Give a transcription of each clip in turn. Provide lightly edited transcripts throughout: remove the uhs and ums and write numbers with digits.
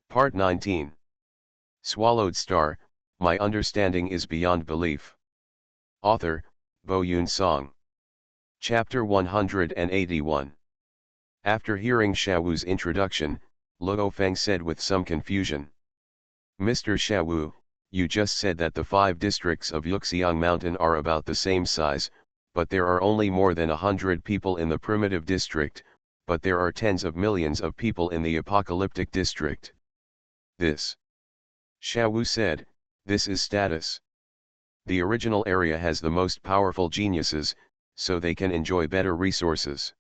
Part 19. Swallowed Star, My Understanding is Beyond Belief. Author, Bo Yoon Song. Chapter 181. After hearing Xiaowu's introduction, Luo Feng said with some confusion. Mr. Xiaowu, you just said that the 5 districts of Yuxiang Mountain are about the same size, but there are only more than 100 people in the primitive district, but there are tens of millions of people in the apocalyptic district. This. Xiaowu said, this is status. The original area has the most powerful geniuses, so they can enjoy better resources.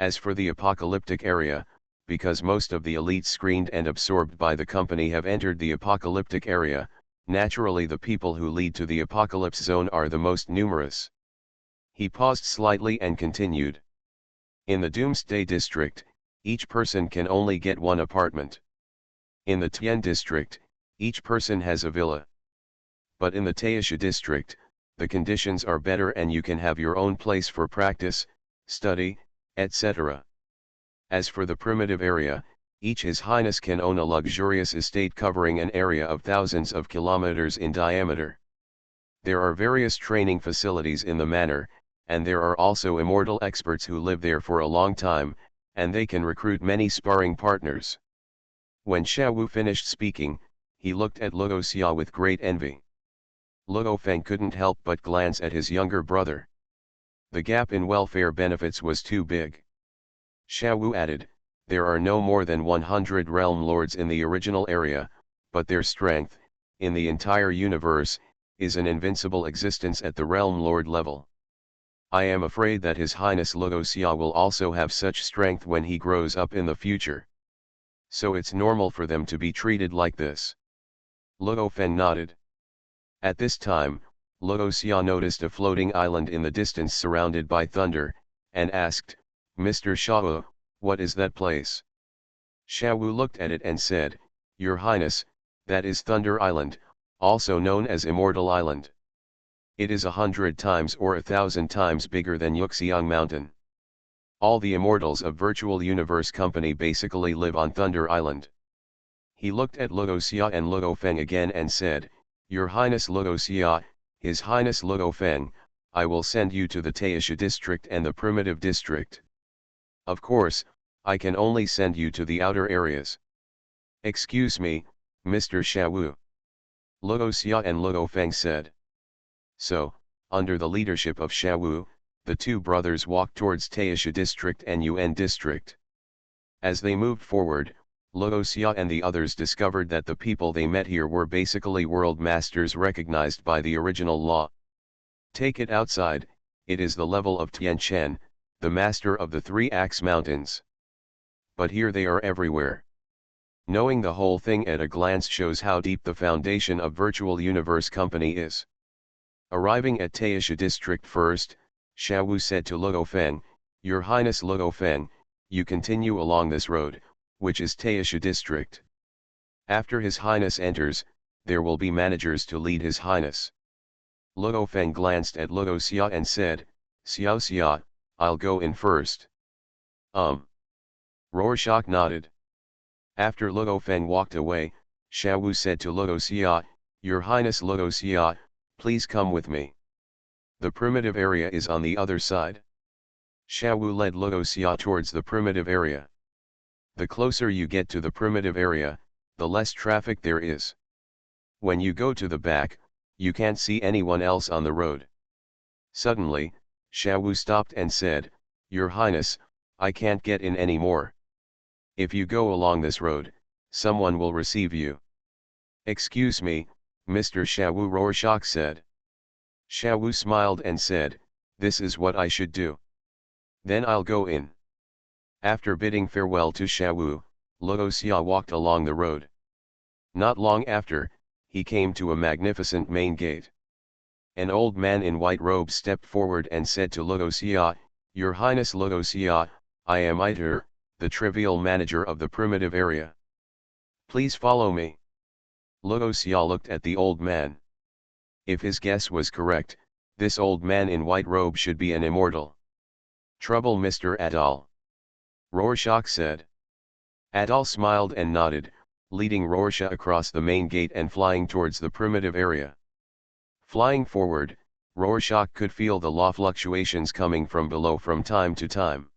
As for the apocalyptic area, because most of the elites screened and absorbed by the company have entered the apocalyptic area, naturally the people who lead to the apocalypse zone are the most numerous. He paused slightly and continued. In the Doomsday District, each person can only get 1 apartment. In the Tian District, each person has a villa. But in the Taisha District, the conditions are better and you can have your own place for practice, study, etc. As for the primitive area, each His Highness can own a luxurious estate covering an area of thousands of kilometers in diameter. There are various training facilities in the manor, and there are also immortal experts who live there for a long time, and they can recruit many sparring partners. When Xiaowu finished speaking, he looked at Luo Xia with great envy. Luo Feng couldn't help but glance at his younger brother. The gap in welfare benefits was too big. Xiaowu added, there are no more than 100 realm lords in the original area, but their strength, in the entire universe, is an invincible existence at the realm lord level. I am afraid that His Highness Luo Xia will also have such strength when he grows up in the future. So it's normal for them to be treated like this. Luo Feng nodded. At this time, Luo Xia noticed a floating island in the distance surrounded by thunder, and asked, Mr. Xiaowu, what is that place? Xiaowu looked at it and said, Your Highness, that is Thunder Island, also known as Immortal Island. It is 100 times or 1,000 times bigger than Yuxiang Mountain. All the immortals of Virtual Universe Company basically live on Thunder Island. He looked at Luo Xia and Luo Feng again and said, Your Highness Luo Xia, His Highness Luo Feng, I will send you to the Taisha district and the primitive district. Of course, I can only send you to the outer areas. Excuse me, Mr. Xiaowu. Luo Xia and Luo Feng said. So, under the leadership of Xiaowu, the 2 brothers walked towards Taisha district and Yuan district. As they moved forward, Luo Xia and the others discovered that the people they met here were basically world masters recognized by the original law. Take it outside, it is the level of Tian Chen, the master of the 3 Axe Mountains. But here they are everywhere. Knowing the whole thing at a glance shows how deep the foundation of Virtual Universe Company is. Arriving at Taisha district first, Xiaowu said to Luo Feng, Your Highness Luo Feng, you continue along this road, which is Taisha district. After His Highness enters, there will be managers to lead His Highness. Luo Feng glanced at Luo Xia and said, Xiao Xia, I'll go in first. Rorschach nodded. After Luo Feng walked away, Xiaowu said to Luo Xia, Your Highness Luo Xia, please come with me. The primitive area is on the other side. Xiaowu led Luo Xia towards the primitive area. The closer you get to the primitive area, the less traffic there is. When you go to the back, you can't see anyone else on the road. Suddenly, Xiaowu stopped and said, Your Highness, I can't get in anymore. If you go along this road, someone will receive you. Excuse me, Mr. Xiaowu, Rorschach said. Xiaowu smiled and said, This is what I should do. Then I'll go in. After bidding farewell to Xiaowu, Luo Xia walked along the road. Not long after, he came to a magnificent main gate. An old man in white robes stepped forward and said to Luo Xia, Your Highness Luo Xia, I am Iter, the trivial manager of the primitive area. Please follow me. Luo Xia looked at the old man. If his guess was correct, this old man in white robe should be an immortal. Trouble, Mr. Adal. Rorschach said. Adal smiled and nodded, leading Rorschach across the main gate and flying towards the primitive area. Flying forward, Rorschach could feel the law fluctuations coming from below from time to time.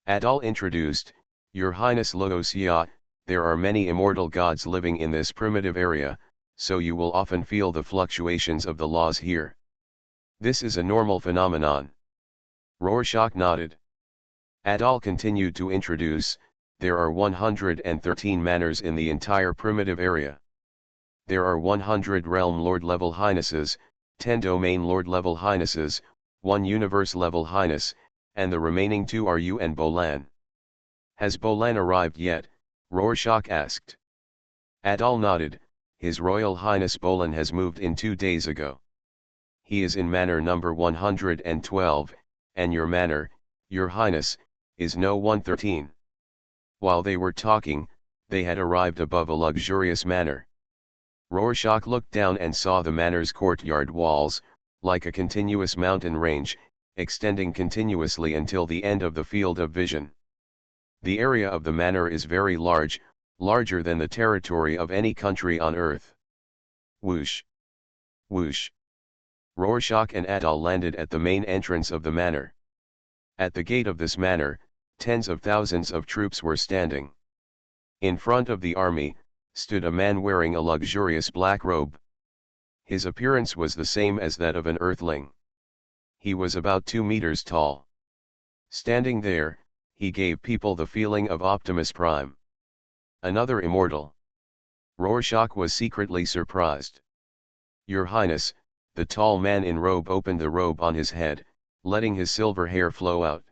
Adal introduced, Your Highness Logosia, there are many immortal gods living in this primitive area, so you will often feel the fluctuations of the laws here. This is a normal phenomenon. Rorschach nodded. Adal continued to introduce, there are 113 manners in the entire primitive area. There are 100 Realm Lord level highnesses, 10 Domain Lord level highnesses, 1 Universe level highness, and the remaining 2 are you and Bolan. Has Bolan arrived yet? Rorschach asked. Adal nodded, His Royal Highness Bolan has moved in 2 days ago. He is in manor number 112, and your manor, Your Highness, is no 113. While they were talking, they had arrived above a luxurious manor. Rorschach looked down and saw the manor's courtyard walls, like a continuous mountain range, extending continuously until the end of the field of vision. The area of the manor is very large, larger than the territory of any country on Earth. Whoosh! Whoosh! Rorschach and Adal landed at the main entrance of the manor. At the gate of this manor, tens of thousands of troops were standing. In front of the army, stood a man wearing a luxurious black robe. His appearance was the same as that of an earthling. He was about 2 meters tall. Standing there, he gave people the feeling of Optimus Prime. Another immortal. Rorschach was secretly surprised. Your Highness, the tall man in robe opened the robe on his head, letting his silver hair flow out.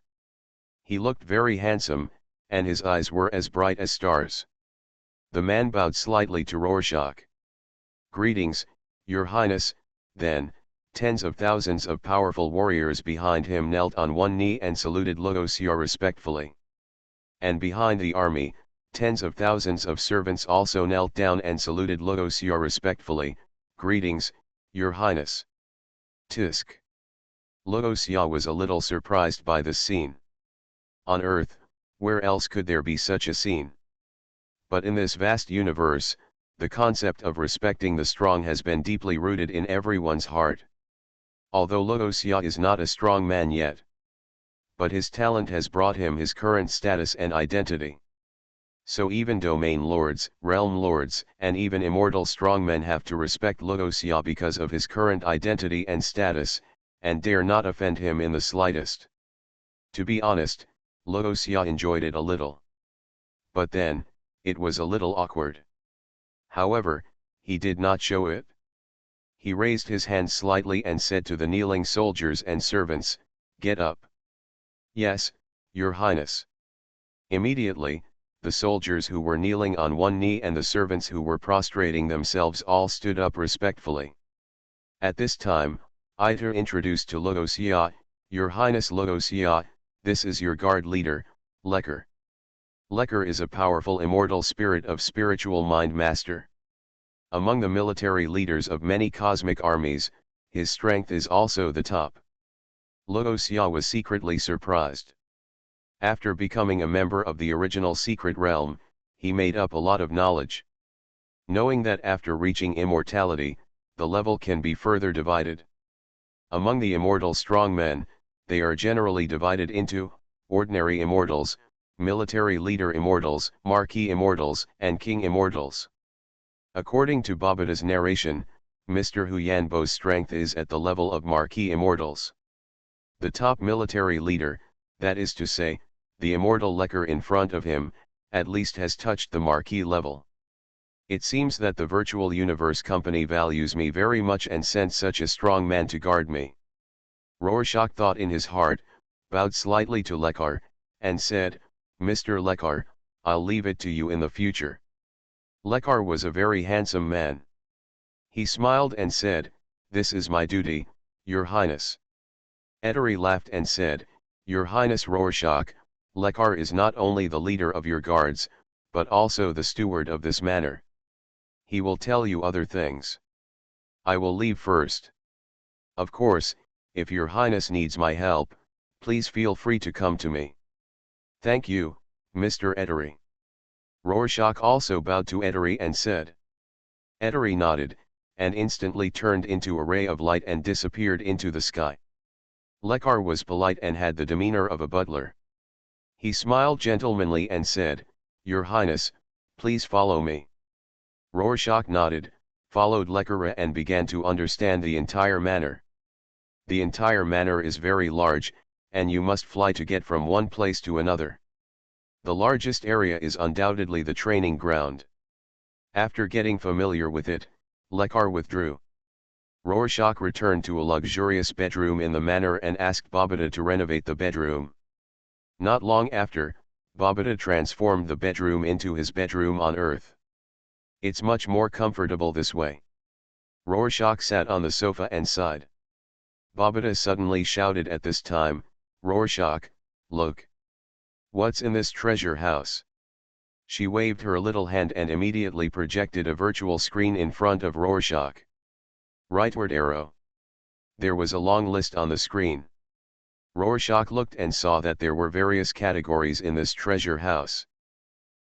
He looked very handsome, and his eyes were as bright as stars. The man bowed slightly to Rorschach. Greetings, Your Highness. Then, tens of thousands of powerful warriors behind him knelt on one knee and saluted Logosia respectfully. And behind the army, tens of thousands of servants also knelt down and saluted Logosia respectfully. Greetings, Your Highness. Tisk. Logosia was a little surprised by this scene. On Earth, where else could there be such a scene? But in this vast universe, the concept of respecting the strong has been deeply rooted in everyone's heart. Although Logosia is not a strong man yet, but his talent has brought him his current status and identity. So even domain lords, realm lords, and even immortal strongmen have to respect Logosia because of his current identity and status, and dare not offend him in the slightest. To be honest, Logosia enjoyed it a little. But then, it was a little awkward. However, he did not show it. He raised his hand slightly and said to the kneeling soldiers and servants, Get up. Yes, Your Highness. Immediately, the soldiers who were kneeling on one knee and the servants who were prostrating themselves all stood up respectfully. At this time, Iter introduced to Logosia, Your Highness Logosia, this is your guard leader, Lekar. Lekar is a powerful immortal spirit of spiritual mind master. Among the military leaders of many cosmic armies, his strength is also the top. Logosia was secretly surprised. After becoming a member of the original Secret Realm, he made up a lot of knowledge. Knowing that after reaching immortality, the level can be further divided. Among the immortal strongmen, they are generally divided into ordinary immortals, military leader immortals, marquis immortals, and king immortals. According to Babata's narration, Mr. Huyanbo's strength is at the level of marquis immortals. The top military leader, that is to say, the immortal Lekar in front of him, at least has touched the marquis level. It seems that the virtual universe company values me very much and sent such a strong man to guard me. Rorschach thought in his heart, bowed slightly to Lekar, and said, Mr. Lekar, I'll leave it to you in the future. Lekar was a very handsome man. He smiled and said, This is my duty, Your Highness. Etteri laughed and said, Your Highness Rorschach, Lekar is not only the leader of your guards, but also the steward of this manor. He will tell you other things. I will leave first. Of course, if Your Highness needs my help, please feel free to come to me. Thank you, Mr. Etteri. Rorschach also bowed to Ettore and said. Ettore nodded, and instantly turned into a ray of light and disappeared into the sky. Lekar was polite and had the demeanor of a butler. He smiled gentlemanly and said, "Your Highness, please follow me." Rorschach nodded, followed Lekar and began to understand the entire manor. The entire manor is very large, and you must fly to get from one place to another. The largest area is undoubtedly the training ground. After getting familiar with it, Lekar withdrew. Rorschach returned to a luxurious bedroom in the manor and asked Babata to renovate the bedroom. Not long after, Babata transformed the bedroom into his bedroom on Earth. It's much more comfortable this way. Rorschach sat on the sofa and sighed. Babata suddenly shouted at this time, "Rorschach, look! What's in this treasure house?" She waved her little hand and immediately projected a virtual screen in front of Rorschach. Rightward arrow. There was a long list on the screen. Rorschach looked and saw that there were various categories in this treasure house.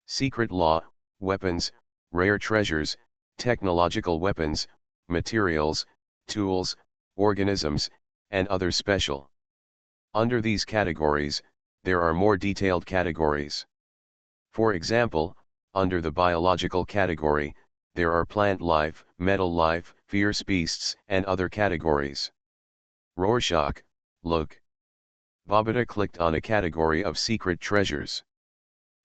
Secret law, weapons, rare treasures, technological weapons, materials, tools, organisms, and other special. Under these categories, there are more detailed categories. For example, under the biological category, there are plant life, metal life, fierce beasts, and other categories. Rorschach, look! Babata clicked on a category of secret treasures.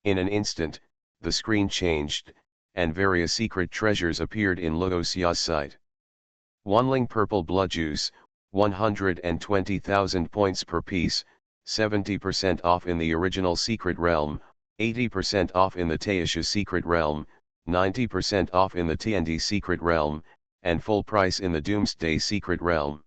In an instant, the screen changed, and various secret treasures appeared in Logosia's sight. Wanling purple blood juice, 120,000 points per piece, 70% off in the original secret realm, 80% off in the Teisha secret realm, 90% off in the TND secret realm, and full price in the Doomsday secret realm.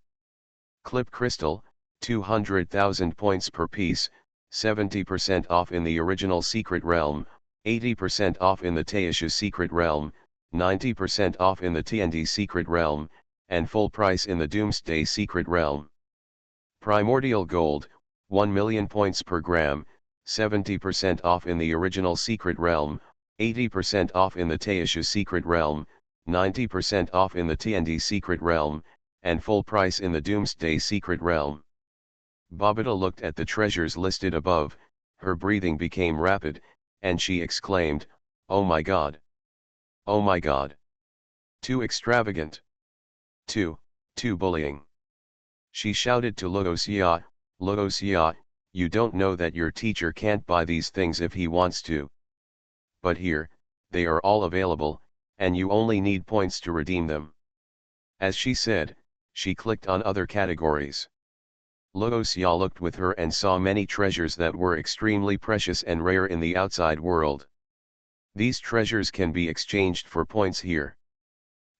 Clip crystal, 200,000 points per piece, 70% off in the original secret realm, 80% off in the Teisha secret realm, 90% off in the TND secret realm, and full price in the Doomsday secret realm. Primordial gold, 1 million points per gram, 70% off in the original secret realm, 80% off in the Teisha secret realm, 90% off in the TND secret realm, and full price in the Doomsday secret realm. Babata looked at the treasures listed above, her breathing became rapid, and she exclaimed, "Oh my God! Oh my God! Too extravagant! Too bullying!" She shouted to Logosia, "Logosia, you don't know that your teacher can't buy these things if he wants to. But here, they are all available, and you only need points to redeem them." As she said, she clicked on other categories. Logosia looked with her and saw many treasures that were extremely precious and rare in the outside world. These treasures can be exchanged for points here.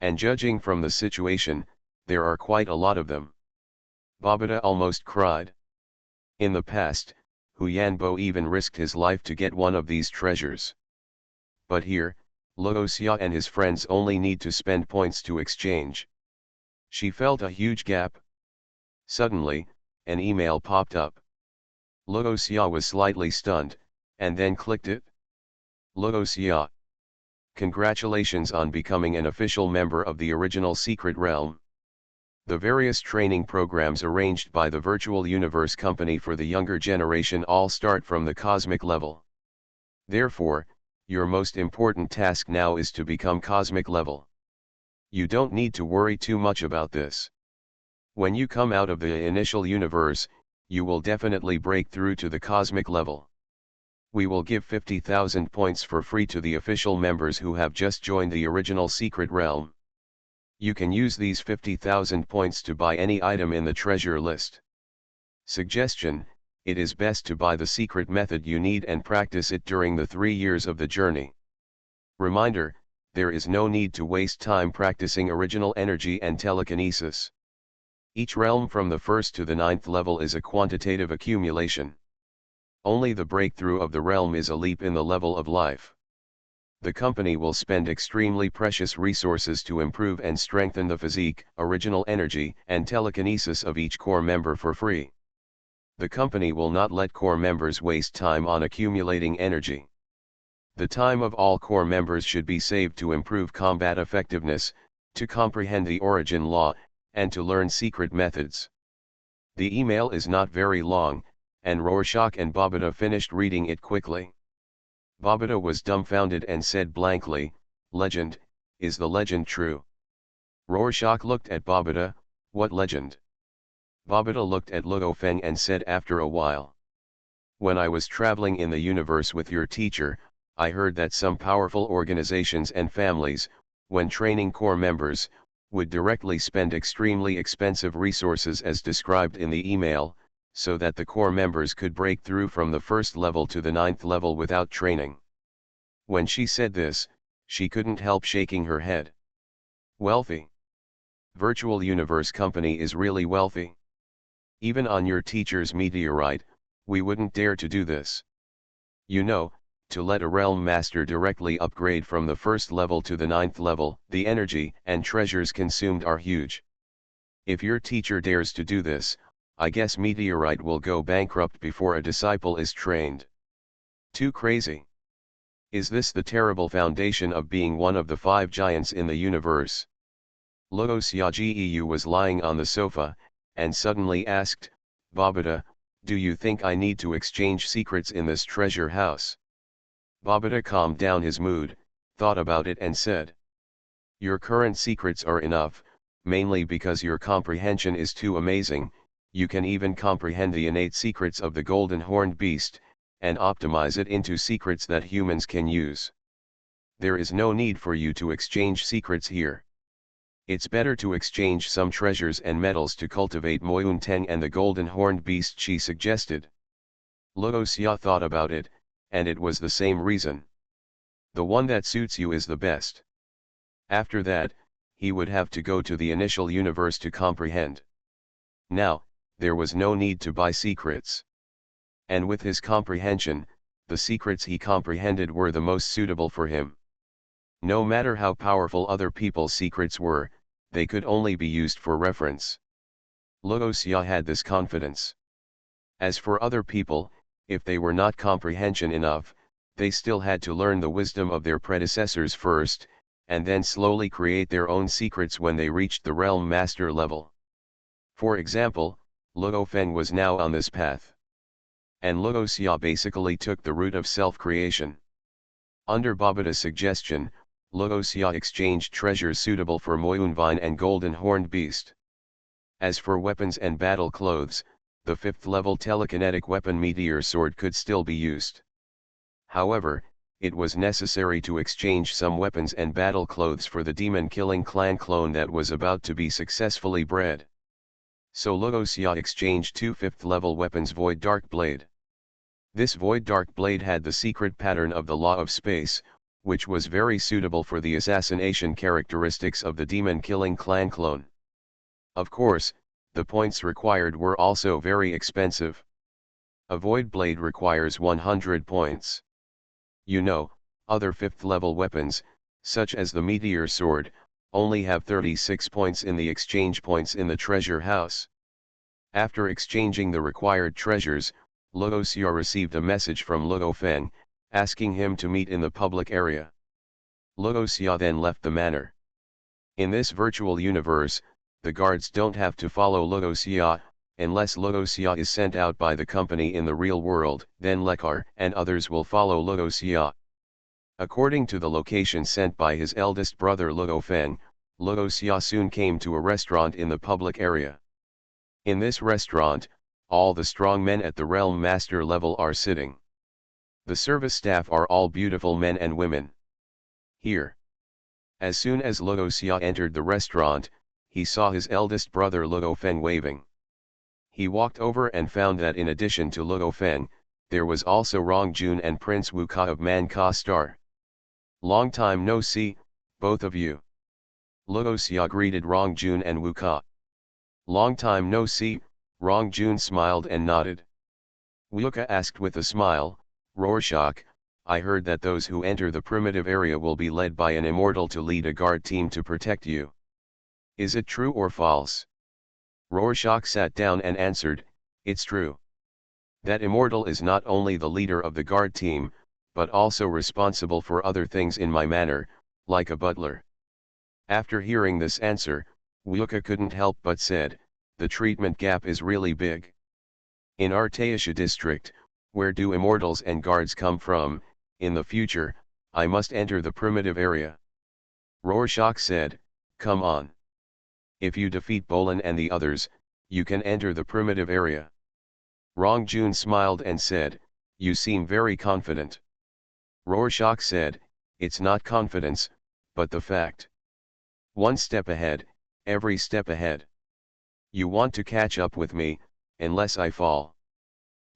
And judging from the situation, there are quite a lot of them. Babata almost cried. In the past, Huyanbo even risked his life to get one of these treasures. But here, Logosia and his friends only need to spend points to exchange. She felt a huge gap. Suddenly, an email popped up. Logosia was slightly stunned, and then clicked it. Logosia. Congratulations on becoming an official member of the original Secret Realm. The various training programs arranged by the Virtual Universe Company for the younger generation all start from the cosmic level. Therefore, your most important task now is to become cosmic level. You don't need to worry too much about this. When you come out of the initial universe, you will definitely break through to the cosmic level. We will give 50,000 points for free to the official members who have just joined the original Secret Realm. You can use these 50,000 points to buy any item in the treasure list. Suggestion: it is best to buy the secret method you need and practice it during the 3 years of the journey. Reminder: there is no need to waste time practicing original energy and telekinesis. Each realm from the 1st to the 9th level is a quantitative accumulation. Only the breakthrough of the realm is a leap in the level of life. The company will spend extremely precious resources to improve and strengthen the physique, original energy, and telekinesis of each core member for free. The company will not let core members waste time on accumulating energy. The time of all Corps members should be saved to improve combat effectiveness, to comprehend the origin law, and to learn secret methods. The email is not very long, and Rorschach and Bobita finished reading it quickly. Bobita was dumbfounded and said blankly, "Legend, is the legend true?" Rorschach looked at Bobita, "What legend?" Bobita looked at Luo Feng and said after a while, "When I was traveling in the universe with your teacher, I heard that some powerful organizations and families, when training Corps members, would directly spend extremely expensive resources as described in the email, so that the Corps members could break through from the first level to the 9th level without training." When she said this, she couldn't help shaking her head. Wealthy. Virtual Universe Company is really wealthy. Even on your teacher's meteorite, we wouldn't dare to do this. You know, to let a realm master directly upgrade from the first level to the 9th level, the energy and treasures consumed are huge. If your teacher dares to do this, I guess meteorite will go bankrupt before a disciple is trained. Too crazy. Is this the terrible foundation of being one of the 5 giants in the universe? Luo Xiaogeu was lying on the sofa, and suddenly asked, "Bobita, do you think I need to exchange secrets in this treasure house?" Bobita calmed down his mood, thought about it and said, "Your current secrets are enough, mainly because your comprehension is too amazing. You can even comprehend the innate secrets of the golden horned beast, and optimize it into secrets that humans can use. There is no need for you to exchange secrets here. It's better to exchange some treasures and metals to cultivate Moyun Teng and the golden horned beast," she suggested. Luo Xia thought about it, and it was the same reason. The one that suits you is the best. After that, he would have to go to the initial universe to comprehend. Now, there was no need to buy secrets. And with his comprehension, the secrets he comprehended were the most suitable for him. No matter how powerful other people's secrets were, they could only be used for reference. Luo Xia had this confidence. As for other people, if they were not comprehension enough, they still had to learn the wisdom of their predecessors first, and then slowly create their own secrets when they reached the realm master level. For example, Luo Feng was now on this path. And Luo Xia basically took the route of self-creation. Under Bobita's suggestion, Luo Xia exchanged treasures suitable for Moyun Vine and Golden Horned Beast. As for weapons and battle clothes, the 5th level telekinetic weapon Meteor Sword could still be used. However, it was necessary to exchange some weapons and battle clothes for the demon-killing clan clone that was about to be successfully bred. So Luo Xia exchanged 2 5th level weapons: Void Dark Blade. This Void Dark Blade had the secret pattern of the Law of Space, which was very suitable for the assassination characteristics of the demon-killing clan clone. Of course, the points required were also very expensive. A Void Blade requires 100 points. You know, other 5th level weapons, such as the Meteor Sword, only have 36 points in the exchange points in the treasure house. After exchanging the required treasures, Luo Xia received a message from Luo Feng, asking him to meet in the public area. Luo Xia then left the manor. In this virtual universe, the guards don't have to follow Luo Xia, unless Luo Xia is sent out by the company in the real world, then Lekar and others will follow Luo Xia. According to the location sent by his eldest brother Luo Feng, Luo Xia soon came to a restaurant in the public area. In this restaurant, all the strong men at the realm master level are sitting. The service staff are all beautiful men and women. Here. As soon as Luo Xia entered the restaurant, he saw his eldest brother Luo Feng waving. He walked over and found that in addition to Luo Feng, there was also Rong Jun and Prince Wu Ka of Man Ka Star. "Long time no see, both of you." Luo Xia greeted Rong Jun and Wu Ka. "Long time no see," Rong Jun smiled and nodded. Wu Ka asked with a smile, "Rorschach, I heard that those who enter the primitive area will be led by an immortal to lead a guard team to protect you. Is it true or false?" Rorschach sat down and answered, "It's true. That immortal is not only the leader of the guard team, but also responsible for other things in my manner, like a butler. After hearing this answer, Wuka couldn't help but said, the treatment gap is really big. In our Taisha district, where do immortals and guards come from? In the future, I must enter the primitive area. Rorschach said, come on. If you defeat Bolin and the others, you can enter the primitive area. Rongjun smiled and said, you seem very confident. Rorschach said, it's not confidence, but the fact. One step ahead, every step ahead. You want to catch up with me, unless I fall.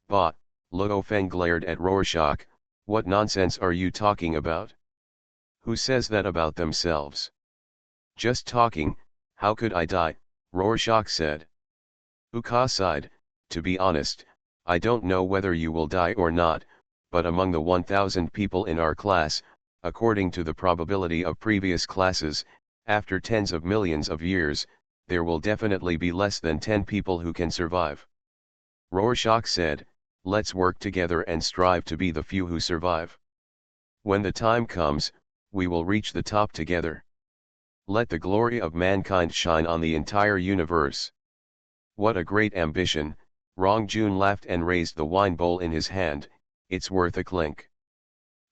Bah, Luo Feng glared at Rorschach, what nonsense are you talking about? Who says that about themselves? Just talking, how could I die? Rorschach said. Uka sighed, to be honest, I don't know whether you will die or not, but among the 1,000 people in our class, according to the probability of previous classes, after tens of millions of years, there will definitely be less than 10 people who can survive. Rorschach said, let's work together and strive to be the few who survive. When the time comes, we will reach the top together. Let the glory of mankind shine on the entire universe. What a great ambition, Rongjun laughed and raised the wine bowl in his hand, it's worth a clink.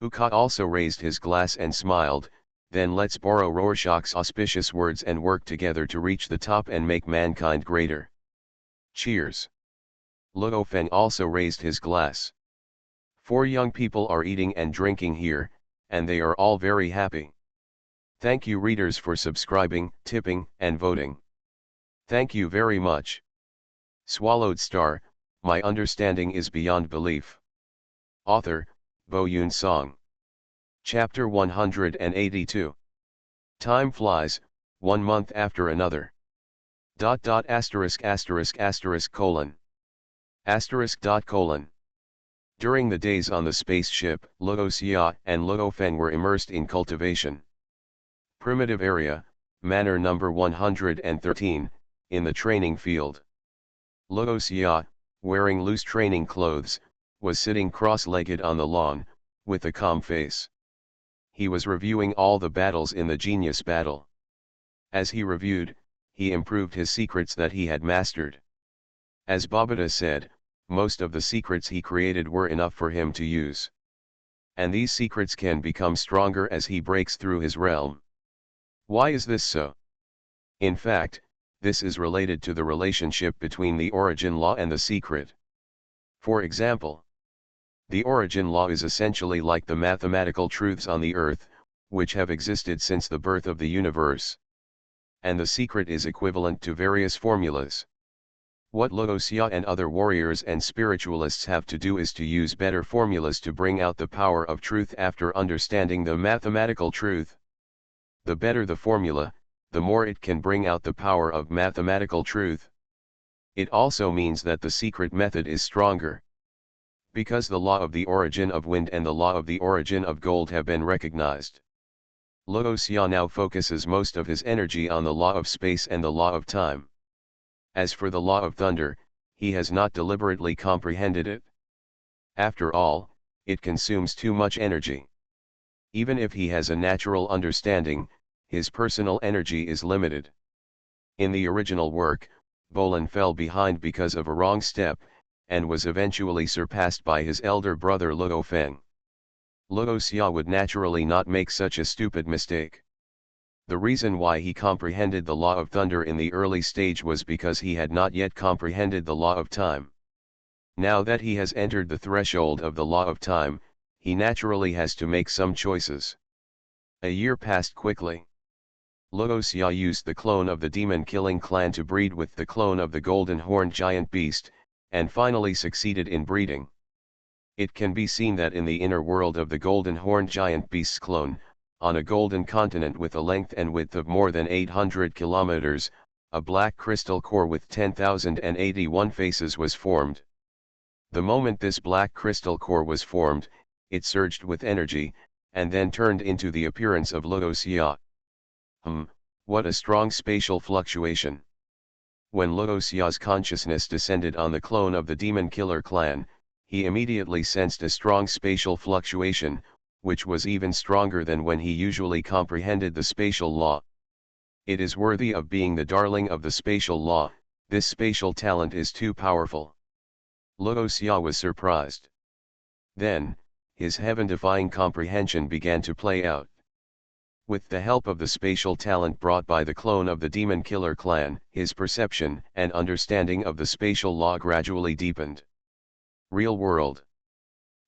Uka also raised his glass and smiled, then let's borrow Rorschach's auspicious words and work together to reach the top and make mankind greater. Cheers. Luo Feng also raised his glass. 4 young people are eating and drinking here, and they are all very happy. Thank you readers for subscribing, tipping, and voting. Thank you very much. Swallowed Star, my understanding is beyond belief. Author, Bo Yun Song. Chapter 182. Time flies, 1 month after another. ... colon. Colon. During the days on the spaceship, Luo Xia and Luo Feng were immersed in cultivation. Primitive area, manor number 113, in the training field. Luo Xia, wearing loose training clothes, was sitting cross-legged on the lawn, with a calm face. He was reviewing all the battles in the genius battle. As he reviewed, he improved his secrets that he had mastered. As Babata said, most of the secrets he created were enough for him to use. And these secrets can become stronger as he breaks through his realm. Why is this so? In fact, this is related to the relationship between the origin law and the secret. For example, the origin law is essentially like the mathematical truths on the earth, which have existed since the birth of the universe. And the secret is equivalent to various formulas. What Luo Xia and other warriors and spiritualists have to do is to use better formulas to bring out the power of truth after understanding the mathematical truth. The better the formula, the more it can bring out the power of mathematical truth. It also means that the secret method is stronger. Because the law of the origin of wind and the law of the origin of gold have been recognized. Luo Xia now focuses most of his energy on the law of space and the law of time. As for the law of thunder, he has not deliberately comprehended it. After all, it consumes too much energy. Even if he has a natural understanding, his personal energy is limited. In the original work, Bolin fell behind because of a wrong step, and was eventually surpassed by his elder brother Luo Feng. Luo Xia would naturally not make such a stupid mistake. The reason why he comprehended the law of thunder in the early stage was because he had not yet comprehended the law of time. Now that he has entered the threshold of the law of time, he naturally has to make some choices. A year passed quickly. Luo Xia used the clone of the demon-killing clan to breed with the clone of the golden-horned giant beast, and finally succeeded in breeding. It can be seen that in the inner world of the golden-horned giant beast's clone, on a golden continent with a length and width of more than 800 kilometers, a black crystal core with 10,081 faces was formed. The moment this black crystal core was formed, it surged with energy, and then turned into the appearance of Luo Xia. What a strong spatial fluctuation. When Luo Xia's consciousness descended on the clone of the demon killer clan, He immediately sensed a strong spatial fluctuation, which was even stronger than when he usually comprehended the spatial law. It is worthy of being the darling of the spatial law, this spatial talent is too powerful. Luo Xia was surprised. Then, his heaven-defying comprehension began to play out. With the help of the spatial talent brought by the clone of the Demon Killer clan, his perception and understanding of the spatial law gradually deepened. Real world.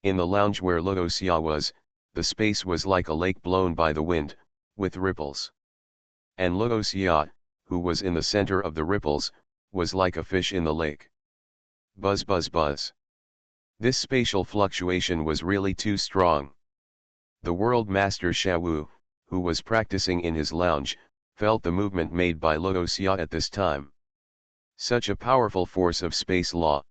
In the lounge where Luo Xia was, the space was like a lake blown by the wind, with ripples. And Luo Xia, who was in the center of the ripples, was like a fish in the lake. Buzz buzz buzz. This spatial fluctuation was really too strong. The world master Xiaowu, who was practicing in his lounge, felt the movement made by Luo Xia at this time. Such a powerful force of space law.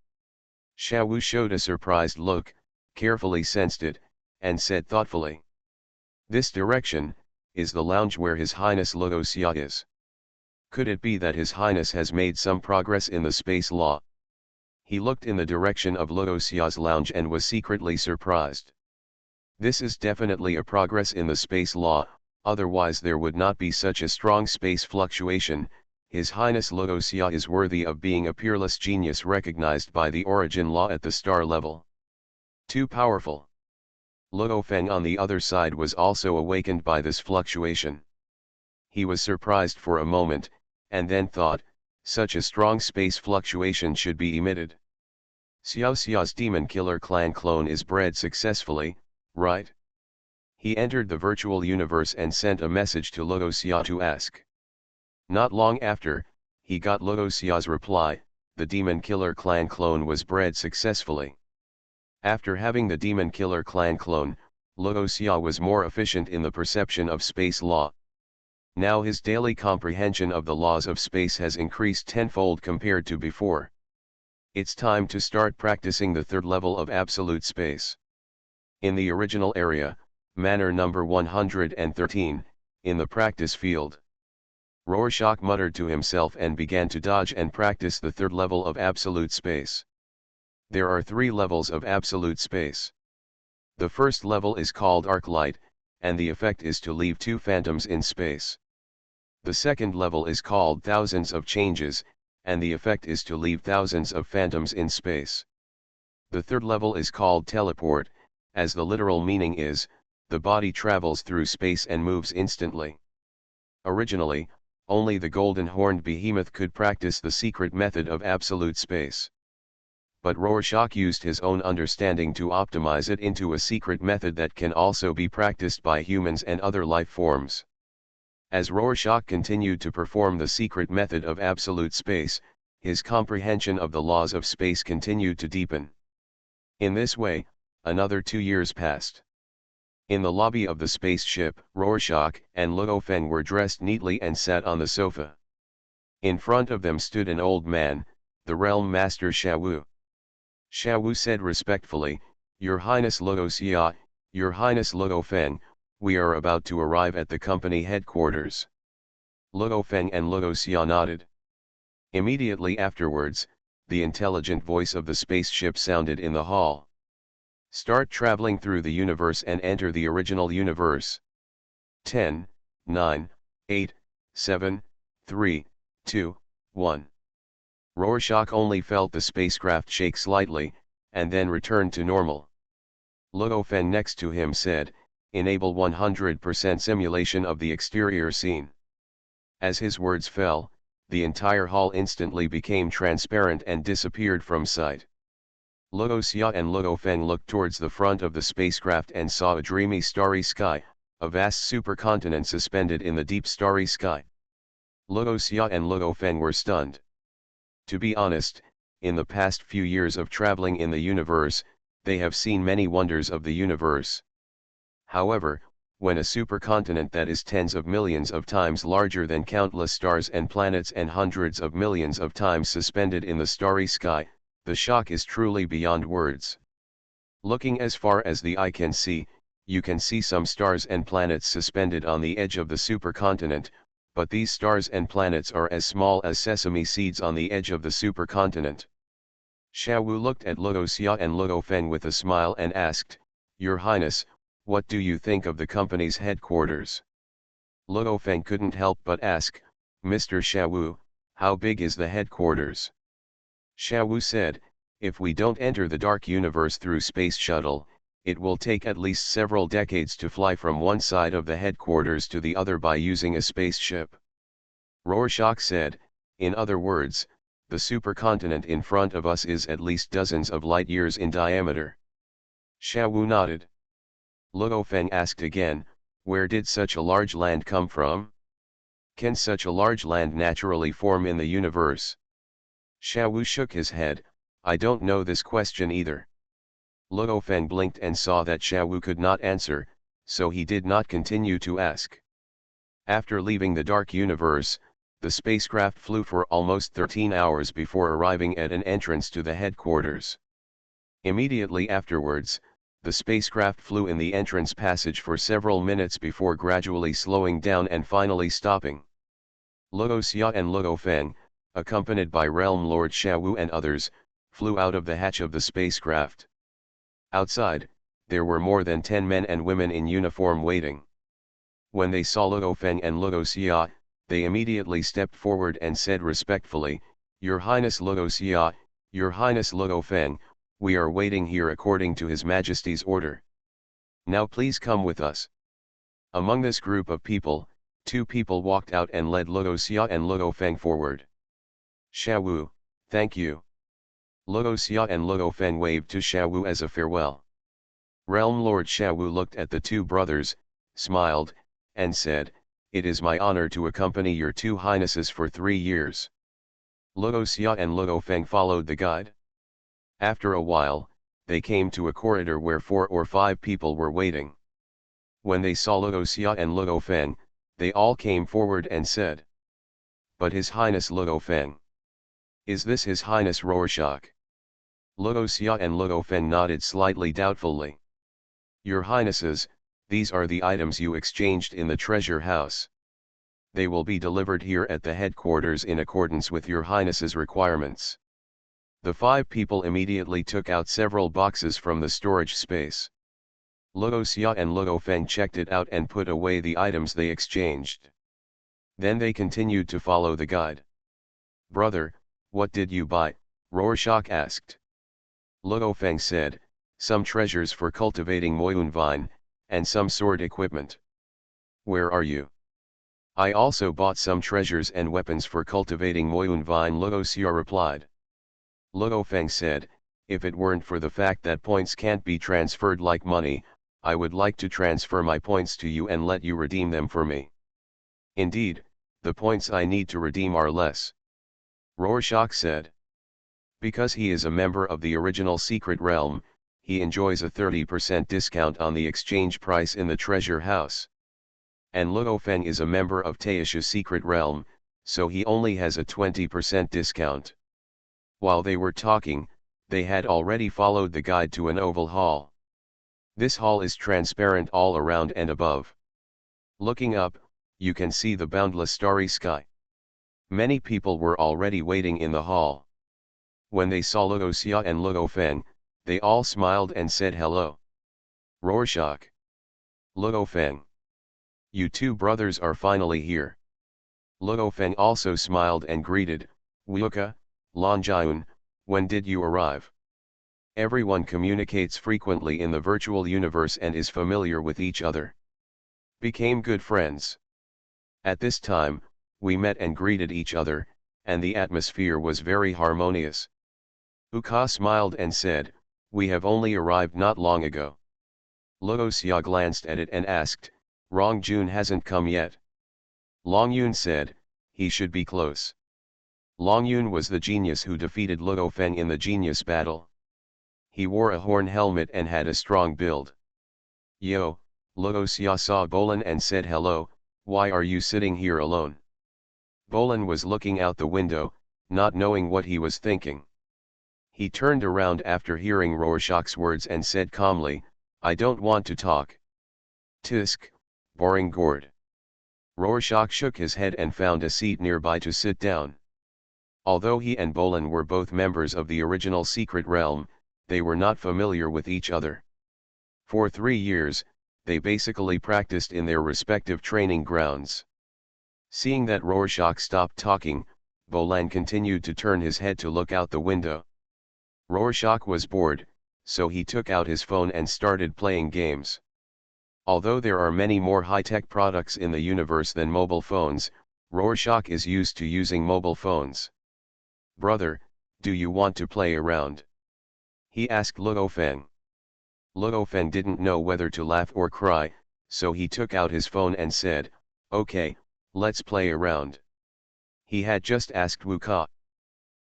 Xiaowu showed a surprised look, carefully sensed it, and said thoughtfully. This direction, is the lounge where His Highness Luo Xia is. Could it be that His Highness has made some progress in the space law? He looked in the direction of Luo Xia's lounge and was secretly surprised. This is definitely a progress in the space law, otherwise there would not be such a strong space fluctuation. His Highness Luo Xia is worthy of being a peerless genius recognized by the origin law at the star level. Too powerful. Luo Feng on the other side was also awakened by this fluctuation. He was surprised for a moment, and then thought, such a strong space fluctuation should be emitted. Xiao Xiao's Demon Killer clan clone is bred successfully, right? He entered the virtual universe and sent a message to Luo Xia to ask. Not long after, he got Luo Xia's reply, the Demon Killer clan clone was bred successfully. After having the Demon Killer clan clone, Luo Xia was more efficient in the perception of space law. Now his daily comprehension of the laws of space has increased tenfold compared to before. It's time to start practicing the third level of absolute space. In the original area, manner number 113, in the practice field. Rorschach muttered to himself and began to dodge and practice the third level of absolute space. There are 3 levels of absolute space. The first level is called arc light, and the effect is to leave 2 phantoms in space. The second level is called thousands of changes, and the effect is to leave thousands of phantoms in space. The third level is called teleport, as the literal meaning is, the body travels through space and moves instantly. Originally, only the golden-horned behemoth could practice the secret method of absolute space. But Rorschach used his own understanding to optimize it into a secret method that can also be practiced by humans and other life forms. As Rorschach continued to perform the secret method of absolute space, his comprehension of the laws of space continued to deepen. In this way, another 2 years passed. In the lobby of the spaceship, Rorschach and Luo Feng were dressed neatly and sat on the sofa. In front of them stood an old man, the realm master Xiaowu. Xiaowu said respectfully, "Your Highness Luo Xia, Your Highness Luo Feng, we are about to arrive at the company headquarters." Luo Feng and Luo Xia nodded. Immediately afterwards, the intelligent voice of the spaceship sounded in the hall. Start traveling through the universe and enter the original universe. 10, 9, 8, 7, 3, 2, 1. Rorschach only felt the spacecraft shake slightly, and then returned to normal. Luo Feng next to him said, "Enable 100% simulation of the exterior scene." As his words fell, the entire hall instantly became transparent and disappeared from sight. Luo Xia and Luo Feng looked towards the front of the spacecraft and saw a dreamy starry sky, a vast supercontinent suspended in the deep starry sky. Luo Xia and Luo Feng were stunned. To be honest, in the past few years of traveling in the universe, they have seen many wonders of the universe. However, when a supercontinent that is tens of millions of times larger than countless stars and planets and hundreds of millions of times suspended in the starry sky, the shock is truly beyond words. Looking as far as the eye can see, you can see some stars and planets suspended on the edge of the supercontinent, but these stars and planets are as small as sesame seeds on the edge of the supercontinent. Xiaowu looked at Luo Xia and Luo Feng with a smile and asked, Your Highness, what do you think of the company's headquarters? Luo Feng couldn't help but ask, Mr. Xiaowu, how big is the headquarters? Xiaowu said, if we don't enter the dark universe through space shuttle, it will take at least several decades to fly from one side of the headquarters to the other by using a spaceship. Rorschach said, in other words, the supercontinent in front of us is at least dozens of light years in diameter. Xiaowu nodded. Luo Feng asked again, where did such a large land come from? Can such a large land naturally form in the universe? Xiaowu shook his head, I don't know this question either. Luo Feng blinked and saw that Xiaowu could not answer, so he did not continue to ask. After leaving the dark universe, the spacecraft flew for almost 13 hours before arriving at an entrance to the headquarters. Immediately afterwards, the spacecraft flew in the entrance passage for several minutes before gradually slowing down and finally stopping. Luo Xia and Luo Feng, accompanied by Realm Lord Xiaowu and others, flew out of the hatch of the spacecraft. Outside, there were more than 10 men and women in uniform waiting. When they saw Luo Feng and Luo Xia, they immediately stepped forward and said respectfully, Your Highness Luo Xia, Your Highness Luo Feng, we are waiting here according to His Majesty's order. Now please come with us. Among this group of people, 2 people walked out and led Luo Xia and Luo Feng forward. Xiaowu, thank you. Luo Xia and Luo Feng waved to Xiaowu as a farewell. Realm Lord Xiaowu looked at the 2 brothers, smiled, and said, It is my honor to accompany your 2 highnesses for 3 years. Luo Xia and Luo Feng followed the guide. After a while, they came to a corridor where 4 or 5 people were waiting. When they saw Luo Xia and Luo Feng, they all came forward and said, But His Highness Luo Feng. Is this His Highness Rorschach? Luo Xia and Luo Feng nodded slightly doubtfully. Your Highnesses, these are the items you exchanged in the treasure house. They will be delivered here at the headquarters in accordance with your Highness's requirements. The 5 people immediately took out several boxes from the storage space. Luo Xia and Luo Feng checked it out and put away the items they exchanged. Then they continued to follow the guide. Brother, what did you buy? Rorschach asked. Luo Feng said, some treasures for cultivating Moyun vine, and some sword equipment. Where are you? I also bought some treasures and weapons for cultivating Moyun vine, Luo Xia replied. Luo Feng said, if it weren't for the fact that points can't be transferred like money, I would like to transfer my points to you and let you redeem them for me. Indeed, the points I need to redeem are less. Rorschach said. Because he is a member of the original Secret Realm, he enjoys a 30% discount on the exchange price in the treasure house. And Luo Feng is a member of Taisha's Secret Realm, so he only has a 20% discount. While they were talking, they had already followed the guide to an oval hall. This hall is transparent all around and above. Looking up, you can see the boundless starry sky. Many people were already waiting in the hall. When they saw Luo Xia and Luo Feng, they all smiled and said hello. Rorschach. Luo Feng. You 2 brothers are finally here. Luo Feng also smiled and greeted, Wuka, Lanjian, when did you arrive? Everyone communicates frequently in the virtual universe and is familiar with each other. Became good friends. At this time, we met and greeted each other, and the atmosphere was very harmonious. Uka smiled and said, we have only arrived not long ago. Luo Xia glanced at it and asked, Rong Jun hasn't come yet. Long Yun said, he should be close. Long Yun was the genius who defeated Luo Feng in the genius battle. He wore a horn helmet and had a strong build. Yo, Luo Xia saw Bolan and said hello, why are you sitting here alone? Bolan was looking out the window, not knowing what he was thinking. He turned around after hearing Rorschach's words and said calmly, I don't want to talk. Tisk, boring gourd. Rorschach shook his head and found a seat nearby to sit down. Although he and Bolin were both members of the original Secret Realm, they were not familiar with each other. For 3 years, they basically practiced in their respective training grounds. Seeing that Rorschach stopped talking, Bolin continued to turn his head to look out the window. Rorschach was bored, so he took out his phone and started playing games. Although there are many more high-tech products in the universe than mobile phones, Rorschach is used to using mobile phones. "Brother, do you want to play around?" he asked Luo Feng. Luo Feng didn't know whether to laugh or cry, so he took out his phone and said, "Okay, let's play around." He had just asked Wu Ka.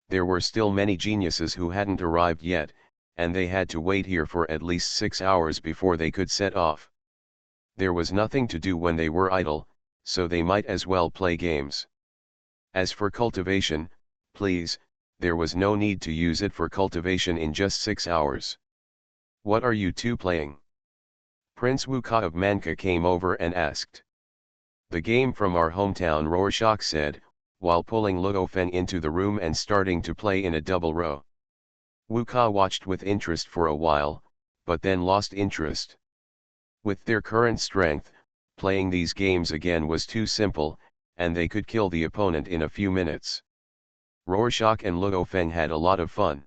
There were still many geniuses who hadn't arrived yet, and they had to wait here for at least 6 hours before they could set off. There was nothing to do when they were idle, so they might as well play games. As for cultivation, please, there was no need to use it for cultivation in just 6 hours. "What are you two playing?" Prince Wu Ka of Manka came over and asked. "The game from our hometown," Rorschach said, while pulling Luo Feng into the room and starting to play in a double row. Wu Ka watched with interest for a while, but then lost interest. With their current strength, playing these games again was too simple, and they could kill the opponent in a few minutes. Rorschach and Luo Feng had a lot of fun.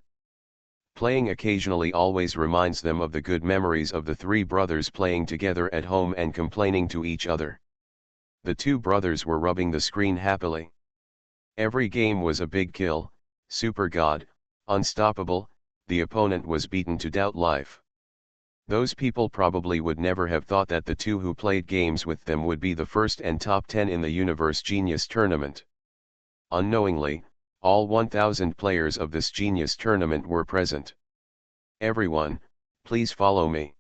Playing occasionally always reminds them of the good memories of the three brothers playing together at home and complaining to each other. The two brothers were rubbing the screen happily. Every game was a big kill, super god, unstoppable, the opponent was beaten to doubt life. Those people probably would never have thought that the two who played games with them would be the first and top 10 in the Universe Genius Tournament. Unknowingly, all 1,000 players of this Genius Tournament were present. "Everyone, please follow me."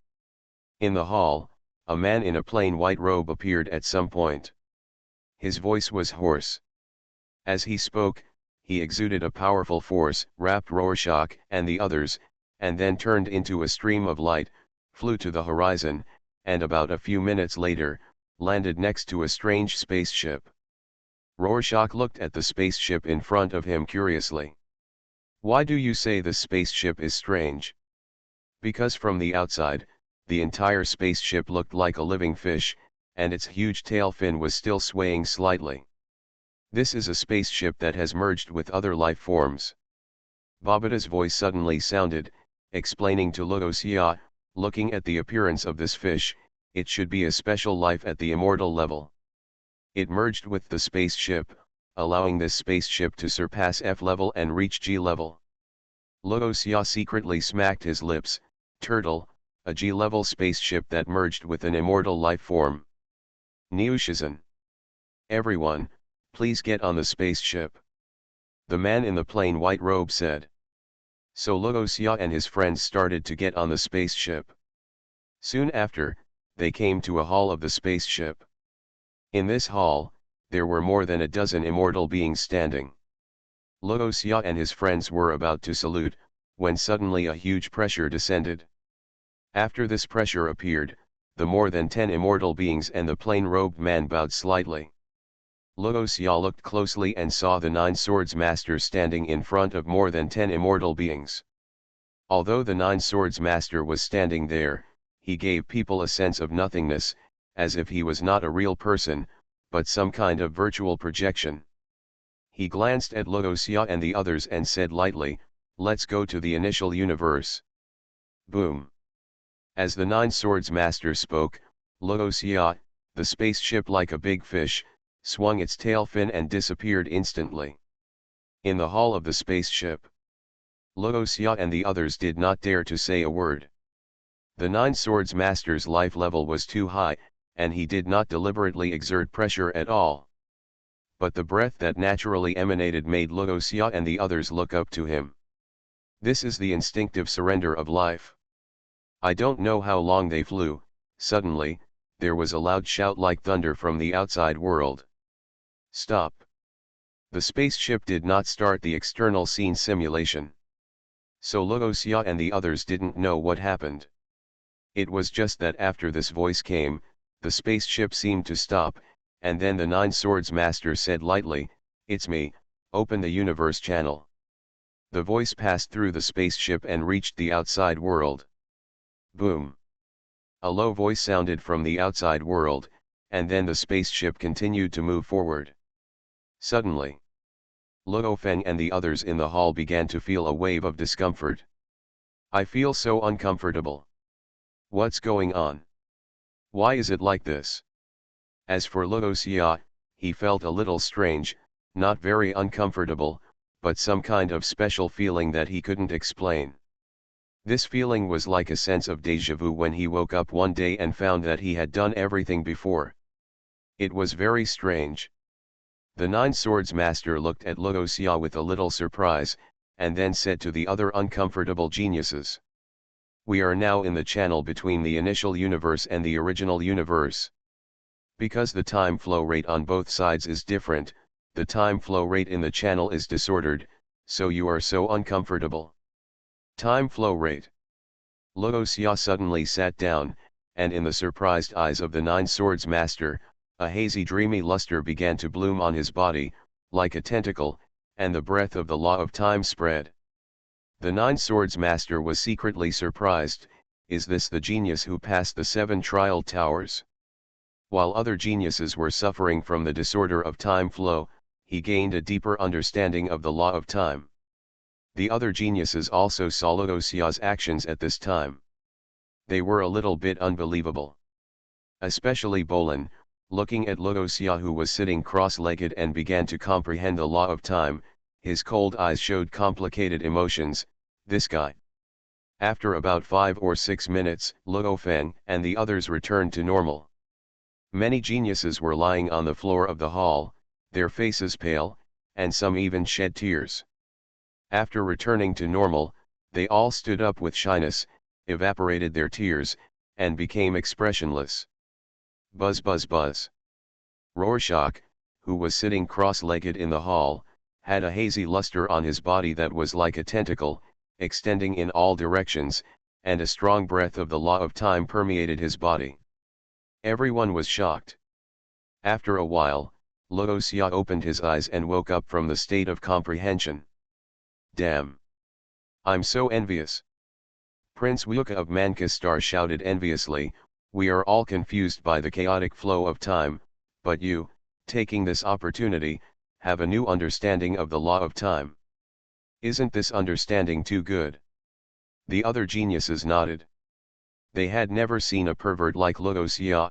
In the hall, a man in a plain white robe appeared at some point. His voice was hoarse. As he spoke, he exuded a powerful force, wrapped Rorschach and the others, and then turned into a stream of light, flew to the horizon, and about a few minutes later, landed next to a strange spaceship. Rorschach looked at the spaceship in front of him curiously. "Why do you say the spaceship is strange?" "Because from the outside, the entire spaceship looked like a living fish, and its huge tail fin was still swaying slightly. This is a spaceship that has merged with other life forms." Babata's voice suddenly sounded, explaining to Luo Xia, "Looking at the appearance of this fish, it should be a special life at the immortal level. It merged with the spaceship, allowing this spaceship to surpass F level and reach G level." Luo Xia secretly smacked his lips. "Turtle, a G-level spaceship that merged with an immortal life form. Niushizan. Everyone, please get on the spaceship," the man in the plain white robe said. So Luo Xia and his friends started to get on the spaceship. Soon after, they came to a hall of the spaceship. In this hall, there were more than a dozen immortal beings standing. Luo Xia and his friends were about to salute, when suddenly a huge pressure descended. After this pressure appeared, the more than 10 immortal beings and the plain-robed man bowed slightly. Luo Xia looked closely and saw the 9 Swords Master standing in front of more than 10 immortal beings. Although the 9 Swords Master was standing there, he gave people a sense of nothingness, as if he was not a real person, but some kind of virtual projection. He glanced at Luo Xia and the others and said lightly, "Let's go to the initial universe." Boom. As the 9 Swords Master spoke, Luo Xia, the spaceship like a big fish, swung its tail fin and disappeared instantly. In the hall of the spaceship, Luo Xia and the others did not dare to say a word. The 9 Swords Master's life level was too high, and he did not deliberately exert pressure at all. But the breath that naturally emanated made Luo Xia and the others look up to him. This is the instinctive surrender of life. I don't know how long they flew. Suddenly, there was a loud shout like thunder from the outside world. "Stop!" The spaceship did not start the external scene simulation. So Luo Xia and the others didn't know what happened. It was just that after this voice came, the spaceship seemed to stop, and then the 9 Swords Master said lightly, "It's me, Open the universe channel. The voice passed through the spaceship and reached the outside world. Boom. A low voice sounded from the outside world, and then the spaceship continued to move forward. Suddenly, Luo Feng and the others in the hall began to feel a wave of discomfort. I feel so uncomfortable. What's going on? Why is it like this? As for Luo Xia, he felt a little strange, not very uncomfortable, but some kind of special feeling that he couldn't explain. This feeling was like a sense of déjà vu when he woke up one day and found that he had done everything before. It was very strange. The Nine Swords Master looked at Luo Xia with a little surprise, and then said to the other uncomfortable geniuses. We are now in the channel between the initial universe and the original universe. Because the time flow rate on both sides is different, the time flow rate in the channel is disordered, so you are so uncomfortable. Time flow rate. Luo Xia suddenly sat down, and in the surprised eyes of the Nine Swords Master, a hazy dreamy luster began to bloom on his body, like a tentacle, and the breath of the law of time spread. The Nine Swords Master was secretly surprised. Is this the genius who passed the 7 trial towers? While other geniuses were suffering from the disorder of time flow, he gained a deeper understanding of the law of time. The other geniuses also saw Luo Xia's actions at this time. They were a little bit unbelievable. Especially Bolin, looking at Luo Xia who was sitting cross-legged and began to comprehend the law of time, his cold eyes showed complicated emotions. This guy. After about 5 or 6 minutes, Luo Feng and the others returned to normal. Many geniuses were lying on the floor of the hall, their faces pale, and some even shed tears. After returning to normal, they all stood up with shyness, evaporated their tears, and became expressionless. Buzz buzz buzz. Rorschach, who was sitting cross-legged in the hall, had a hazy luster on his body that was like a tentacle, extending in all directions, and a strong breath of the law of time permeated his body. Everyone was shocked. After a while, Luo Xia opened his eyes and woke up from the state of comprehension. Damn! I'm so envious! Prince Wuka of Mankistar shouted enviously, we are all confused by the chaotic flow of time, but you, taking this opportunity, have a new understanding of the law of time. Isn't this understanding too good? The other geniuses nodded. They had never seen a pervert like Luo Xia.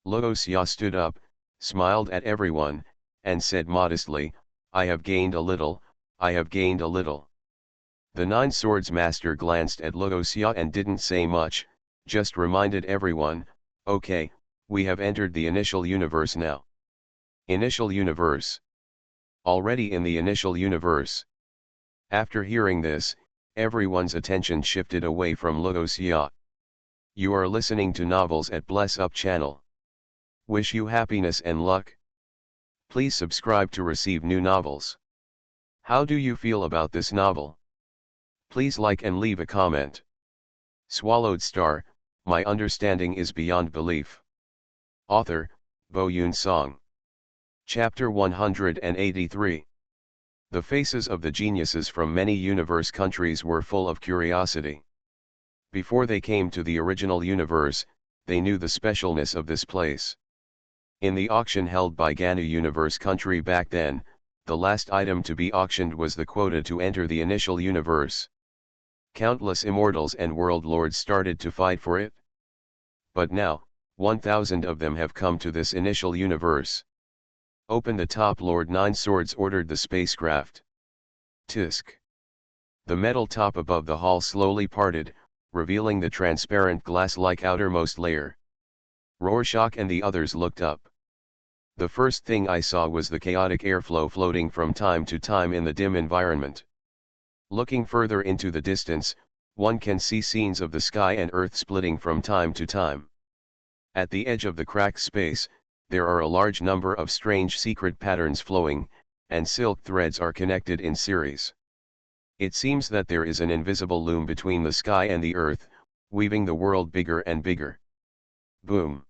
Luo Xia stood up, smiled at everyone, and said modestly, I have gained a little, I have gained a little. The Nine Swords Master glanced at Luo Xia and didn't say much, just reminded everyone, okay, we have entered the initial universe now. Initial universe. Already in the initial universe. After hearing this, everyone's attention shifted away from Luo Xia. You are listening to Novels at Bless Up channel. Wish you happiness and luck. Please subscribe to receive new novels. How do you feel about this novel? Please like and leave a comment. Swallowed Star, my understanding is beyond belief. Author, Bo Yun Song. Chapter 183. The faces of the geniuses from many universe countries were full of curiosity. Before they came to the original universe, they knew the specialness of this place. In the auction held by Ganu Universe country back then, the last item to be auctioned was the quota to enter the initial universe. Countless immortals and world lords started to fight for it. But now, 1,000 of them have come to this initial universe. Open the top. Lord Nine Swords ordered the spacecraft. Tisk. The metal top above the hall slowly parted, revealing the transparent glass-like outermost layer. Rorschach and the others looked up. The first thing I saw was the chaotic airflow floating from time to time in the dim environment. Looking further into the distance, one can see scenes of the sky and earth splitting from time to time. At the edge of the cracked space, there are a large number of strange secret patterns flowing, and silk threads are connected in series. It seems that there is an invisible loom between the sky and the earth, weaving the world bigger and bigger. Boom!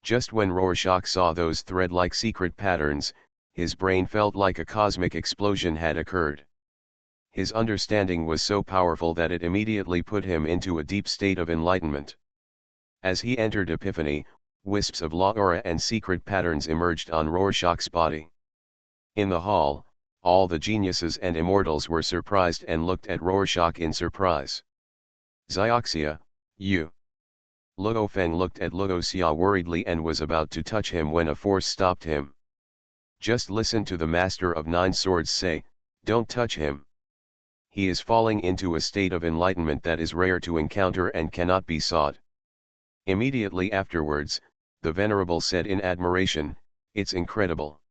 Just when Rorschach saw those thread-like secret patterns, his brain felt like a cosmic explosion had occurred. His understanding was so powerful that it immediately put him into a deep state of enlightenment. As he entered Epiphany, wisps of law aura and secret patterns emerged on Rorschach's body. In the hall, all the geniuses and immortals were surprised and looked at Rorschach in surprise. Zioxia, you. Luo Feng looked at Luo Xia worriedly and was about to touch him when a force stopped him. Just listen to the Master of Nine Swords say, don't touch him. He is falling into a state of enlightenment that is rare to encounter and cannot be sought. Immediately afterwards, the Venerable said in admiration, it's incredible.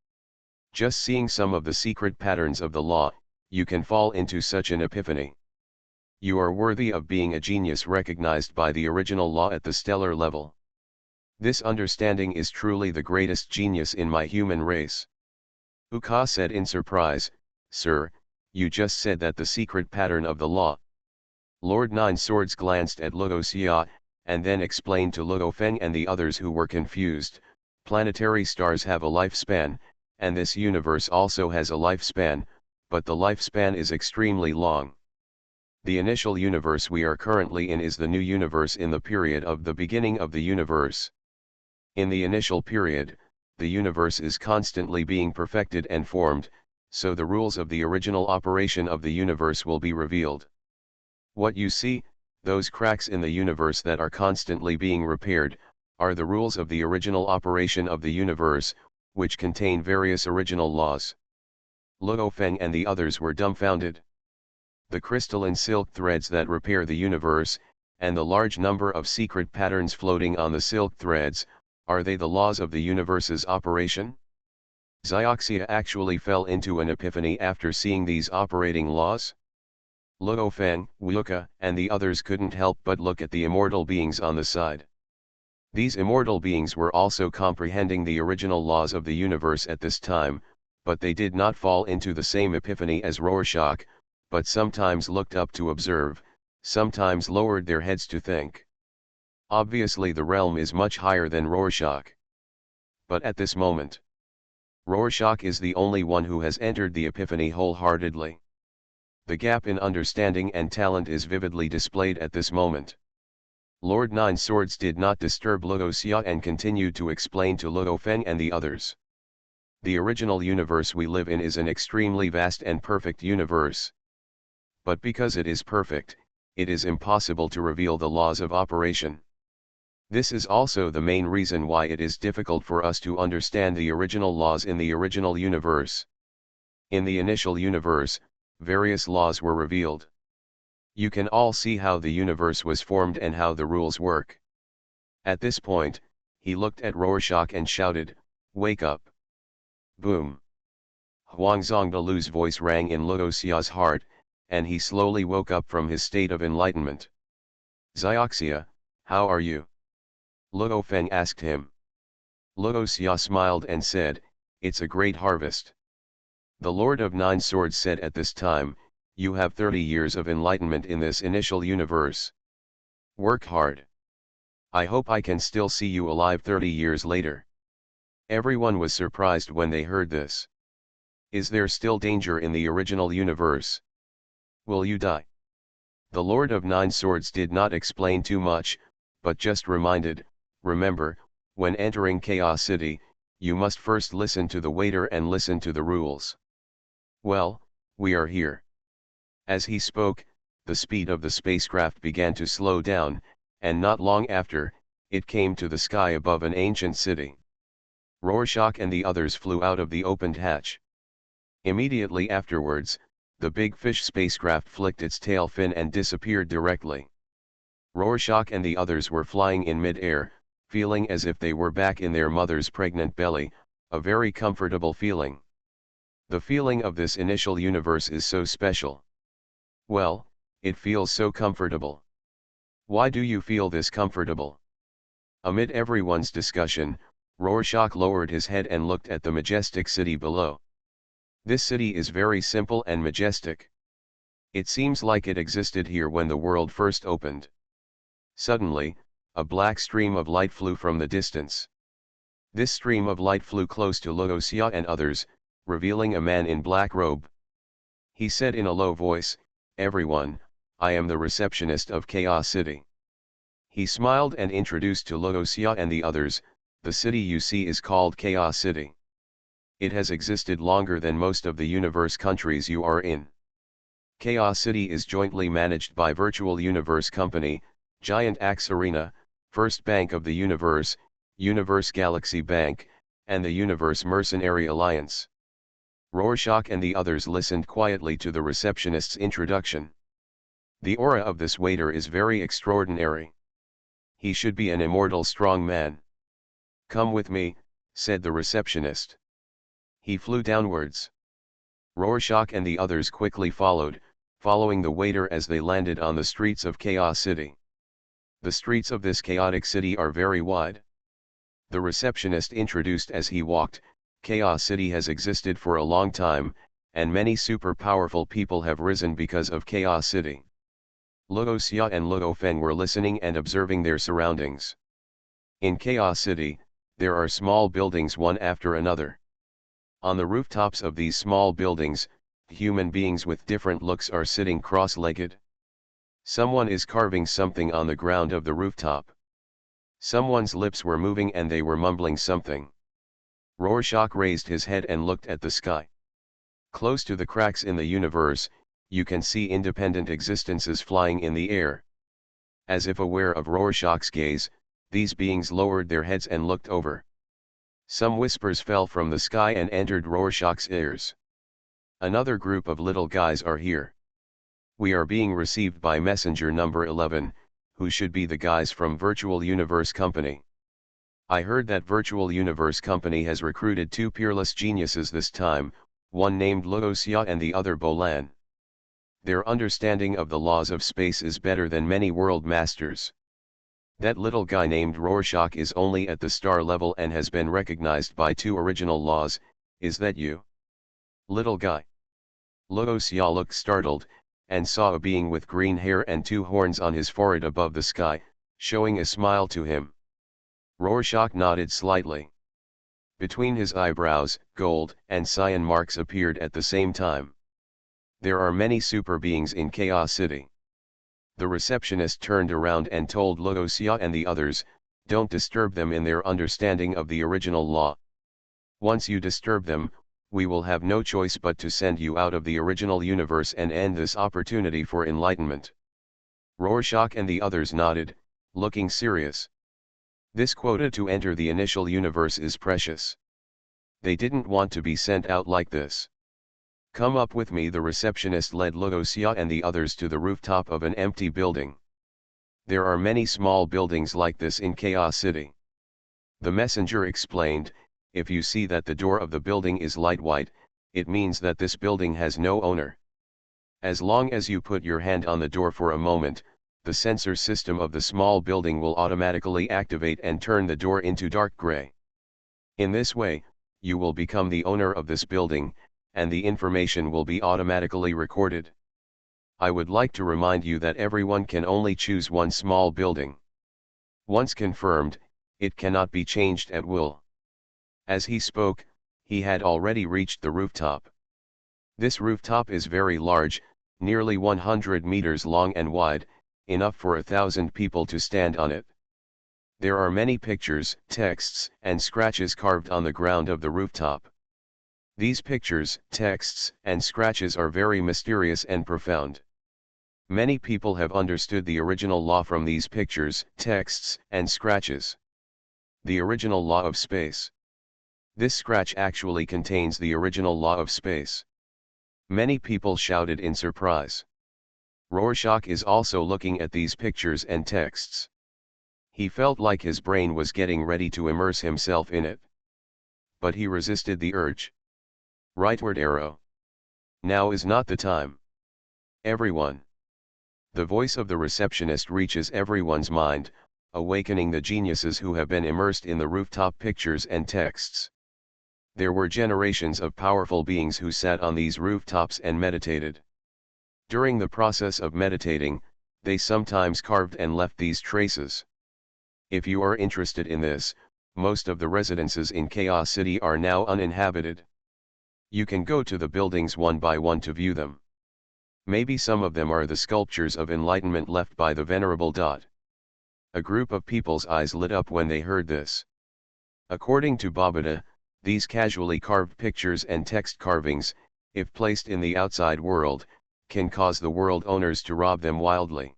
Just seeing some of the secret patterns of the law, you can fall into such an epiphany. You are worthy of being a genius recognized by the original law at the stellar level. This understanding is truly the greatest genius in my human race. Uka said in surprise, Sir, you just said that the secret pattern of the law. Lord Nine Swords glanced at Luo Xia, and then explained to Luo Feng and the others who were confused, planetary stars have a lifespan, and this universe also has a lifespan, but the lifespan is extremely long. The initial universe we are currently in is the new universe in the period of the beginning of the universe. In the initial period, the universe is constantly being perfected and formed, so the rules of the original operation of the universe will be revealed. What you see, those cracks in the universe that are constantly being repaired, are the rules of the original operation of the universe, which contain various original laws. Luo Feng and the others were dumbfounded. The crystalline silk threads that repair the universe, and the large number of secret patterns floating on the silk threads, are they the laws of the universe's operation? Zioxia actually fell into an epiphany after seeing these operating laws. Luo Feng, Wuka, and the others couldn't help but look at the immortal beings on the side. These immortal beings were also comprehending the original laws of the universe at this time, but they did not fall into the same epiphany as Rorschach, but sometimes looked up to observe, sometimes lowered their heads to think. Obviously the realm is much higher than Rorschach. But at this moment, Rorschach is the only one who has entered the epiphany wholeheartedly. The gap in understanding and talent is vividly displayed at this moment. Lord Nine Swords did not disturb Luo Xia and continued to explain to Luo Feng and the others. The original universe we live in is an extremely vast and perfect universe. But because it is perfect, it is impossible to reveal the laws of operation. This is also the main reason why it is difficult for us to understand the original laws in the original universe. In the initial universe, various laws were revealed. You can all see how the universe was formed and how the rules work. At this point, he looked at Rorschach and shouted, "Wake up!" Boom! Huang Zongdalu's voice rang in Luo Xia's heart, and he slowly woke up from his state of enlightenment. Zioxia, how are you? Luo Feng asked him. Luo Xia smiled and said, it's a great harvest. The Lord of Nine Swords said at this time, you have 30 years of enlightenment in this initial universe. Work hard. I hope I can still see you alive 30 years later. Everyone was surprised when they heard this. Is there still danger in the original universe? Will you die? The Lord of Nine Swords did not explain too much, but just reminded, remember, when entering Chaos City, you must first listen to the waiter and listen to the rules. Well, we are here. As he spoke, the speed of the spacecraft began to slow down, and not long after, it came to the sky above an ancient city. Rorschach and the others flew out of the opened hatch. Immediately afterwards, the big fish spacecraft flicked its tail fin and disappeared directly. Rorschach and the others were flying in mid-air, feeling as if they were back in their mother's pregnant belly, a very comfortable feeling. The feeling of this initial universe is so special. Well, it feels so comfortable. Why do you feel this comfortable? Amid everyone's discussion, Rorschach lowered his head and looked at the majestic city below. This city is very simple and majestic. It seems like it existed here when the world first opened. Suddenly, a black stream of light flew from the distance. This stream of light flew close to Luo Xia and others, revealing a man in black robe. He said in a low voice, "Everyone, I am the receptionist of Chaos City." He smiled and introduced to Logosya and the others, "The city you see is called Chaos City. It has existed longer than most of the universe countries you are in. Chaos City is jointly managed by Virtual Universe Company, Giant Axe Arena, First Bank of the Universe, Universe Galaxy Bank, and the Universe Mercenary Alliance." Rorschach and the others listened quietly to the receptionist's introduction. "The aura of this waiter is very extraordinary. He should be an immortal strong man." "Come with me," said the receptionist. He flew downwards. Rorschach and the others quickly following the waiter as they landed on the streets of Chaos City. The streets of this chaotic city are very wide. The receptionist introduced as he walked, "Chaos City has existed for a long time, and many super powerful people have risen because of Chaos City." Logosya and Logofen were listening and observing their surroundings. In Chaos City, there are small buildings one after another. On the rooftops of these small buildings, human beings with different looks are sitting cross-legged. Someone is carving something on the ground of the rooftop. Someone's lips were moving and they were mumbling something. Rorschach raised his head and looked at the sky. Close to the cracks in the universe, you can see independent existences flying in the air. As if aware of Rorschach's gaze, these beings lowered their heads and looked over. Some whispers fell from the sky and entered Rorschach's ears. "Another group of little guys are here. We are being received by messenger number 11, who should be the guys from Virtual Universe Company. I heard that Virtual Universe Company has recruited two peerless geniuses this time, one named Logosya and the other Bolan. Their understanding of the laws of space is better than many world masters. That little guy named Rorschach is only at the star level and has been recognized by two original laws. Is that you?" "Little guy." Logosya looked startled, and saw a being with green hair and two horns on his forehead above the sky, showing a smile to him. Rorschach nodded slightly. Between his eyebrows, gold and cyan marks appeared at the same time. "There are many super beings in Chaos City." The receptionist turned around and told Logosya and the others, "Don't disturb them in their understanding of the original law. Once you disturb them, we will have no choice but to send you out of the original universe and end this opportunity for enlightenment." Rorschach and the others nodded, looking serious. This quota to enter the initial universe is precious. They didn't want to be sent out like this. "Come up with me." The receptionist led Logosya and the others to the rooftop of an empty building. "There are many small buildings like this in Chaos City." The messenger explained, "If you see that the door of the building is light white, it means that this building has no owner. As long as you put your hand on the door for a moment, the sensor system of the small building will automatically activate and turn the door into dark gray. In this way, you will become the owner of this building, and the information will be automatically recorded. I would like to remind you that everyone can only choose one small building. Once confirmed, it cannot be changed at will." As he spoke, he had already reached the rooftop. This rooftop is very large, nearly 100 meters long and wide, enough for 1,000 people to stand on it. There are many pictures, texts, and scratches carved on the ground of the rooftop. These pictures, texts, and scratches are very mysterious and profound. Many people have understood the original law from these pictures, texts, and scratches. The original law of space. This scratch actually contains the original law of space. Many people shouted in surprise. Rorschach is also looking at these pictures and texts. He felt like his brain was getting ready to immerse himself in it. But he resisted the urge. Rightward arrow. Now is not the time. Everyone. The voice of the receptionist reaches everyone's mind, awakening the geniuses who have been immersed in the rooftop pictures and texts. There were generations of powerful beings who sat on these rooftops and meditated. During the process of meditating, they sometimes carved and left these traces. If you are interested in this, most of the residences in Chaos City are now uninhabited. You can go to the buildings one by one to view them. Maybe some of them are the sculptures of enlightenment left by the Venerable Dot. A group of people's eyes lit up when they heard this. According to Babada, these casually carved pictures and text carvings, if placed in the outside world, can cause the world owners to rob them wildly.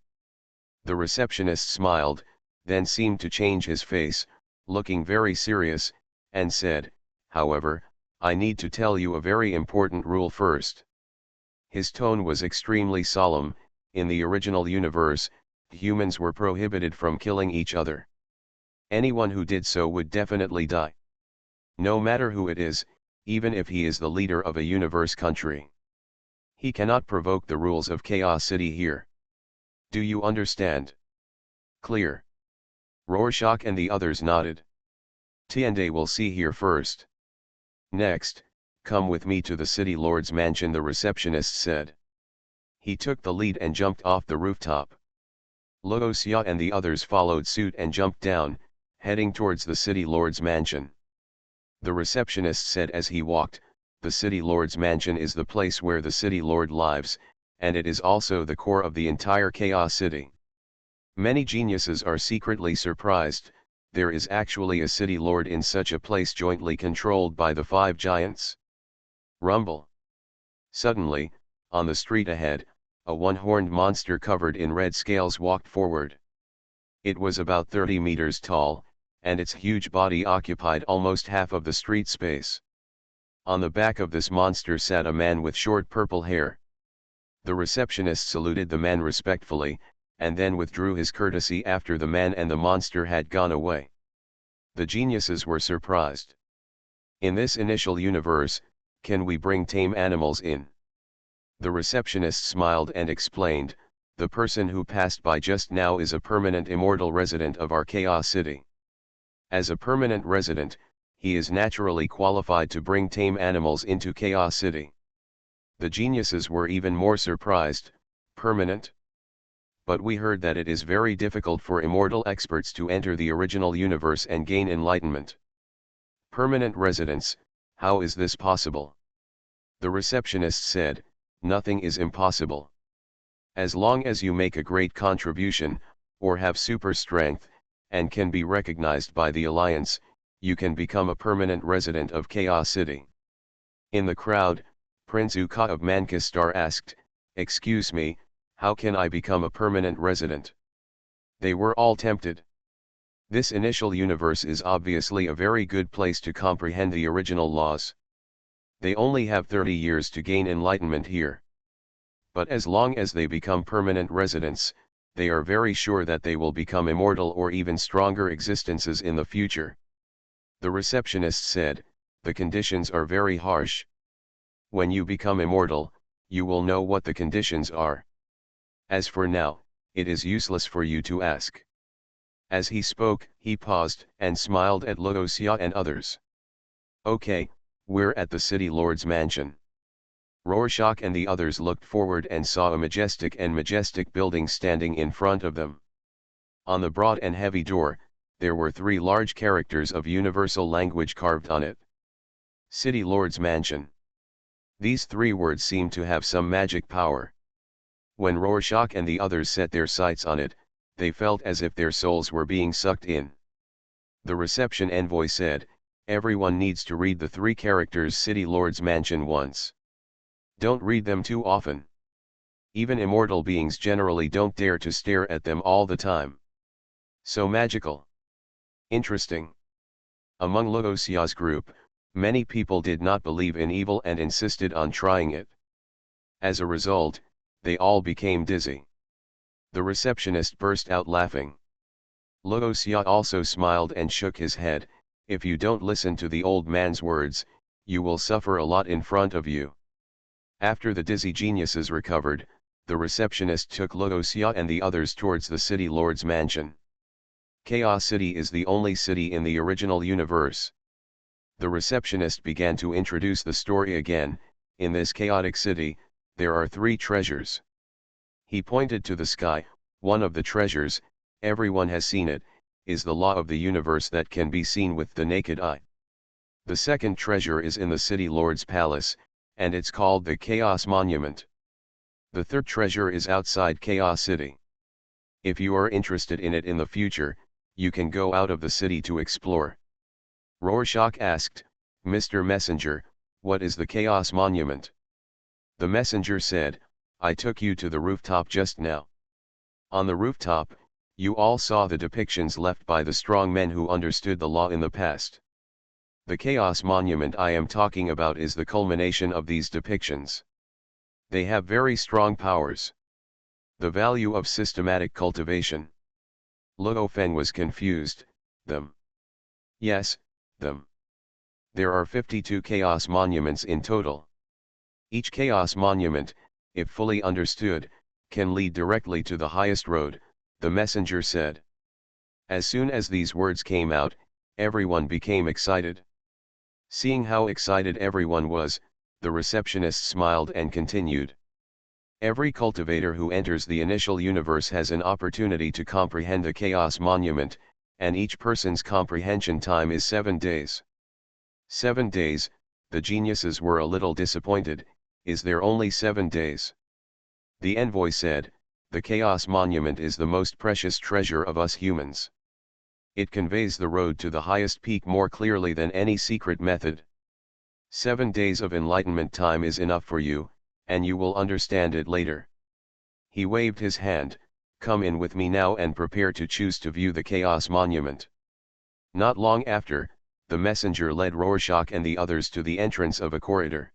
The receptionist smiled, then seemed to change his face, looking very serious, and said, "However, I need to tell you a very important rule first." His tone was extremely solemn. In the original universe, humans were prohibited from killing each other. Anyone who did so would definitely die. No matter who it is, even if he is the leader of a universe country. He cannot provoke the rules of Chaos City here. Do you understand? Clear. Rorschach and the others nodded. Tiende will see here first. Next, come with me to the city lord's mansion, the receptionist said. He took the lead and jumped off the rooftop. Luoxia and the others followed suit and jumped down, heading towards the city lord's mansion. The receptionist said as he walked, "The city lord's mansion is the place where the city lord lives, and it is also the core of the entire Chaos City." Many geniuses are secretly surprised. There is actually a city lord in such a place jointly controlled by the 5 giants. Rumble. Suddenly, on the street ahead, a one-horned monster covered in red scales walked forward. It was about 30 meters tall, and its huge body occupied almost half of the street space. On the back of this monster sat a man with short purple hair. The receptionist saluted the man respectfully, and then withdrew his courtesy after the man and the monster had gone away. The geniuses were surprised. In this initial universe, can we bring tame animals in? The receptionist smiled and explained, "The person who passed by just now is a permanent immortal resident of our Chaos City. As a permanent resident, he is naturally qualified to bring tame animals into Chaos City." The geniuses were even more surprised. Permanent? But we heard that it is very difficult for immortal experts to enter the original universe and gain enlightenment. Permanent residence, how is this possible? The receptionist said, "Nothing is impossible. As long as you make a great contribution, or have super strength, and can be recognized by the Alliance, you can become a permanent resident of Chaos City." In the crowd, Prince Uka of Mankistar asked, "Excuse me, how can I become a permanent resident?" They were all tempted. This initial universe is obviously a very good place to comprehend the original laws. They only have 30 years to gain enlightenment here. But as long as they become permanent residents, they are very sure that they will become immortal or even stronger existences in the future. The receptionist said, "The conditions are very harsh. When you become immortal, you will know what the conditions are. As for now, it is useless for you to ask." As he spoke, he paused and smiled at Luoxia and others. "Okay, we're at the city lord's mansion." Rorschach and the others looked forward and saw a majestic building standing in front of them. On the broad and heavy door, there were 3 large characters of universal language carved on it. City Lord's Mansion. These 3 words seemed to have some magic power. When Rorschach and the others set their sights on it, they felt as if their souls were being sucked in. The reception envoy said, "Everyone needs to read the 3 characters City Lord's Mansion once. Don't read them too often. Even immortal beings generally don't dare to stare at them all the time. So magical. Interesting." Among Luoxia's group, many people did not believe in evil and insisted on trying it. As a result, they all became dizzy. The receptionist burst out laughing. Luoxia also smiled and shook his head, "If you don't listen to the old man's words, you will suffer a lot in front of you." After the dizzy geniuses recovered, the receptionist took Luoxia and the others towards the city lord's mansion. Chaos City is the only city in the original universe. The receptionist began to introduce the story again. In this chaotic city, there are 3 treasures. He pointed to the sky. One of the treasures, everyone has seen it, is the law of the universe that can be seen with the naked eye. The second treasure is in the city lord's palace, and it's called the Chaos Monument. The third treasure is outside Chaos City. If you are interested in it in the future, you can go out of the city to explore. Rorschach asked, Mr. Messenger, what is the Chaos Monument? The messenger said, I took you to the rooftop just now. On the rooftop, you all saw the depictions left by the strong men who understood the law in the past. The Chaos Monument I am talking about is the culmination of these depictions. They have very strong powers. The value of systematic cultivation. Luo Feng was confused. Them. Yes, them. There are 52 Chaos Monuments in total. Each Chaos Monument, if fully understood, can lead directly to the highest road, the messenger said. As soon as these words came out, everyone became excited. Seeing how excited everyone was, the receptionist smiled and continued. Every cultivator who enters the initial universe has an opportunity to comprehend the Chaos Monument, and each person's comprehension time is 7 days. 7 days, the geniuses were a little disappointed. Is there only 7 days? The envoy said, the Chaos Monument is the most precious treasure of us humans. It conveys the road to the highest peak more clearly than any secret method. 7 days of enlightenment time is enough for you, and you will understand it later. He waved his hand, come in with me now and prepare to choose to view the Chaos Monument. Not long after, the messenger led Rorschach and the others to the entrance of a corridor.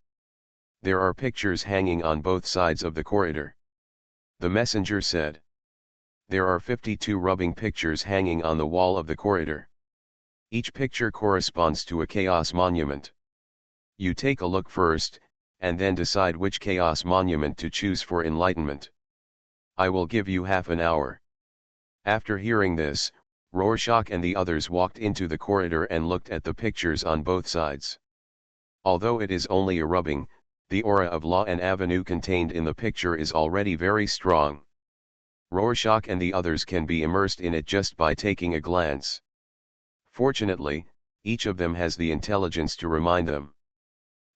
There are pictures hanging on both sides of the corridor. The messenger said. There are 52 rubbing pictures hanging on the wall of the corridor. Each picture corresponds to a Chaos Monument. You take a look first, and then decide which Chaos Monument to choose for enlightenment. I will give you half an hour. After hearing this, Rorschach and the others walked into the corridor and looked at the pictures on both sides. Although it is only a rubbing, the aura of law and avenue contained in the picture is already very strong. Rorschach and the others can be immersed in it just by taking a glance. Fortunately, each of them has the intelligence to remind them.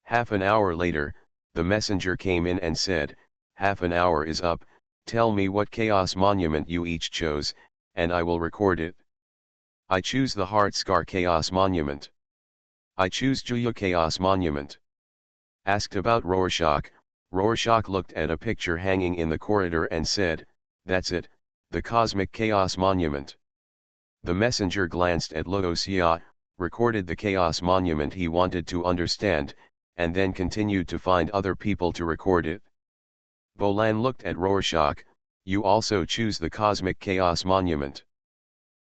Half an hour later, the messenger came in and said, half an hour is up, tell me what Chaos Monument you each chose, and I will record it. I choose the Heart Scar Chaos Monument. I choose Julia Chaos Monument. Asked about Rorschach, Rorschach looked at a picture hanging in the corridor and said, that's it, the Cosmic Chaos Monument. The messenger glanced at Luo, recorded the Chaos Monument he wanted to understand, and then continued to find other people to record it. Bolan looked at Rorschach, you also choose the Cosmic Chaos Monument.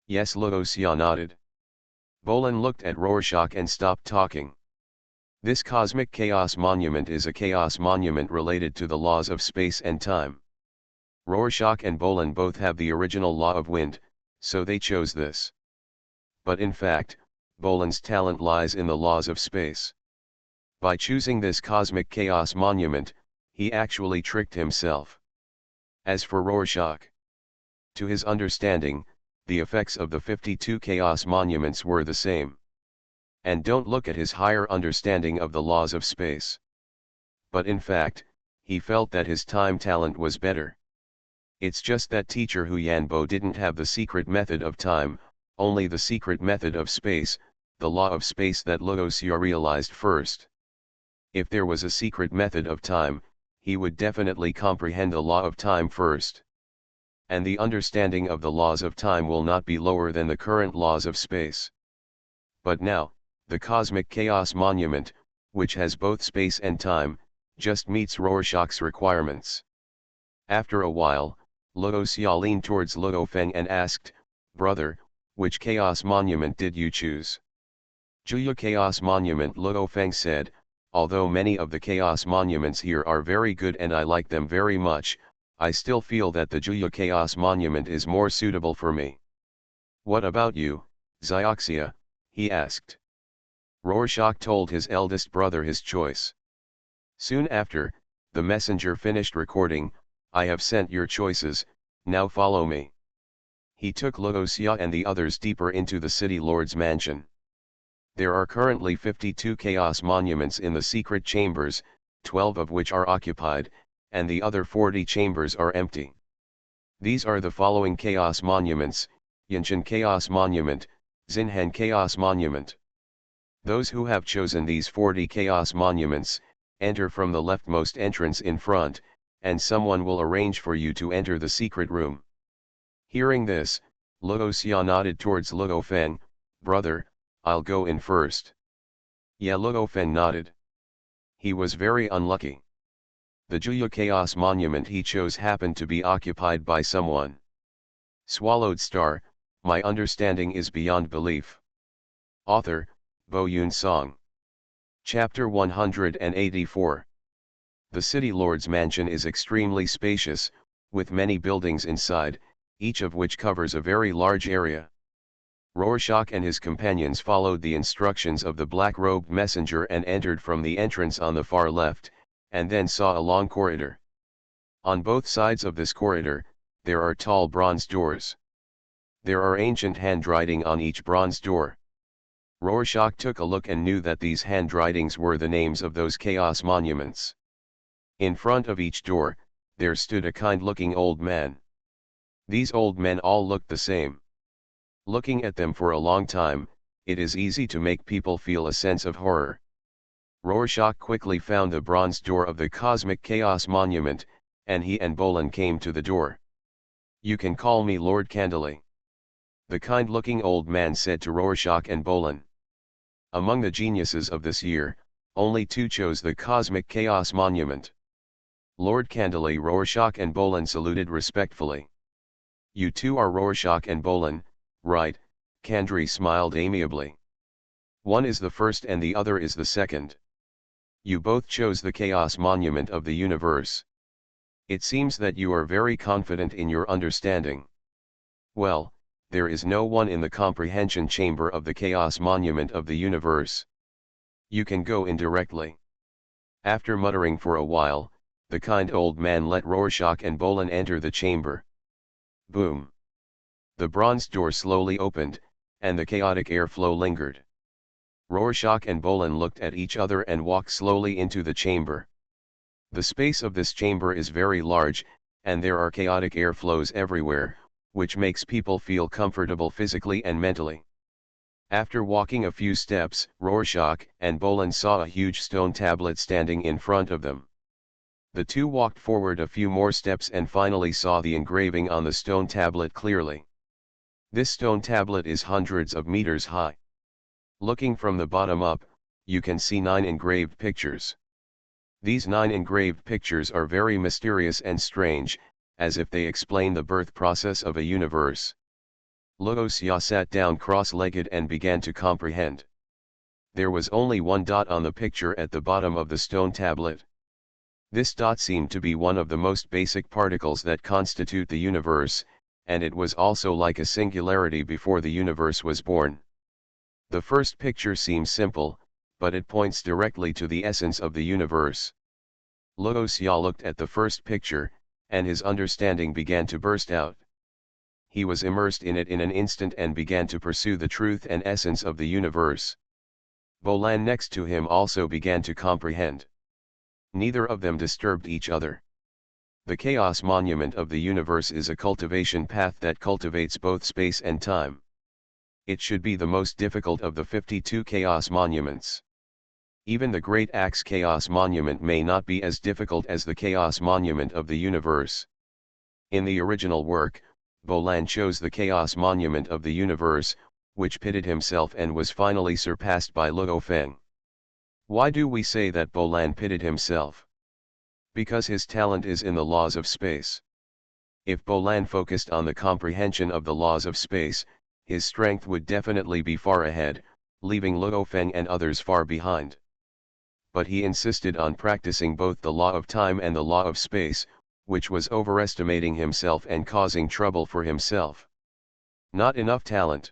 Yes, Luo nodded. Bolan looked at Rorschach and stopped talking. This Cosmic Chaos Monument is a Chaos Monument related to the laws of space and time. Rorschach and Bolan both have the original law of wind, so they chose this. But in fact, Bolan's talent lies in the laws of space. By choosing this Cosmic Chaos Monument, he actually tricked himself. As for Rorschach, to his understanding, the effects of the 52 Chaos Monuments were the same. And don't look at his higher understanding of the laws of space. But in fact, he felt that his time talent was better. It's just that teacher Hu Yanbo didn't have the secret method of time, only the secret method of space, the law of space that Luo realized first. If there was a secret method of time, he would definitely comprehend the law of time first. And the understanding of the laws of time will not be lower than the current laws of space. But now, the Cosmic Chaos Monument, which has both space and time, just meets Rorschach's requirements. After a while, Luo leaned towards Luo Feng and asked, brother, which Chaos Monument did you choose? Juya Chaos Monument, Luo Feng said, although many of the Chaos Monuments here are very good and I like them very much, I still feel that the Juya Chaos Monument is more suitable for me. What about you, Xioxia? He asked. Rorschach told his eldest brother his choice. Soon after, the messenger finished recording, I have sent your choices, now follow me. He took Luo and the others deeper into the city lord's mansion. There are currently 52 chaos monuments in the secret chambers, 12 of which are occupied, and the other 40 chambers are empty. These are the following chaos monuments: Yinshan Chaos Monument, Xinhan Chaos Monument. Those who have chosen these 40 chaos monuments, enter from the leftmost entrance in front, and someone will arrange for you to enter the secret room. Hearing this, Luo Xia nodded towards Luo Feng. Brother, I'll go in first. Yeah, Luo Feng nodded. He was very unlucky. The Juya Chaos Monument he chose happened to be occupied by someone. Swallowed Star, my understanding is beyond belief. Author, Bo Yun Song. Chapter 184. The City Lord's mansion is extremely spacious, with many buildings inside, each of which covers a very large area. Rorschach and his companions followed the instructions of the black-robed messenger and entered from the entrance on the far left, and then saw a long corridor. On both sides of this corridor, there are tall bronze doors. There are ancient handwriting on each bronze door. Rorschach took a look and knew that these handwritings were the names of those chaos monuments. In front of each door, there stood a kind-looking old man. These old men all looked the same. Looking at them for a long time, it is easy to make people feel a sense of horror. Rorschach quickly found the bronze door of the Cosmic Chaos Monument, and he and Bolin came to the door. "You can call me Lord Candeli," the kind-looking old man said to Rorschach and Bolin. Among the geniuses of this year, only 2 chose the Cosmic Chaos Monument. Lord Candeli, Rorschach and Bolin saluted respectfully. "You two are Rorschach and Bolin, right?" Candeli smiled amiably. "One is the first and the other is the second. You both chose the Chaos Monument of the universe. It seems that you are very confident in your understanding. Well, there is no one in the comprehension chamber of the Chaos Monument of the universe. You can go in directly." After muttering for a while, the kind old man let Rorschach and Bolin enter the chamber. Boom! The bronze door slowly opened, and the chaotic airflow lingered. Rorschach and Bolin looked at each other and walked slowly into the chamber. The space of this chamber is very large, and there are chaotic airflows everywhere, which makes people feel comfortable physically and mentally. After walking a few steps, Rorschach and Bolin saw a huge stone tablet standing in front of them. The two walked forward a few more steps and finally saw the engraving on the stone tablet clearly. This stone tablet is hundreds of meters high. Looking from the bottom up, you can see 9 engraved pictures. These 9 engraved pictures are very mysterious and strange, as if they explain the birth process of a universe. Luo Xia sat down cross-legged and began to comprehend. There was only one dot on the picture at the bottom of the stone tablet. This dot seemed to be one of the most basic particles that constitute the universe, and it was also like a singularity before the universe was born. The first picture seems simple, but it points directly to the essence of the universe. Luo Xia looked at the first picture, and his understanding began to burst out. He was immersed in it in an instant and began to pursue the truth and essence of the universe. Bolan next to him also began to comprehend. Neither of them disturbed each other. The Chaos Monument of the universe is a cultivation path that cultivates both space and time. It should be the most difficult of the 52 Chaos Monuments. Even the Great Axe Chaos Monument may not be as difficult as the Chaos Monument of the universe. In the original work, Bolan chose the Chaos Monument of the universe, which pitted himself and was finally surpassed by Luo Feng. Why do we say that Bolan pitted himself? Because his talent is in the laws of space. If Bolan focused on the comprehension of the laws of space, his strength would definitely be far ahead, leaving Luo Feng and others far behind. But he insisted on practicing both the law of time and the law of space, which was overestimating himself and causing trouble for himself. Not enough talent.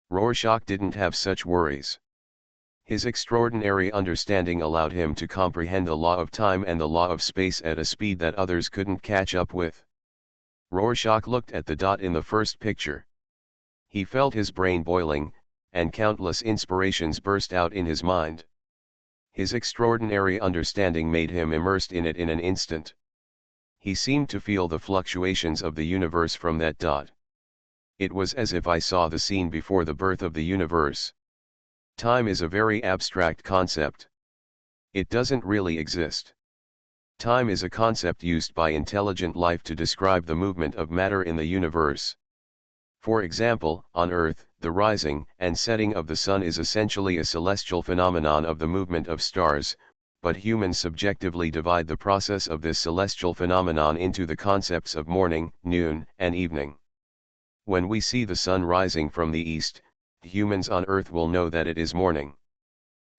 Rorschach didn't have such worries. His extraordinary understanding allowed him to comprehend the law of time and the law of space at a speed that others couldn't catch up with. Rorschach looked at the dot in the first picture. He felt his brain boiling, and countless inspirations burst out in his mind. His extraordinary understanding made him immersed in it in an instant. He seemed to feel the fluctuations of the universe from that dot. It was as if I saw the scene before the birth of the universe. Time is a very abstract concept. It doesn't really exist. Time is a concept used by intelligent life to describe the movement of matter in the universe. For example, on Earth, the rising and setting of the sun is essentially a celestial phenomenon of the movement of stars, but humans subjectively divide the process of this celestial phenomenon into the concepts of morning, noon, and evening. When we see the sun rising from the east, humans on Earth will know that it is morning.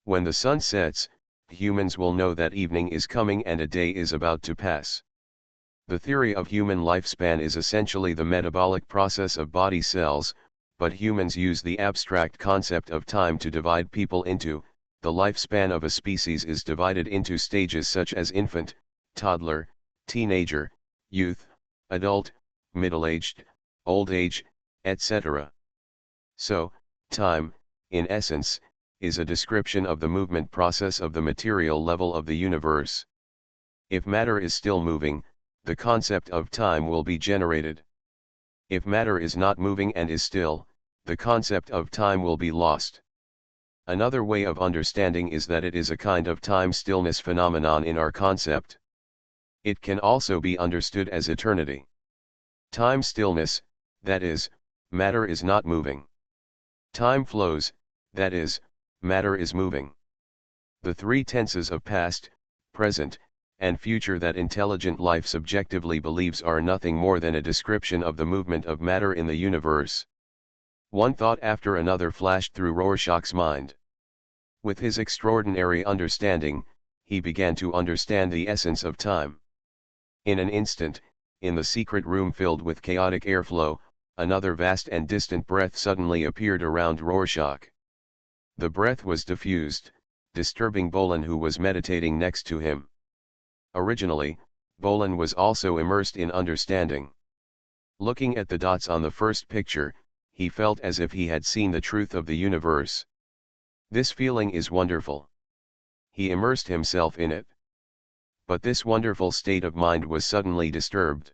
When the sun sets, humans will know that evening is coming and a day is about to pass. The theory of human lifespan is essentially the metabolic process of body cells, but humans use the abstract concept of time to divide people into. The lifespan of a species is divided into stages such as infant, toddler, teenager, youth, adult, middle-aged, old age, etc. So, time, in essence, is a description of the movement process of the material level of the universe. If matter is still moving, the concept of time will be generated. If matter is not moving and is still, the concept of time will be lost. Another way of understanding is that it is a kind of time stillness phenomenon in our concept. It can also be understood as eternity. Time stillness, that is, matter is not moving. Time flows, that is, matter is moving. The three tenses of past, present, and future that intelligent life subjectively believes are nothing more than a description of the movement of matter in the universe. One thought after another flashed through Rorschach's mind. With his extraordinary understanding, he began to understand the essence of time. In an instant, in the secret room filled with chaotic airflow, another vast and distant breath suddenly appeared around Rorschach. The breath was diffused, disturbing Bolin, who was meditating next to him. Originally, Bolin was also immersed in understanding. Looking at the dots on the first picture, he felt as if he had seen the truth of the universe. This feeling is wonderful. He immersed himself in it. But this wonderful state of mind was suddenly disturbed.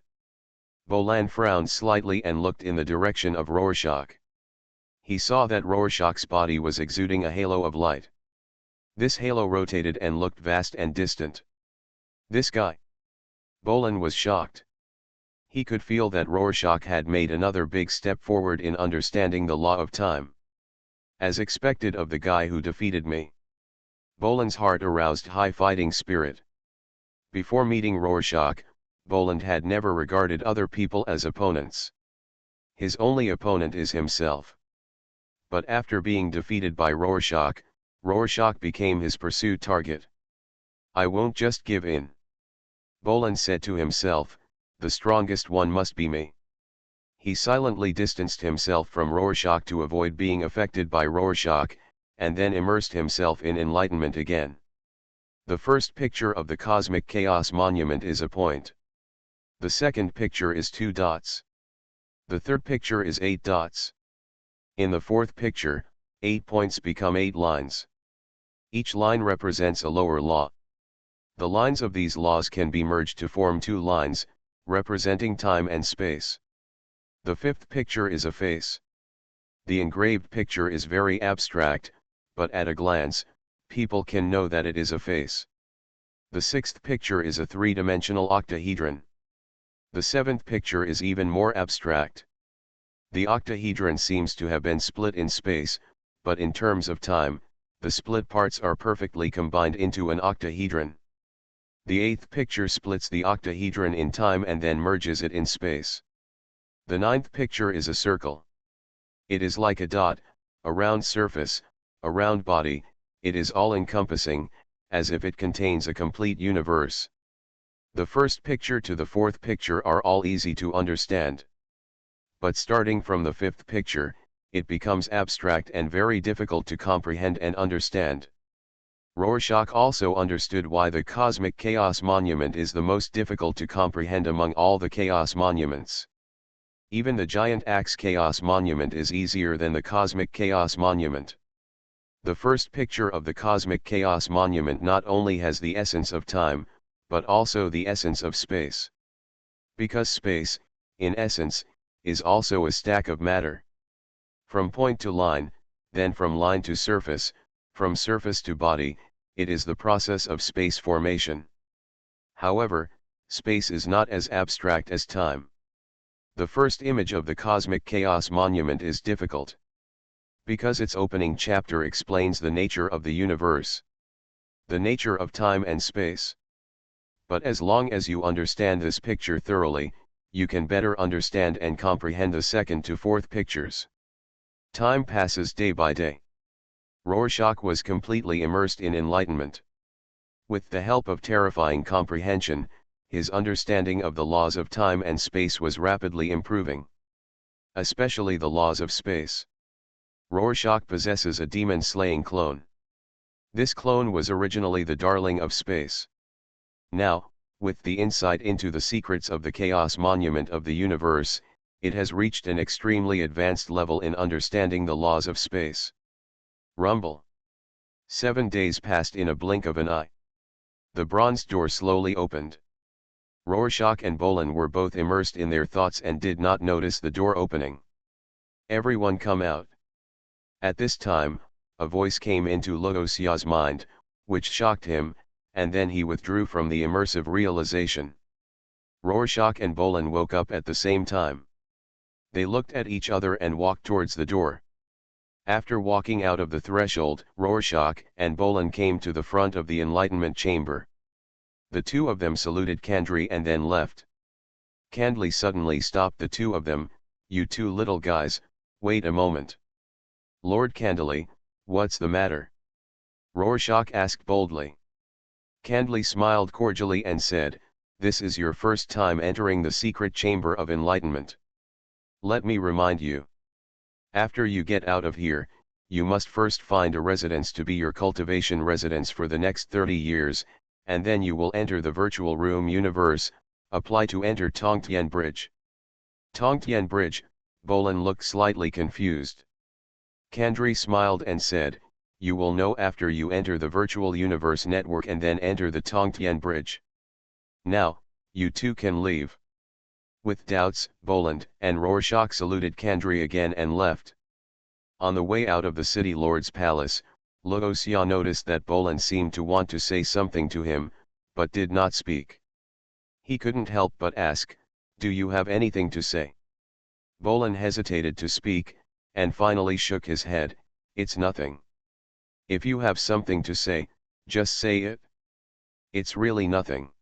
Bolin frowned slightly and looked in the direction of Rorschach. He saw that Rorschach's body was exuding a halo of light. This halo rotated and looked vast and distant. This guy? Bolin was shocked. He could feel that Rorschach had made another big step forward in understanding the law of time. As expected of the guy who defeated me. Bolin's heart aroused high fighting spirit. Before meeting Rorschach, Bolin had never regarded other people as opponents. His only opponent is himself. But after being defeated by Rorschach, Rorschach became his pursued target. I won't just give in. Bolin said to himself, the strongest one must be me. He silently distanced himself from Rorschach to avoid being affected by Rorschach, and then immersed himself in enlightenment again. The first picture of the cosmic chaos monument is a point. The second picture is 2 dots. The third picture is 8 dots. In the fourth picture, 8 points become 8 lines. Each line represents a lower law. The lines of these laws can be merged to form 2 lines, representing time and space. The fifth picture is a face. The engraved picture is very abstract, but at a glance, people can know that it is a face. The sixth picture is a 3-dimensional octahedron. The seventh picture is even more abstract. The octahedron seems to have been split in space, but in terms of time, the split parts are perfectly combined into an octahedron. The eighth picture splits the octahedron in time and then merges it in space. The ninth picture is a circle. It is like a dot, a round surface, a round body, it is all-encompassing, as if it contains a complete universe. The first picture to the fourth picture are all easy to understand. But starting from the fifth picture, it becomes abstract and very difficult to comprehend and understand. Rorschach also understood why the cosmic chaos monument is the most difficult to comprehend among all the chaos monuments. Even the giant axe chaos monument is easier than the cosmic chaos monument. The first picture of the cosmic chaos monument not only has the essence of time, but also the essence of space. Because space, in essence, is also a stack of matter. From point to line, then from line to surface, from surface to body, it is the process of space formation. However, space is not as abstract as time. The first image of the cosmic chaos monument is difficult, because its opening chapter explains the nature of the universe, the nature of time and space. But as long as you understand this picture thoroughly, you can better understand and comprehend the second to fourth pictures. Time passes day by day. Rorschach was completely immersed in enlightenment. With the help of terrifying comprehension, his understanding of the laws of time and space was rapidly improving. Especially the laws of space. Rorschach possesses a demon-slaying clone. This clone was originally the darling of space. Now, with the insight into the secrets of the chaos monument of the universe, it has reached an extremely advanced level in understanding the laws of space. Rumble. 7 days passed in a blink of an eye. The bronze door slowly opened. Rorschach and Bolin were both immersed in their thoughts and did not notice the door opening. Everyone come out. At this time, a voice came into Luosia's mind, which shocked him, and then he withdrew from the immersive realization. Rorschach and Bolin woke up at the same time. They looked at each other and walked towards the door. After walking out of the threshold, Rorschach and Bolin came to the front of the enlightenment chamber. The two of them saluted Kandri and then left. Kandli suddenly stopped the two of them. "You two little guys, wait a moment." "Lord Kandli, what's the matter?" Rorschach asked boldly. Kandli smiled cordially and said, "This is your first time entering the secret chamber of enlightenment. Let me remind you. After you get out of here, you must first find a residence to be your cultivation residence for the next 30 years, and then you will enter the virtual room universe, apply to enter Tongtian Bridge." Tongtian Bridge, Bolin looked slightly confused. Kandri smiled and said, "You will know after you enter the virtual universe network and then enter the Tongtian Bridge. Now, you two can leave." With doubts, Bolin and Rorschach saluted Kandri again and left. On the way out of the city lord's palace, Luoxia noticed that Bolin seemed to want to say something to him, but did not speak. He couldn't help but ask, "Do you have anything to say?" Bolin hesitated to speak, and finally shook his head, "It's nothing. If you have something to say, just say it. It's really nothing."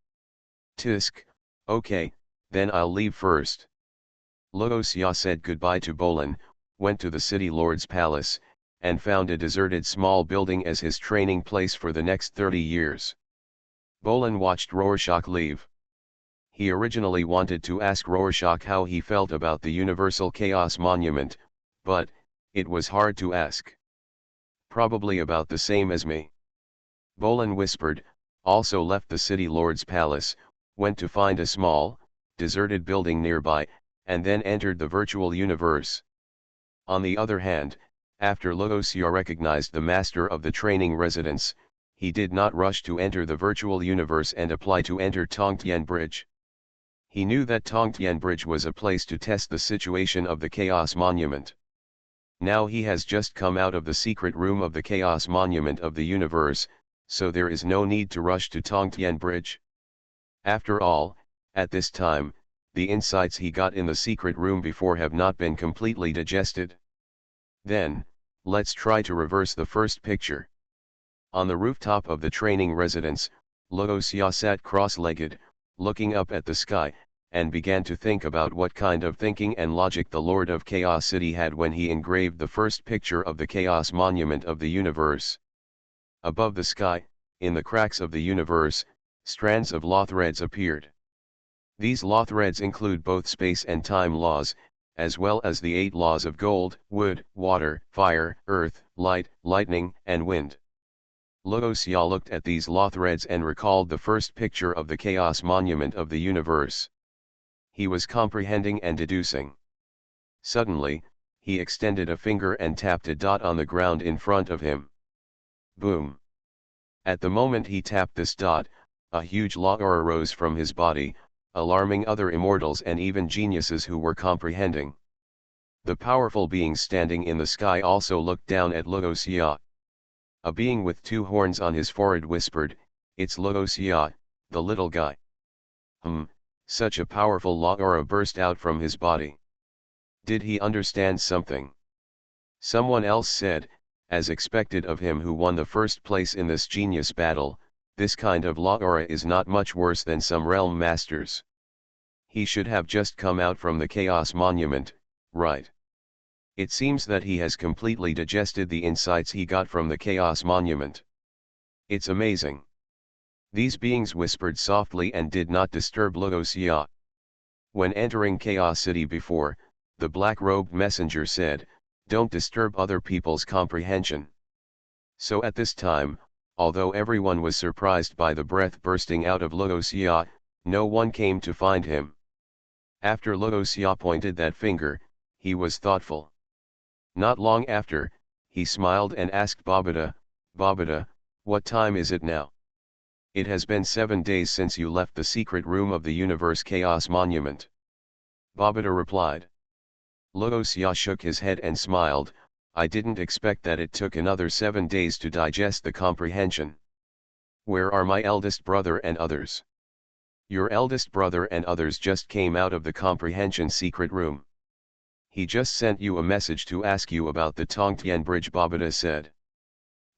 "Tisk, okay, then I'll leave first." Luoxia said goodbye to Bolin, went to the city lord's palace, and found a deserted small building as his training place for the next 30 years. Bolin watched Rorschach leave. He originally wanted to ask Rorschach how he felt about the Universal Chaos Monument, but it was hard to ask. "Probably about the same as me." Bolin whispered, also left the city lord's palace, went to find a small, deserted building nearby, and then entered the virtual universe. On the other hand, after Luoxia recognized the master of the training residence, he did not rush to enter the virtual universe and apply to enter Tongtian Bridge. He knew that Tongtian Bridge was a place to test the situation of the Chaos Monument. Now he has just come out of the secret room of the Chaos Monument of the universe, so there is no need to rush to Tongtian Bridge. After all, at this time, the insights he got in the secret room before have not been completely digested. Then, let's try to reverse the first picture. On the rooftop of the training residence, Luoxia sat cross-legged, looking up at the sky, and began to think about what kind of thinking and logic the Lord of Chaos City had when he engraved the first picture of the Chaos Monument of the universe. Above the sky, in the cracks of the universe, strands of law threads appeared. These law threads include both space and time laws, as well as the 8 laws of gold, wood, water, fire, earth, light, lightning, and wind. Luoxia looked at these law threads and recalled the first picture of the Chaos Monument of the universe. He was comprehending and deducing. Suddenly, he extended a finger and tapped a dot on the ground in front of him. Boom! At the moment he tapped this dot, a huge aura rose from his body, alarming other immortals and even geniuses who were comprehending. The powerful being standing in the sky also looked down at Luoxia. A being with two horns on his forehead whispered, "It's Luoxia, the little guy." Such a powerful aura burst out from his body. Did he understand something? Someone else said, as expected of him who won the first place in this genius battle, this kind of aura is not much worse than some realm masters. He should have just come out from the Chaos Monument, right? It seems that he has completely digested the insights he got from the Chaos Monument. It's amazing. These beings whispered softly and did not disturb Luoxia. When entering Chaos City before, the black-robed messenger said, "Don't disturb other people's comprehension." So at this time, although everyone was surprised by the breath bursting out of Luoxia, no one came to find him. After Luoxia pointed that finger, he was thoughtful. Not long after, he smiled and asked Babata, "Babata, what time is it now?" "It has been 7 days since you left the secret room of the Universe Chaos Monument." Babata replied. Luoxia shook his head and smiled, "I didn't expect that it took another 7 days to digest the comprehension. Where are my eldest brother and others?" "Your eldest brother and others just came out of the comprehension secret room. He just sent you a message to ask you about the Tongtian Bridge," Babata said.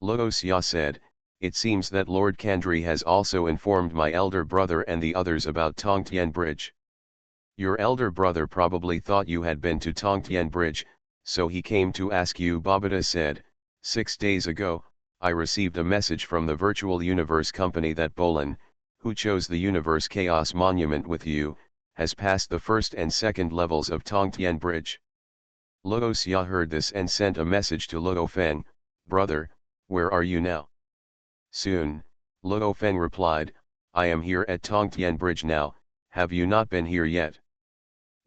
Luoxia said, "It seems that Lord Kandri has also informed my elder brother and the others about Tongtian Bridge. Your elder brother probably thought you had been to Tongtian Bridge, so he came to ask you," Babata said. 6 days ago, I received a message from the Virtual Universe Company that Bolin, who chose the Universe Chaos Monument with you, has passed the first and second levels of Tongtian Bridge." Luoxia heard this and sent a message to Luo Feng, "Brother, where are you now?" "Soon," Luo Feng replied, "I am here at Tongtian Bridge now. Have you not been here yet?"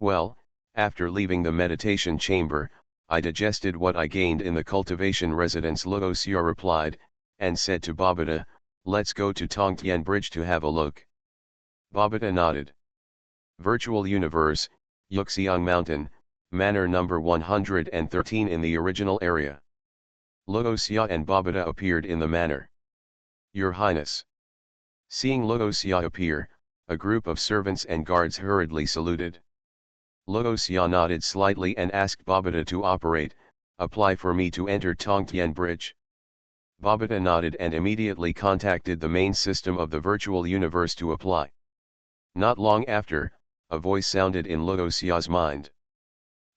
"Well, after leaving the meditation chamber, I digested what I gained in the cultivation residence," Luoxia replied, and said to Babata, "Let's go to Tongtian Bridge to have a look." Babata nodded. Virtual Universe, Yuxiang Mountain, Manor number 113 in the original area. Luoxia and Babata appeared in the manor. "Your Highness." Seeing Luoxia appear, a group of servants and guards hurriedly saluted. Luoxia nodded slightly and asked Babata to apply for me to enter Tongtian Bridge. Babata nodded and immediately contacted the main system of the virtual universe to apply. Not long after, a voice sounded in Luoxia's mind.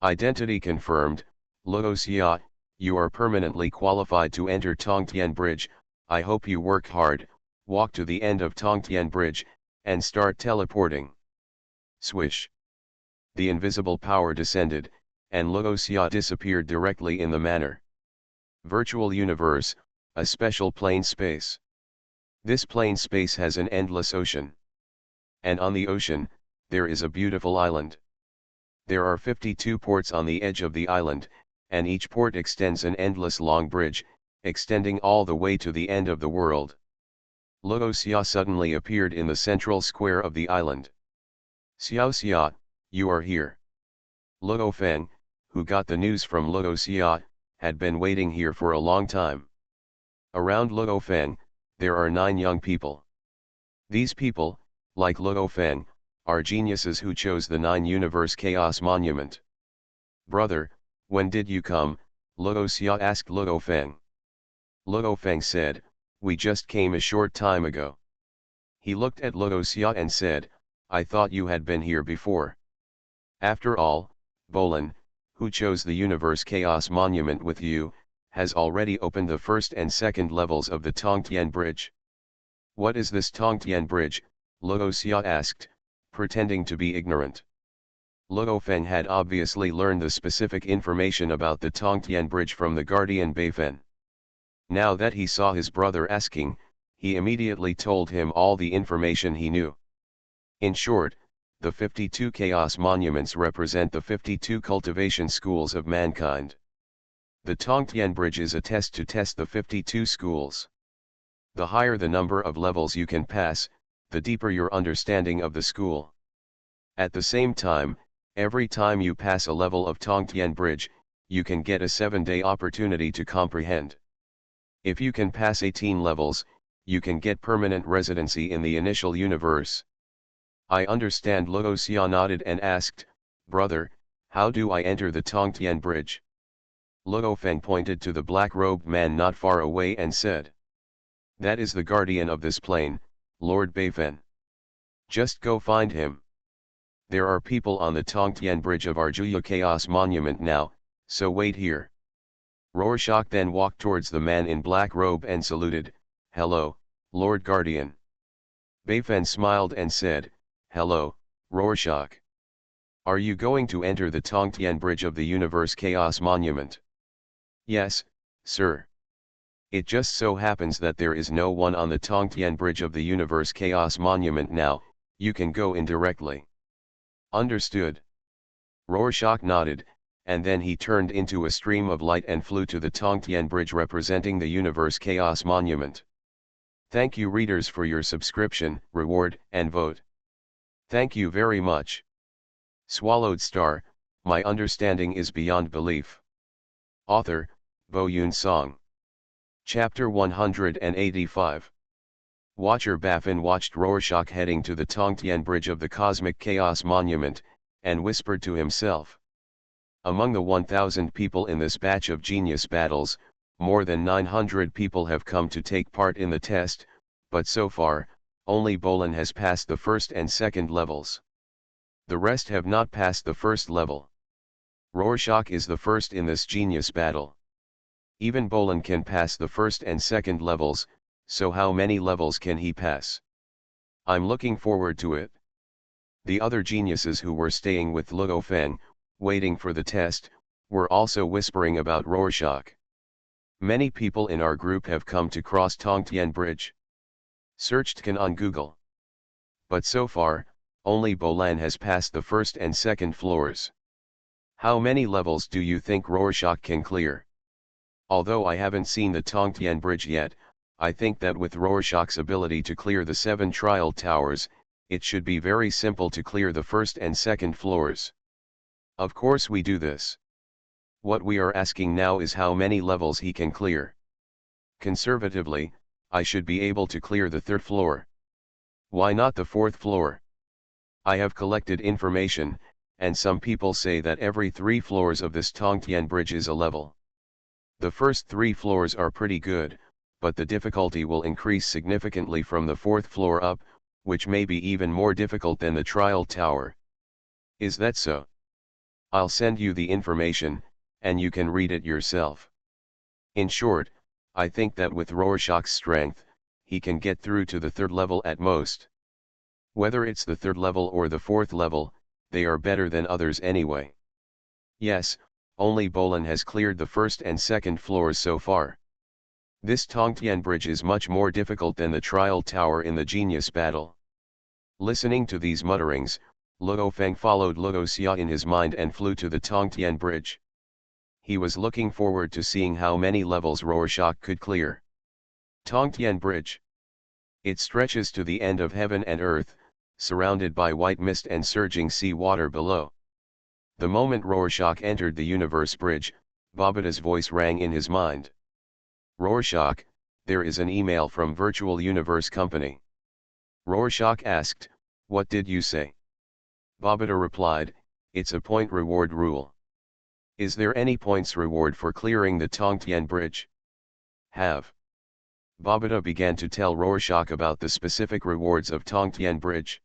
"Identity confirmed, Luoxia, you are permanently qualified to enter Tongtian Bridge. I hope you work hard, walk to the end of Tongtian Bridge, and start teleporting." Swish. The invisible power descended, and Luoxia disappeared directly in the manor. Virtual Universe, a special plane space. This plane space has an endless ocean. And on the ocean, there is a beautiful island. There are 52 ports on the edge of the island, and each port extends an endless long bridge, extending all the way to the end of the world. Luoxia suddenly appeared in the central square of the island. "Xiao Xia, you are here." Luo Feng, who got the news from Luoxia, had been waiting here for a long time. Around Luo Feng, there are 9 young people. These people, like Luo Feng, are geniuses who chose the 9 Universe Chaos Monument. "Brother, when did you come?" Luoxia asked Luo Feng. Luo Feng said, "We just came a short time ago." He looked at Luoxia and said, "I thought you had been here before." After all, Bolin, who chose the Universe Chaos Monument with you, has already opened the first and second levels of the Tongtian Bridge. "What is this Tongtian Bridge?" Luoxia asked, pretending to be ignorant. Luo Feng had obviously learned the specific information about the Tongtian Bridge from the guardian Beifen. Now that he saw his brother asking, he immediately told him all the information he knew. In short, The 52 Chaos Monuments represent the 52 cultivation schools of mankind. The Tongtian Bridge is a test to test the 52 schools. The higher the number of levels you can pass, the deeper your understanding of the school. At the same time, every time you pass a level of Tongtian Bridge, you can get a 7-day opportunity to comprehend. If you can pass 18 levels, you can get permanent residency in the initial universe. I understand. Luo Xia nodded and asked, "Brother, how do I enter the Tongtian Bridge?" Luo Feng pointed to the black-robed man not far away and said, "That is the guardian of this plane, Lord Beifen. Just go find him. There are people on the Tongtian Bridge of Arjuya Chaos Monument now, so wait here." Rorschach then walked towards the man in black robe and saluted, "Hello, Lord Guardian." Beifen smiled and said, "Hello, Rorschach. Are you going to enter the Tongtian Bridge of the Universe Chaos Monument?" "Yes, sir. It just so happens that there is no one on the Tongtian Bridge of the Universe Chaos Monument now, you can go in directly." "Understood." Rorschach nodded, and then he turned into a stream of light and flew to the Tongtian Bridge representing the Universe Chaos Monument. Thank you readers for your subscription, reward, and vote. Thank you very much. Swallowed Star, my understanding is beyond belief. Author, Bo Yun Song. Chapter 185. Watcher Baffin watched Rorschach heading to the Tongtian Bridge of the Cosmic Chaos Monument, and whispered to himself. Among the 1,000 people in this batch of genius battles, more than 900 people have come to take part in the test, but so far, only Bolan has passed the first and second levels. The rest have not passed the first level. Rorschach is the first in this genius battle. Even Bolan can pass the first and second levels, so how many levels can he pass? I'm looking forward to it. The other geniuses who were staying with Luo Feng, waiting for the test, were also whispering about Rorschach. Many people in our group have come to cross Tongtian Bridge. Searched Can on Google. But so far, only Bolan has passed the first and second floors. How many levels do you think Rorschach can clear? Although I haven't seen the Tongtian Bridge yet, I think that with Rorschach's ability to clear the 7 trial towers, it should be very simple to clear the first and second floors. Of course we do this. What we are asking now is how many levels he can clear. Conservatively, I should be able to clear the 3rd floor. Why not the 4th floor? I have collected information, and some people say that every 3 floors of this Tongtian Bridge is a level. The first 3 floors are pretty good, but the difficulty will increase significantly from the 4th floor up, which may be even more difficult than the trial tower. Is that so? I'll send you the information, and you can read it yourself. In short, I think that with Rorschach's strength, he can get through to the 3rd level at most. Whether it's the 3rd level or the 4th level, they are better than others anyway. Yes, only Bolan has cleared the 1st and 2nd floors so far. This Tongtian Bridge is much more difficult than the trial tower in the genius battle. Listening to these mutterings, Luo Feng followed Luo Xia in his mind and flew to the Tongtian Bridge. He was looking forward to seeing how many levels Rorschach could clear. Tongtian Bridge. It stretches to the end of heaven and earth, surrounded by white mist and surging sea water below. The moment Rorschach entered the Universe Bridge, Babata's voice rang in his mind. "Rorschach, there is an email from Virtual Universe Company." Rorschach asked, "What did you say?" Babata replied, "It's a point reward rule." "Is there any points reward for clearing the Tongtian Bridge?" "Have." Babata began to tell Rorschach about the specific rewards of Tongtian Bridge.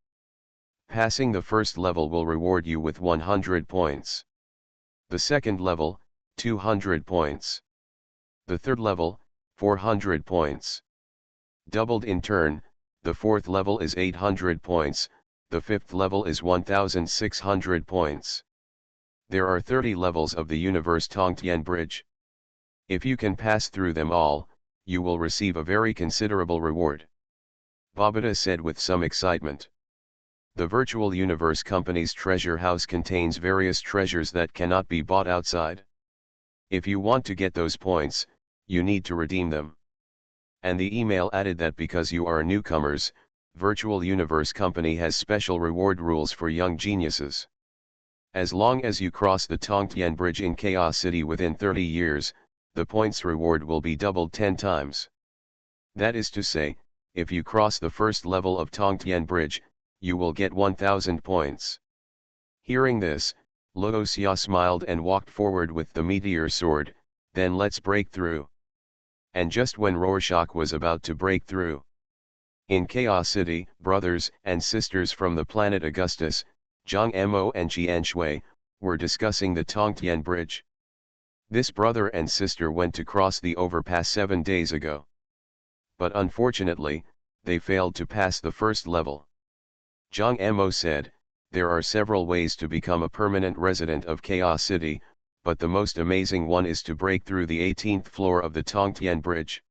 Passing the first level will reward you with 100 points. The second level, 200 points. The third level, 400 points. Doubled in turn, the fourth level is 800 points, the fifth level is 1600 points. There are 30 levels of the Universe Tongtian Bridge. If you can pass through them all, you will receive a very considerable reward. Babata said with some excitement. The virtual universe company's treasure house contains various treasures that cannot be bought outside. If you want to get those points, you need to redeem them. And the email added that because you are newcomers, Virtual Universe Company has special reward rules for young geniuses. As long as you cross the Tongtian Bridge in Chaos City within 30 years, the points reward will be doubled 10 times. That is to say, if you cross the first level of Tongtian Bridge, you will get 1000 points. Hearing this, Luoxia smiled and walked forward with the meteor sword. Then let's break through. And just when Rorschach was about to break through, in Chaos City, brothers and sisters from the planet Augustus, Zhang Emo and Qian Shui, were discussing the Tongtian Bridge. This brother and sister went to cross the overpass 7 days ago. But unfortunately, they failed to pass the first level. Zhang Emo said, "There are several ways to become a permanent resident of Chaos City, but the most amazing one is to break through the 18th floor of the Tongtian Bridge."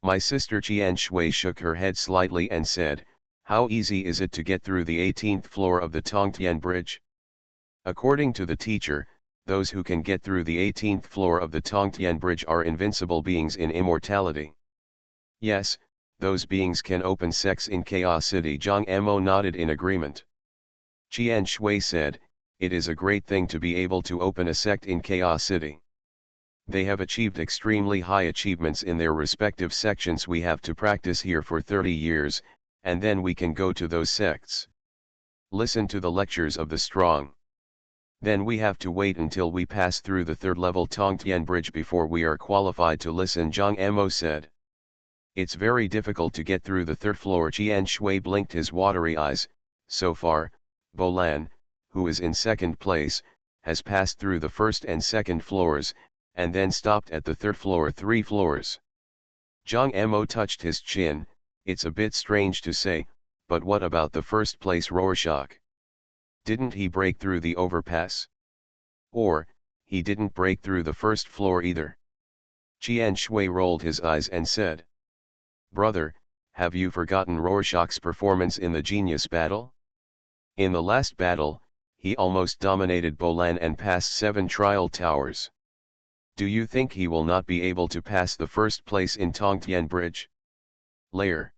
My sister Qian Shui shook her head slightly and said, "How easy is it to get through the 18th floor of the Tongtian Bridge?" According to the teacher, those who can get through the 18th floor of the Tongtian Bridge are invincible beings in immortality. Yes, those beings can open sects in Chaos City. Zhang Emo nodded in agreement. Qian Shui said, "It is a great thing to be able to open a sect in Chaos City. They have achieved extremely high achievements in their respective sections. We have to practice here for 30 years, and then we can go to those sects. Listen to the lectures of the strong. Then we have to wait until we pass through the third level Tongtian Bridge before we are qualified to listen," Zhang Emo said. "It's very difficult to get through the third floor." Qian Shui blinked his watery eyes. So far, Bolan, who is in second place, has passed through the first and second floors, and then stopped at the third floor 3 floors. Zhang Emo touched his chin. "It's a bit strange to say, but what about the first place Rorschach? Didn't he break through the overpass? Or, he didn't break through the first floor either?" Qian Shui rolled his eyes and said, "Brother, have you forgotten Rorschach's performance in the genius battle? In the last battle, he almost dominated Bolan and passed 7 trial towers. Do you think he will not be able to pass the first place in Tongtian Bridge?" Layer.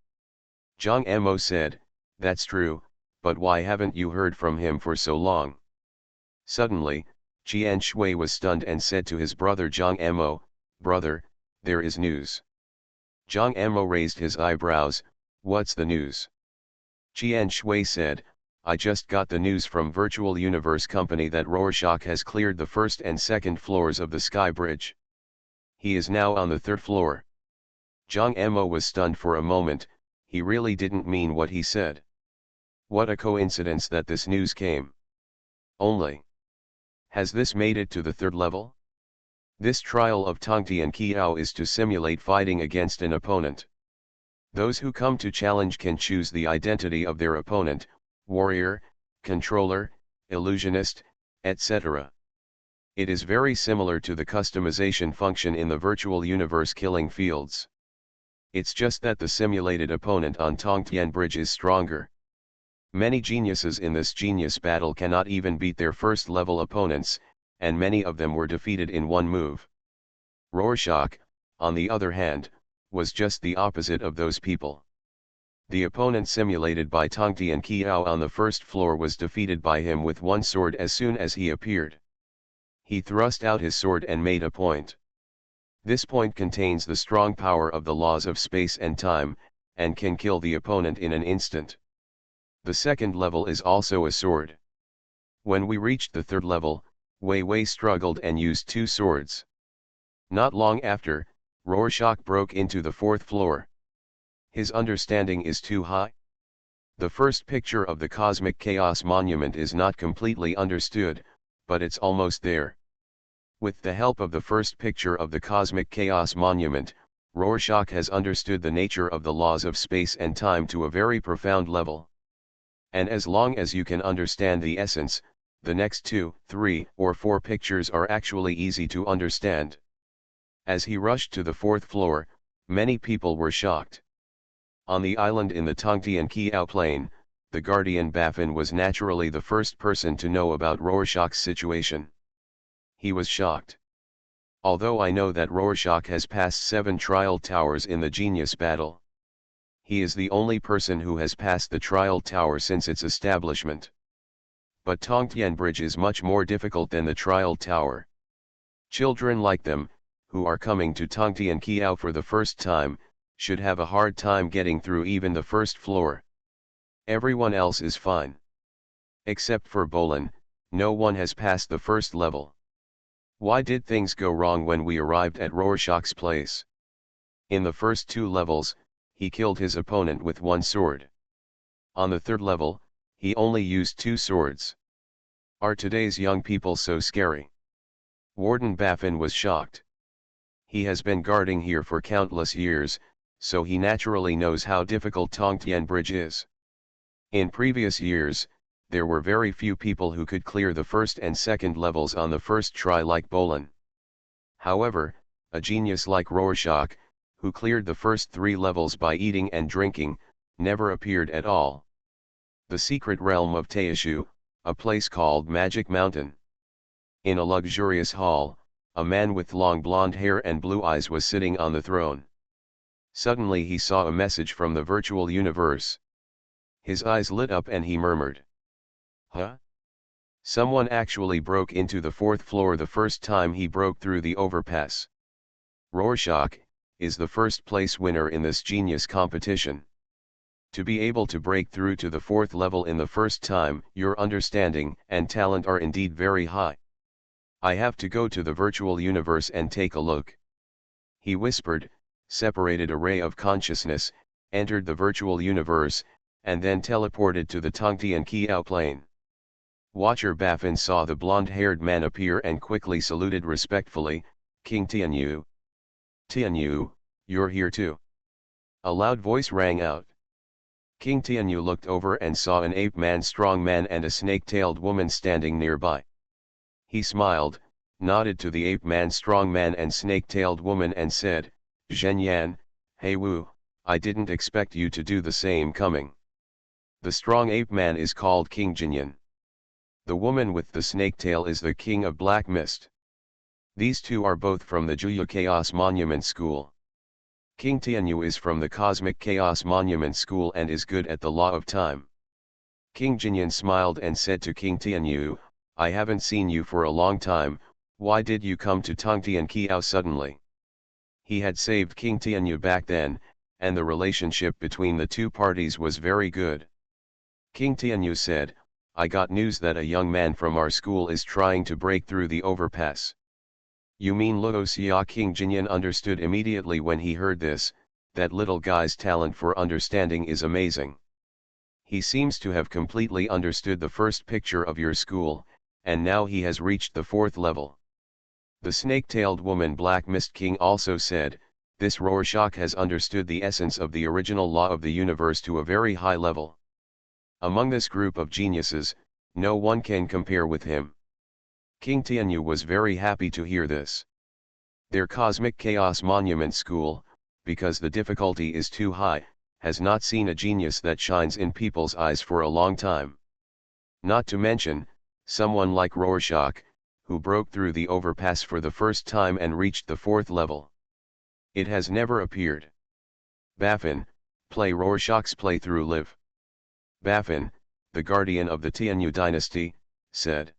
Zhang Emo said, "That's true, but why haven't you heard from him for so long?" Suddenly, Qian Shui was stunned and said to his brother Zhang Emo, "Brother, there is news." Zhang Emo raised his eyebrows. "What's the news?" Qian Shui said, "I just got the news from Virtual Universe Company that Rorschach has cleared the first and second floors of the Sky Bridge. He is now on the third floor." Zhang Emo was stunned for a moment. He really didn't mean what he said. What a coincidence that this news came. Only. Has this made it to the third level? This trial of Tongtian Qiao is to simulate fighting against an opponent. Those who come to challenge can choose the identity of their opponent: warrior, controller, illusionist, etc. It is very similar to the customization function in the virtual universe killing fields. It's just that the simulated opponent on Tongtian Bridge is stronger. Many geniuses in this genius battle cannot even beat their first level opponents, and many of them were defeated in one move. Rorschach, on the other hand, was just the opposite of those people. The opponent simulated by Tongtian Qiao on the first floor was defeated by him with one sword as soon as he appeared. He thrust out his sword and made a point. This point contains the strong power of the laws of space and time, and can kill the opponent in an instant. The second level is also a sword. When we reached the third level, Wei Wei struggled and used 2 swords. Not long after, Rorschach broke into the 4th floor. His understanding is too high. The first picture of the Cosmic Chaos Monument is not completely understood, but it's almost there. With the help of the first picture of the Cosmic Chaos Monument, Rorschach has understood the nature of the laws of space and time to a very profound level. And as long as you can understand the essence, the next 2, 3, or 4 pictures are actually easy to understand. As he rushed to the 4th floor, many people were shocked. On the island in the Tongtian Qiao plain, the Guardian Baffin was naturally the first person to know about Rorschach's situation. He was shocked. Although I know that Rorschach has passed 7 trial towers in the Genius battle. He is the only person who has passed the trial tower since its establishment. But Tongtian Bridge is much more difficult than the trial tower. Children like them, who are coming to Tongtian Kiao for the first time, should have a hard time getting through even the first floor. Everyone else is fine. Except for Bolin, no one has passed the first level. Why did things go wrong when we arrived at Rorschach's place? In the first 2 levels, he killed his opponent with 1 sword. On the 3rd level, he only used 2 swords. Are today's young people so scary? Warden Baffin was shocked. He has been guarding here for countless years, so he naturally knows how difficult Tongtian Bridge is. In previous years, there were very few people who could clear the first and second levels on the first try like Bolin. However, a genius like Rorschach, who cleared the first 3 levels by eating and drinking, never appeared at all. The secret realm of Teishu, a place called Magic Mountain. In a luxurious hall, a man with long blonde hair and blue eyes was sitting on the throne. Suddenly he saw a message from the virtual universe. His eyes lit up and he murmured, "Huh? Someone actually broke into the 4th floor the first time he broke through the overpass. Rorschach is the first place winner in this genius competition. To be able to break through to the 4th level in the first time, your understanding and talent are indeed very high. I have to go to the virtual universe and take a look." He whispered, separated a ray of consciousness, entered the virtual universe, and then teleported to the Tongtian Kiao plane. Watcher Baffin saw the blonde-haired man appear and quickly saluted respectfully, "King Tianyu. Tianyu, you're here too." A loud voice rang out. King Tianyu looked over and saw an ape-man strongman and a snake-tailed woman standing nearby. He smiled, nodded to the ape-man strongman and snake-tailed woman and said, "Zhenyan, hey Wu, I didn't expect you to do the same coming." The strong ape-man is called King Jinyan. The woman with the snake tail is the king of Black Mist. These 2 are both from the Juya Chaos Monument School. King Tianyu is from the Cosmic Chaos Monument School and is good at the law of time. King Jinyan smiled and said to King Tianyu, "I haven't seen you for a long time, why did you come to Tongtian Kiao suddenly?" He had saved King Tianyu back then, and the relationship between the 2 parties was very good. King Tianyu said, "I got news that a young man from our school is trying to break through the overpass." "You mean Luoxia?" King Jinyan understood immediately when he heard this, that little guy's talent for understanding is amazing. He seems to have completely understood the first picture of your school, and now he has reached the 4th level. The snake-tailed woman Black Mist King also said, "This Rorschach has understood the essence of the original law of the universe to a very high level. Among this group of geniuses, no one can compare with him." King Tianyu was very happy to hear this. Their Cosmic Chaos Monument School, because the difficulty is too high, has not seen a genius that shines in people's eyes for a long time. Not to mention, someone like Rorschach, who broke through the overpass for the first time and reached the 4th level. It has never appeared. Baffin, play Rorschach's playthrough live. Baffin, the guardian of the Tianyu dynasty, said.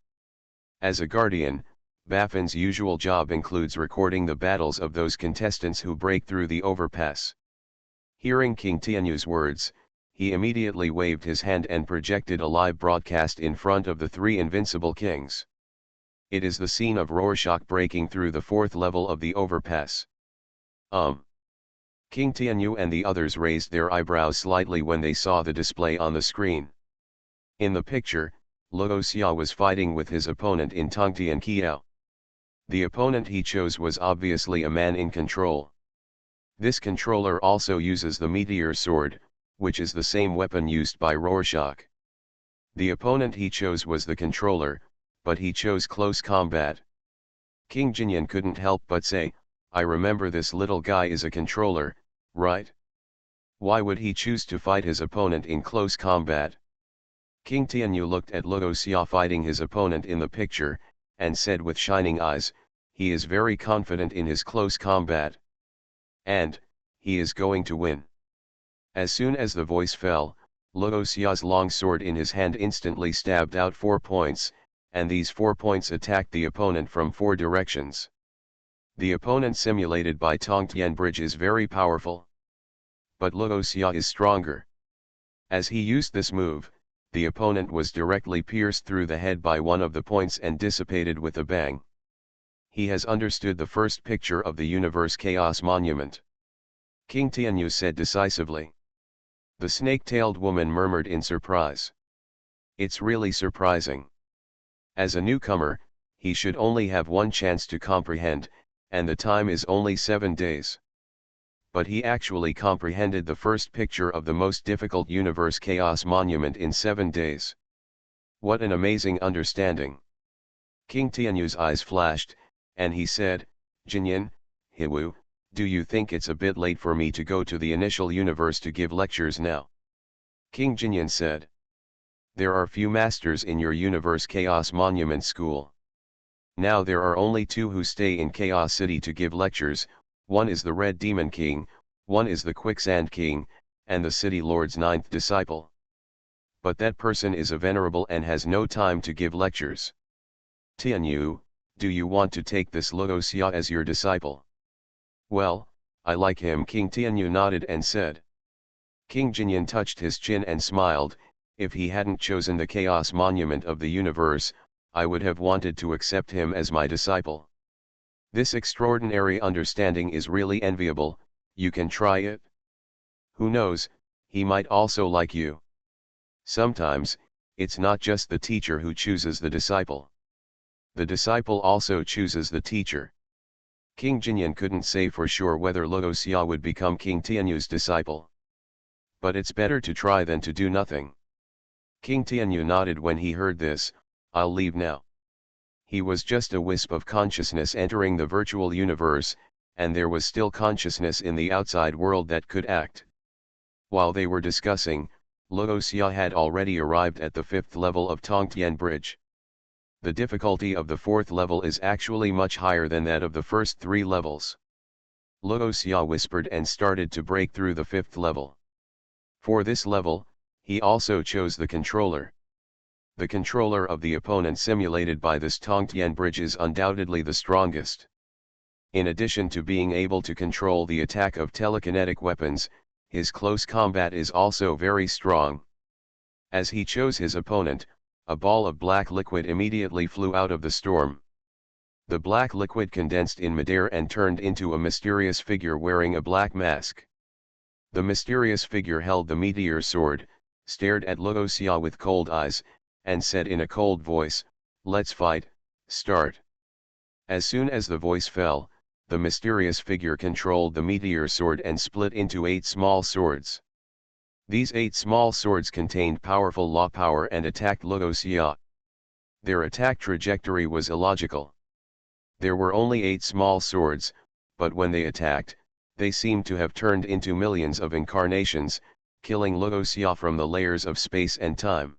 As a guardian, Baffin's usual job includes recording the battles of those contestants who break through the overpass. Hearing King Tianyu's words, he immediately waved his hand and projected a live broadcast in front of the 3 invincible kings. It is the scene of Rorschach breaking through the 4th level of the overpass. King Tianyu and the others raised their eyebrows slightly when they saw the display on the screen. In the picture, Luoxia was fighting with his opponent in Tongtian Kiao. The opponent he chose was obviously a man in control. This controller also uses the meteor sword, which is the same weapon used by Rorschach. The opponent he chose was the controller, but he chose close combat. King Jinyan couldn't help but say, "I remember this little guy is a controller, right? Why would he choose to fight his opponent in close combat?" King Tianyu looked at Luo Xia fighting his opponent in the picture, and said with shining eyes, he is very confident in his close combat. And, he is going to win. As soon as the voice fell, Luo Xia's long sword in his hand instantly stabbed out 4 points, and these 4 points attacked the opponent from 4 directions. The opponent simulated by Tongtian Bridge is very powerful. But Luo Xia is stronger. As he used this move, the opponent was directly pierced through the head by one of the points and dissipated with a bang. He has understood the first picture of the universe chaos monument. King Tianyu said decisively. The snake-tailed woman murmured in surprise. It's really surprising. As a newcomer, he should only have one chance to comprehend, and the time is only 7 days. But he actually comprehended the first picture of the most difficult universe chaos monument in 7 days. What an amazing understanding. King Tianyu's eyes flashed, and he said, Jinyan, Hiwu, do you think it's a bit late for me to go to the initial universe to give lectures now? King Jinyan said. There are few masters in your universe chaos monument school. Now there are only 2 who stay in Chaos City to give lectures, one is the Red Demon King, one is the Quicksand King, and the City Lord's 9th disciple. But that person is a venerable and has no time to give lectures. Tianyu, do you want to take this Luo Xia as your disciple? Well, I like him. King Tianyu nodded and said. King Jinyan touched his chin and smiled, if he hadn't chosen the chaos monument of the universe, I would have wanted to accept him as my disciple. This extraordinary understanding is really enviable, you can try it. Who knows, he might also like you. Sometimes, it's not just the teacher who chooses the disciple. The disciple also chooses the teacher. King Jinyan couldn't say for sure whether Luo Xia would become King Tianyu's disciple. But it's better to try than to do nothing. King Tianyu nodded when he heard this, I'll leave now. He was just a wisp of consciousness entering the virtual universe, and there was still consciousness in the outside world that could act. While they were discussing, Luo Xia had already arrived at the 5th level of Tongtian Bridge. The difficulty of the 4th level is actually much higher than that of the first 3 levels. Luo Xia whispered and started to break through the 5th level. For this level, he also chose the controller. The controller of the opponent simulated by this Tongtian Bridge is undoubtedly the strongest. In addition to being able to control the attack of telekinetic weapons, his close combat is also very strong. As he chose his opponent, a ball of black liquid immediately flew out of the storm. The black liquid condensed in midair and turned into a mysterious figure wearing a black mask. The mysterious figure held the meteor sword, stared at Luo Xia with cold eyes, and said in a cold voice, let's fight, start. As soon as the voice fell, the mysterious figure controlled the meteor sword and split into 8 small swords. These 8 small swords contained powerful law power and attacked Luo Xia. Their attack trajectory was illogical. There were only 8 small swords, but when they attacked, they seemed to have turned into millions of incarnations, killing Luo Xia from the layers of space and time.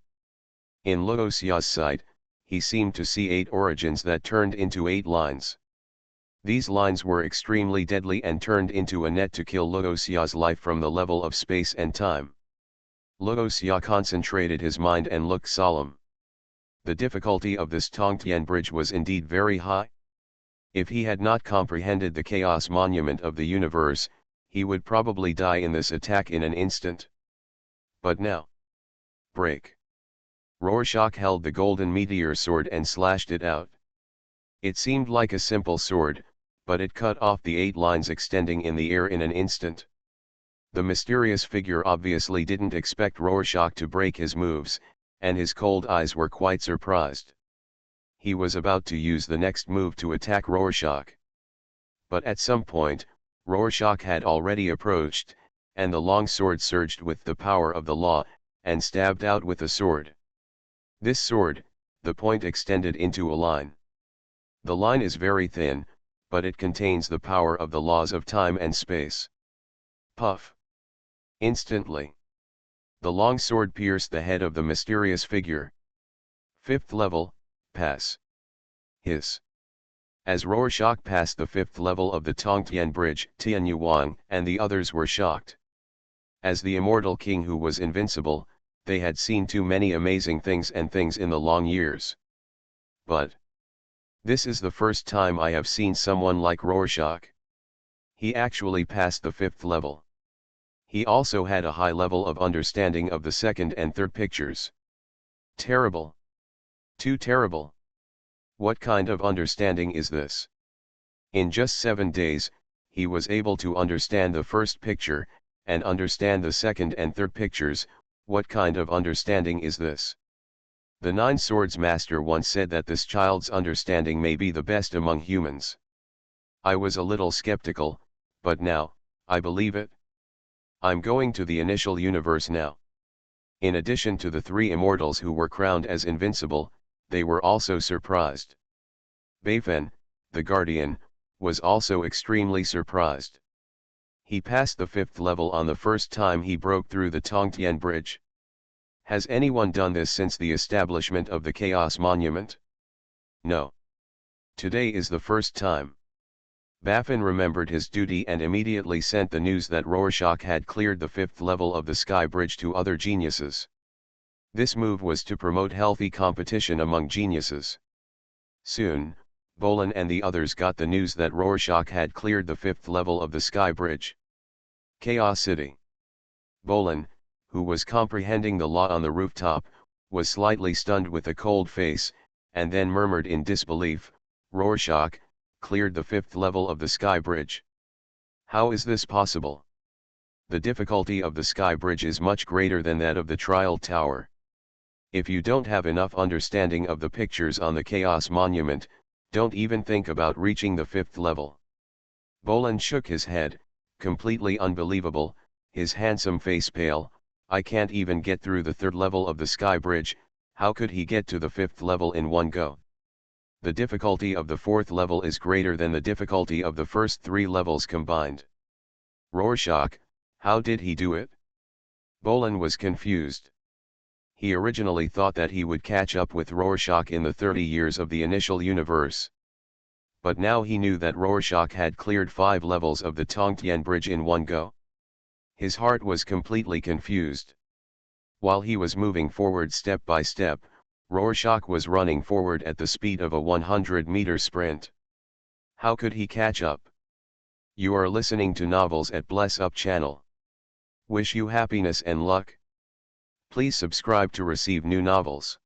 In Luo Xia's sight, he seemed to see 8 origins that turned into 8 lines. These lines were extremely deadly and turned into a net to kill Luo Xia's life from the level of space and time. Luo Xia concentrated his mind and looked solemn. The difficulty of this Tongtian Bridge was indeed very high. If he had not comprehended the chaos monument of the universe, he would probably die in this attack in an instant. But now. Break. Rorschach held the golden meteor sword and slashed it out. It seemed like a simple sword, but it cut off the 8 lines extending in the air in an instant. The mysterious figure obviously didn't expect Rorschach to break his moves, and his cold eyes were quite surprised. He was about to use the next move to attack Rorschach. But at some point, Rorschach had already approached, and the long sword surged with the power of the law, and stabbed out with the sword. This sword, the point extended into a line. The line is very thin, but it contains the power of the laws of time and space. Puff. Instantly. The long sword pierced the head of the mysterious figure. Fifth level, pass. Hiss. As Rorschach passed the fifth level of the Tongtian Bridge, Tian Yuan and the others were shocked. As the immortal king who was invincible, they had seen too many amazing things in the long years. But this is the first time I have seen someone like Rorschach. He actually passed the fifth level. He also had a high level of understanding of the second and third pictures. Terrible. Too terrible. What kind of understanding is this? In just 7 days, he was able to understand the first picture, and understand the second and third pictures. What kind of understanding is this? The Nine Swords Master once said that this child's understanding may be the best among humans. I was a little skeptical, but now, I believe it. I'm going to the initial universe now. In addition to the 3 immortals who were crowned as invincible, they were also surprised. Beifen, the Guardian, was also extremely surprised. He passed the 5th level on the first time he broke through the Tongtian Bridge. Has anyone done this since the establishment of the Chaos Monument? No. Today is the first time. Baffin remembered his duty and immediately sent the news that Rorschach had cleared the 5th level of the Sky Bridge to other geniuses. This move was to promote healthy competition among geniuses. Soon, Bolin and the others got the news that Rorschach had cleared the 5th level of the Sky Bridge. Chaos City. Bolin, who was comprehending the law on the rooftop, was slightly stunned with a cold face, and then murmured in disbelief, "Rorschach cleared the 5th level of the Sky Bridge. How is this possible? The difficulty of the Sky Bridge is much greater than that of the Trial Tower. If you don't have enough understanding of the pictures on the Chaos Monument, don't even think about reaching the 5th level." Bolin shook his head, completely unbelievable, his handsome face pale. "I can't even get through the 3rd level of the Sky Bridge, how could he get to the 5th level in one go? The difficulty of the 4th level is greater than the difficulty of the first 3 levels combined. Rorschach, how did he do it?" Bolin was confused. He originally thought that he would catch up with Rorschach in the 30 years of the initial universe. But now he knew that Rorschach had cleared 5 levels of the Tongtian Bridge in one go. His heart was completely confused. While he was moving forward step by step, Rorschach was running forward at the speed of a 100-meter sprint. How could he catch up? You are listening to Novels at Bless Up channel. Wish you happiness and luck. Please subscribe to receive new novels.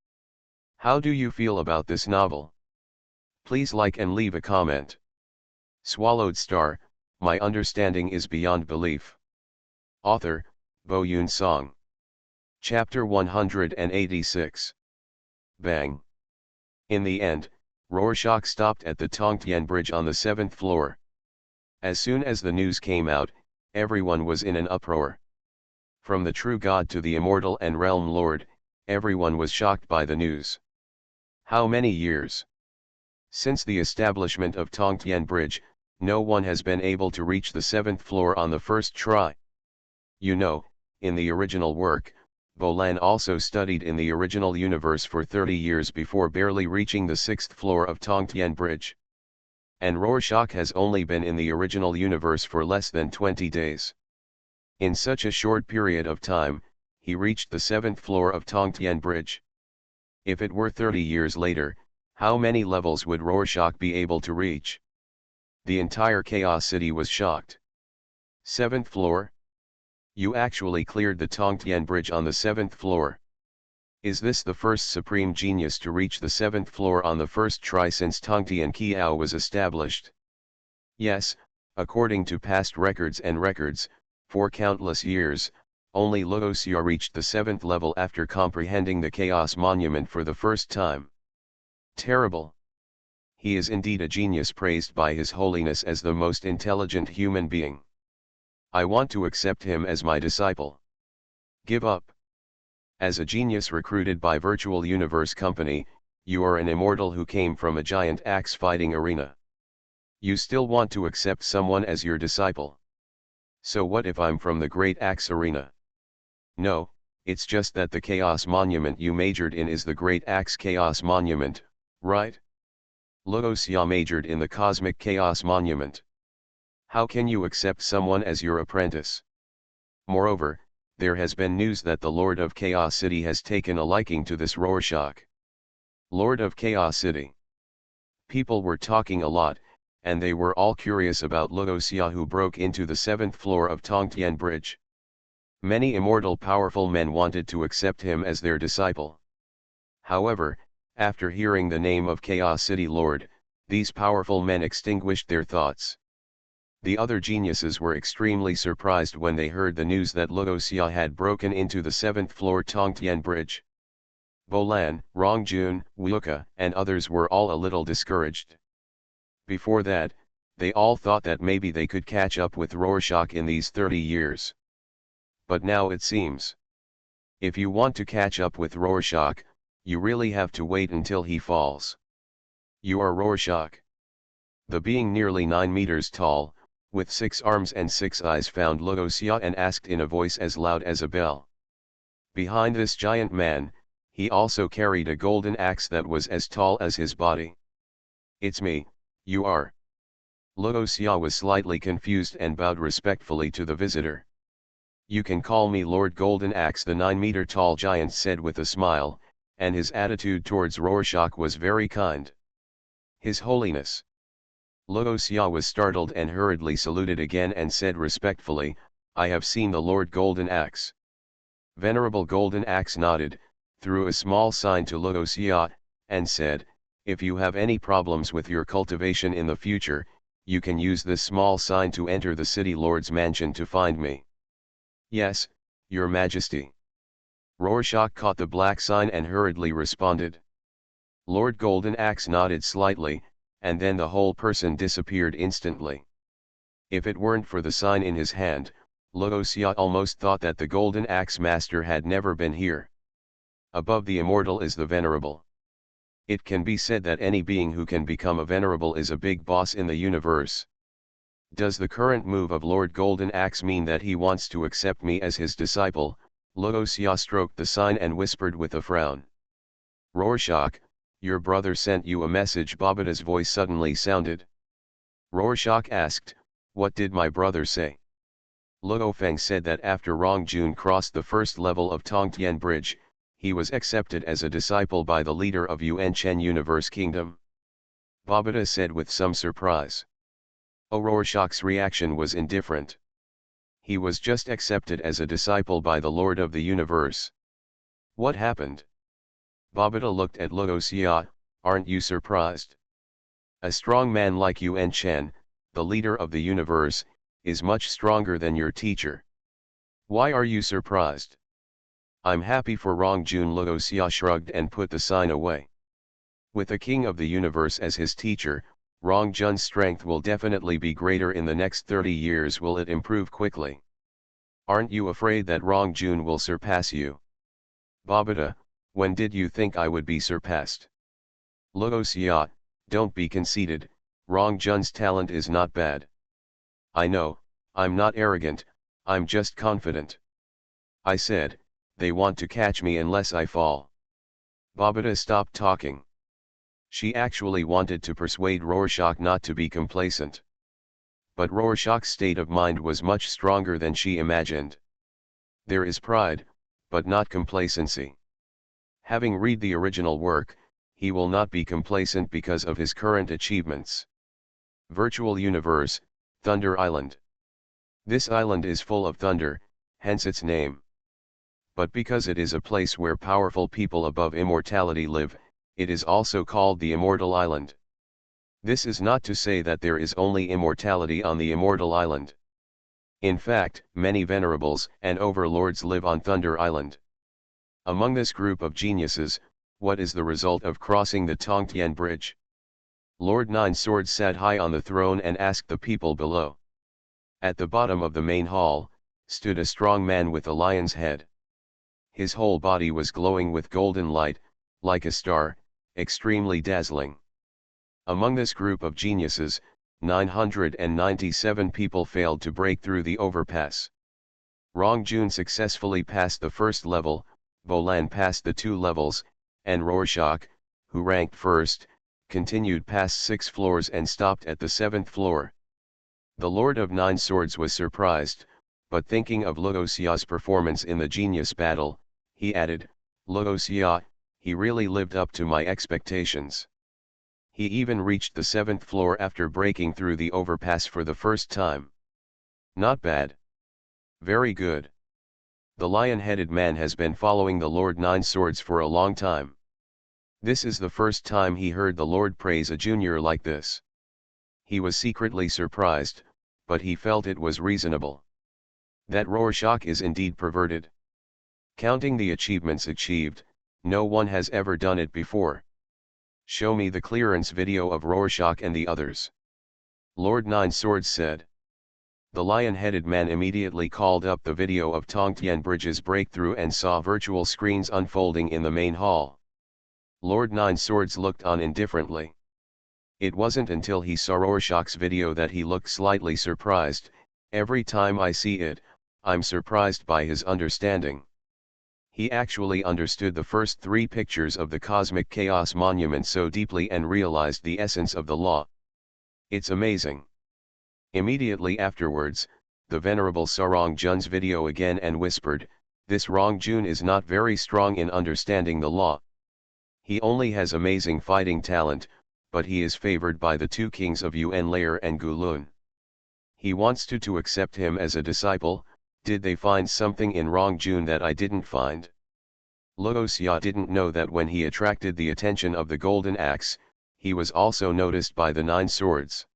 How do you feel about this novel? Please like and leave a comment. Swallowed Star, my understanding is beyond belief. Author, Bo Yoon Song. Chapter 186. Bang. In the end, Rorschach stopped at the Tongtian Bridge on the 7th floor. As soon as the news came out, everyone was in an uproar. From the true God to the immortal and realm lord, everyone was shocked by the news. How many years? Since the establishment of Tongtian Bridge, no one has been able to reach the 7th floor on the first try. You know, in the original work, Bolin also studied in the original universe for 30 years before barely reaching the 6th floor of Tongtian Bridge. And Rorschach has only been in the original universe for less than 20 days. In such a short period of time, he reached the 7th floor of Tongtian Bridge. If it were 30 years later, how many levels would Rorschach be able to reach? The entire Chaos City was shocked. 7th floor? You actually cleared the Tongtian Bridge on the 7th floor. Is this the first supreme genius to reach the 7th floor on the first try since Tongtian Kiao was established? Yes, according to past records, for countless years, only Luoxia reached the 7th level after comprehending the Chaos Monument for the first time. Terrible. He is indeed a genius praised by His Holiness as the most intelligent human being. I want to accept him as my disciple. Give up. As a genius recruited by Virtual Universe Company, you are an immortal who came from a giant axe fighting arena. You still want to accept someone as your disciple. So what if I'm from the Great Axe Arena? No, It's just that the Chaos Monument you majored in is the Great Axe Chaos Monument, right? Logosya majored in the Cosmic Chaos Monument. How can you accept someone as your apprentice? Moreover, there has been news that the Lord of Chaos City has taken a liking to this Rorschach. Lord of Chaos City. People were talking a lot, and they were all curious about Logosya, who broke into the 7th floor of Tongtian Bridge. Many immortal powerful men wanted to accept him as their disciple. However, after hearing the name of Chaos City Lord, these powerful men extinguished their thoughts. The other geniuses were extremely surprised when they heard the news that Logosya had broken into the 7th floor Tongtian Bridge. Bolan, Rongjun, Wuka, and others were all a little discouraged. Before that, they all thought that maybe they could catch up with Rorschach in these 30 years. But now it seems. If you want to catch up with Rorschach, you really have to wait until he falls. You are Rorschach. The being nearly 9 meters tall, with 6 arms and 6 eyes, found Logosya and asked in a voice as loud as a bell. Behind this giant man, he also carried a golden axe that was as tall as his body. It's me, you are. Logosya was slightly confused and bowed respectfully to the visitor. You can call me Lord Golden Axe, the 9-meter-tall giant said with a smile, and his attitude towards Rorschach was very kind. His Holiness. Logosya was startled and hurriedly saluted again and said respectfully, I have seen the Lord Golden Axe. Venerable Golden Axe nodded, threw a small sign to Logosya, and said, if you have any problems with your cultivation in the future, you can use this small sign to enter the city lord's mansion to find me. Yes, Your Majesty. Rorschach caught the black sign and hurriedly responded. Lord Golden Axe nodded slightly, and then the whole person disappeared instantly. If it weren't for the sign in his hand, Logosya almost thought that the Golden Axe Master had never been here. Above the immortal is the venerable. It can be said that any being who can become a venerable is a big boss in the universe. Does the current move of Lord Golden Axe mean that he wants to accept me as his disciple? Logosya stroked the sign and whispered with a frown. Rorschach, your brother sent you a message. Babata's voice suddenly sounded. Rorschach asked, what did my brother say? Logofeng said that after Rongjun crossed the first level of Tongtian Bridge, he was accepted as a disciple by the leader of Yuanchen Universe Kingdom. Babata said with some surprise. Rorschach's reaction was indifferent. He was just accepted as a disciple by the Lord of the Universe. What happened? Babata looked at Logosya, aren't you surprised? A strong man like Yuanchen, the leader of the universe, is much stronger than your teacher. Why are you surprised? I'm happy for Rongjun. Logosya shrugged and put the sign away. With the king of the universe as his teacher, Rongjun's strength will definitely be greater in the next 30 years. Will it improve quickly? Aren't you afraid that Rongjun will surpass you? Babata, when did you think I would be surpassed? Logosya, don't be conceited, Rongjun's talent is not bad. I know, I'm not arrogant, I'm just confident. I said, they want to catch me unless I fall. Babata stopped talking. She actually wanted to persuade Rorschach not to be complacent. But Rorschach's state of mind was much stronger than she imagined. There is pride, but not complacency. Having read the original work, he will not be complacent because of his current achievements. Virtual Universe, Thunder Island. This island is full of thunder, hence its name. But because it is a place where powerful people above immortality live, it is also called the Immortal Island. This is not to say that there is only immortality on the Immortal Island. In fact, many venerables and overlords live on Thunder Island. Among this group of geniuses, what is the result of crossing the Tongtian Bridge? Lord Nine Swords sat high on the throne and asked the people below. At the bottom of the main hall, stood a strong man with a lion's head. His whole body was glowing with golden light, like a star, extremely dazzling. Among this group of geniuses, 997 people failed to break through the overpass. Rongjun successfully passed the first level, Bolan passed the 2 levels, and Rorschach, who ranked first, continued past 6 floors and stopped at the 7th floor. The Lord of Nine Swords was surprised, but thinking of Luoxia's performance in the genius battle, he added, "Luoxia, he really lived up to my expectations. He even reached the 7th floor after breaking through the overpass for the first time. Not bad. Very good." The lion-headed man has been following the Lord Nine Swords for a long time. This is the first time he heard the Lord praise a junior like this. He was secretly surprised, but he felt it was reasonable. That Rorschach is indeed perverted. Counting the achievements achieved, no one has ever done it before. Show me the clearance video of Rorschach and the others. Lord Nine Swords said. The lion-headed man immediately called up the video of Tongtian Bridge's breakthrough and saw virtual screens unfolding in the main hall. Lord Nine Swords looked on indifferently. It wasn't until he saw Rorschach's video that he looked slightly surprised. Every time I see it, I'm surprised by his understanding. He actually understood the first 3 pictures of the cosmic chaos monument so deeply and realized the essence of the law. It's amazing. Immediately afterwards, the Venerable saw Rongjun's video again and whispered, "This Rongjun is not very strong in understanding the law. He only has amazing fighting talent, but he is favored by the 2 kings of Yuan Layer and Gulun. He wants to accept him as a disciple. Did they find something in Rongjun that I didn't find?" Luoxia didn't know that when he attracted the attention of the Golden Axe, he was also noticed by the 9 Swords.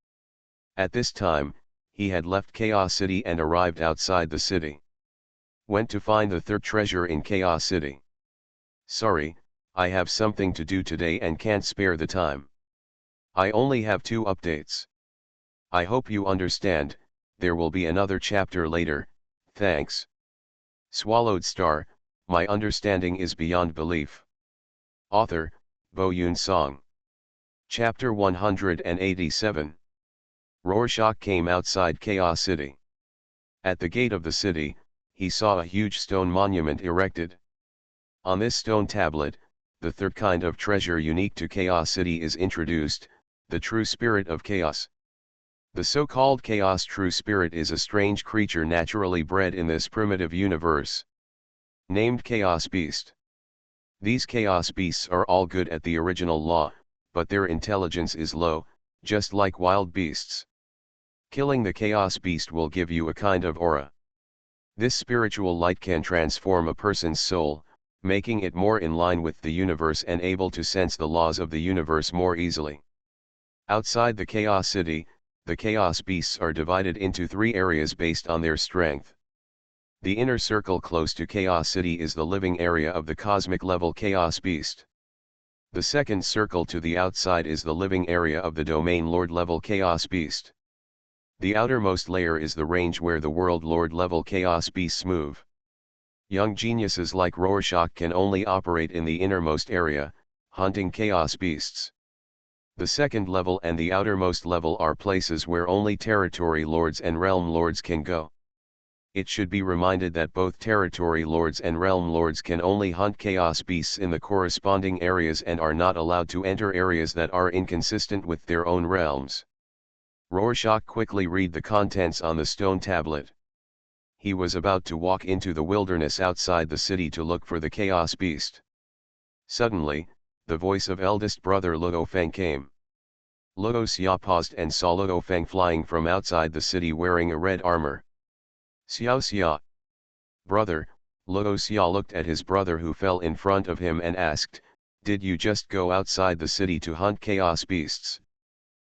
At this time, he had left Chaos City and arrived outside the city. Went to find the 3rd treasure in Chaos City. "Sorry, I have something to do today and can't spare the time. I only have 2 updates. I hope you understand, there will be another chapter later, thanks. Swallowed Star, my understanding is beyond belief." Author, Bo Yun Song. Chapter 187. Rorschach came outside Chaos City. At the gate of the city, he saw a huge stone monument erected. On this stone tablet, the 3rd kind of treasure unique to Chaos City is introduced, the true spirit of chaos. The so-called chaos true spirit is a strange creature naturally bred in this primitive universe. Named Chaos Beast. These chaos beasts are all good at the original law, but their intelligence is low, just like wild beasts. Killing the chaos beast will give you a kind of aura. This spiritual light can transform a person's soul, making it more in line with the universe and able to sense the laws of the universe more easily. Outside the Chaos City, the chaos beasts are divided into 3 areas based on their strength. The inner circle close to Chaos City is the living area of the cosmic level chaos beast. The second circle to the outside is the living area of the domain lord level chaos beast. The outermost layer is the range where the world lord level chaos beasts move. Young geniuses like Rorschach can only operate in the innermost area, hunting chaos beasts. The second level and the outermost level are places where only territory lords and realm lords can go. It should be reminded that both territory lords and realm lords can only hunt chaos beasts in the corresponding areas and are not allowed to enter areas that are inconsistent with their own realms. Rorschach quickly read the contents on the stone tablet. He was about to walk into the wilderness outside the city to look for the chaos beast. Suddenly, the voice of eldest brother Luo Feng came. Luo Xia paused and saw Luo Feng flying from outside the city wearing a red armor. "Xiao Xia." "Brother," Luo Xia looked at his brother who fell in front of him and asked, "Did you just go outside the city to hunt chaos beasts?"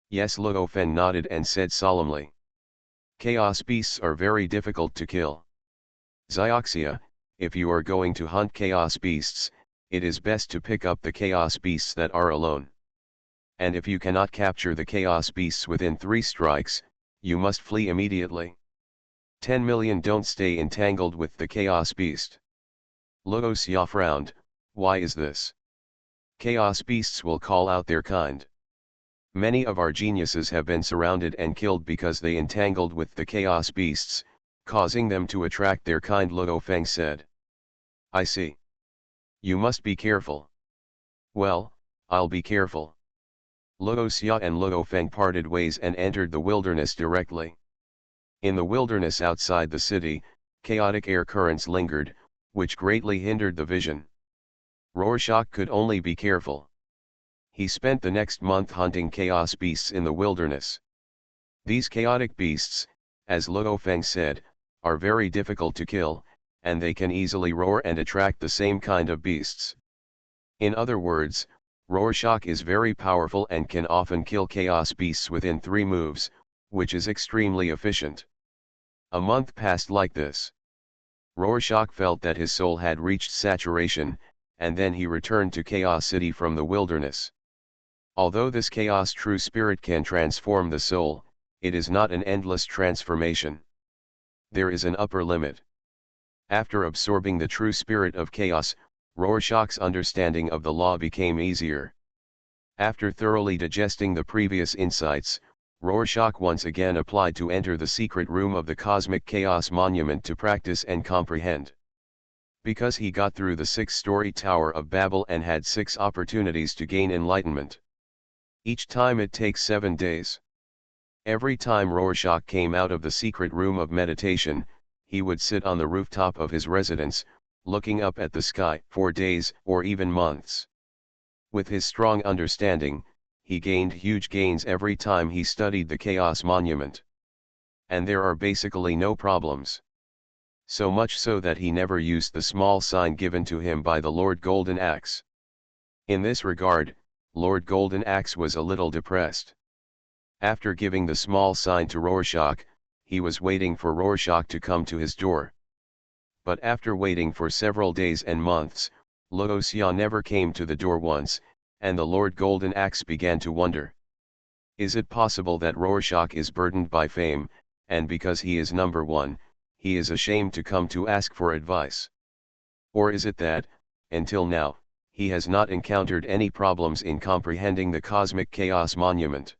"Yes," Luo Feng nodded and said solemnly. "Chaos beasts are very difficult to kill. Xioxia, if you are going to hunt chaos beasts, it is best to pick up the chaos beasts that are alone. And if you cannot capture the chaos beasts within 3 strikes, you must flee immediately. 10 million don't stay entangled with the chaos beast." Luo Xia frowned. "Why is this?" "Chaos beasts will call out their kind. Many of our geniuses have been surrounded and killed because they entangled with the chaos beasts, causing them to attract their kind. Luo Feng said. I see. You must be careful. Well, I'll be careful. Luo Xia and Luo Feng parted ways and entered the wilderness directly. In the wilderness outside the city, chaotic air currents lingered, which greatly hindered the vision. Rorschach could only be careful. He spent the next month hunting chaos beasts in the wilderness. These chaotic beasts, as Luo Feng said, are very difficult to kill, and they can easily roar and attract the same kind of beasts. In other words, Rorschach is very powerful and can often kill chaos beasts within 3 moves, which is extremely efficient. A month passed like this. Rorschach felt that his soul had reached saturation, and then he returned to Chaos City from the wilderness. Although this chaos true spirit can transform the soul, it is not an endless transformation. There is an upper limit. After absorbing the true spirit of chaos, Rorschach's understanding of the law became easier. After thoroughly digesting the previous insights, Rorschach once again applied to enter the secret room of the Cosmic Chaos Monument to practice and comprehend. Because he got through the 6-story Tower of Babel and had 6 opportunities to gain enlightenment. Each time it takes 7 days. Every time Rorschach came out of the secret room of meditation, he would sit on the rooftop of his residence, looking up at the sky for days or even months. With his strong understanding, he gained huge gains every time he studied the Chaos Monument. And there are basically no problems. So much so that he never used the small sign given to him by the Lord Golden Axe. In this regard, Lord Golden Axe was a little depressed. After giving the small sign to Rorschach, he was waiting for Rorschach to come to his door. But after waiting for several days and months, Luo Xia never came to the door once, and the Lord Golden Axe began to wonder. Is it possible that Rorschach is burdened by fame, and because he is number 1, he is ashamed to come to ask for advice? Or is it that, until now, he has not encountered any problems in comprehending the Cosmic Chaos Monument?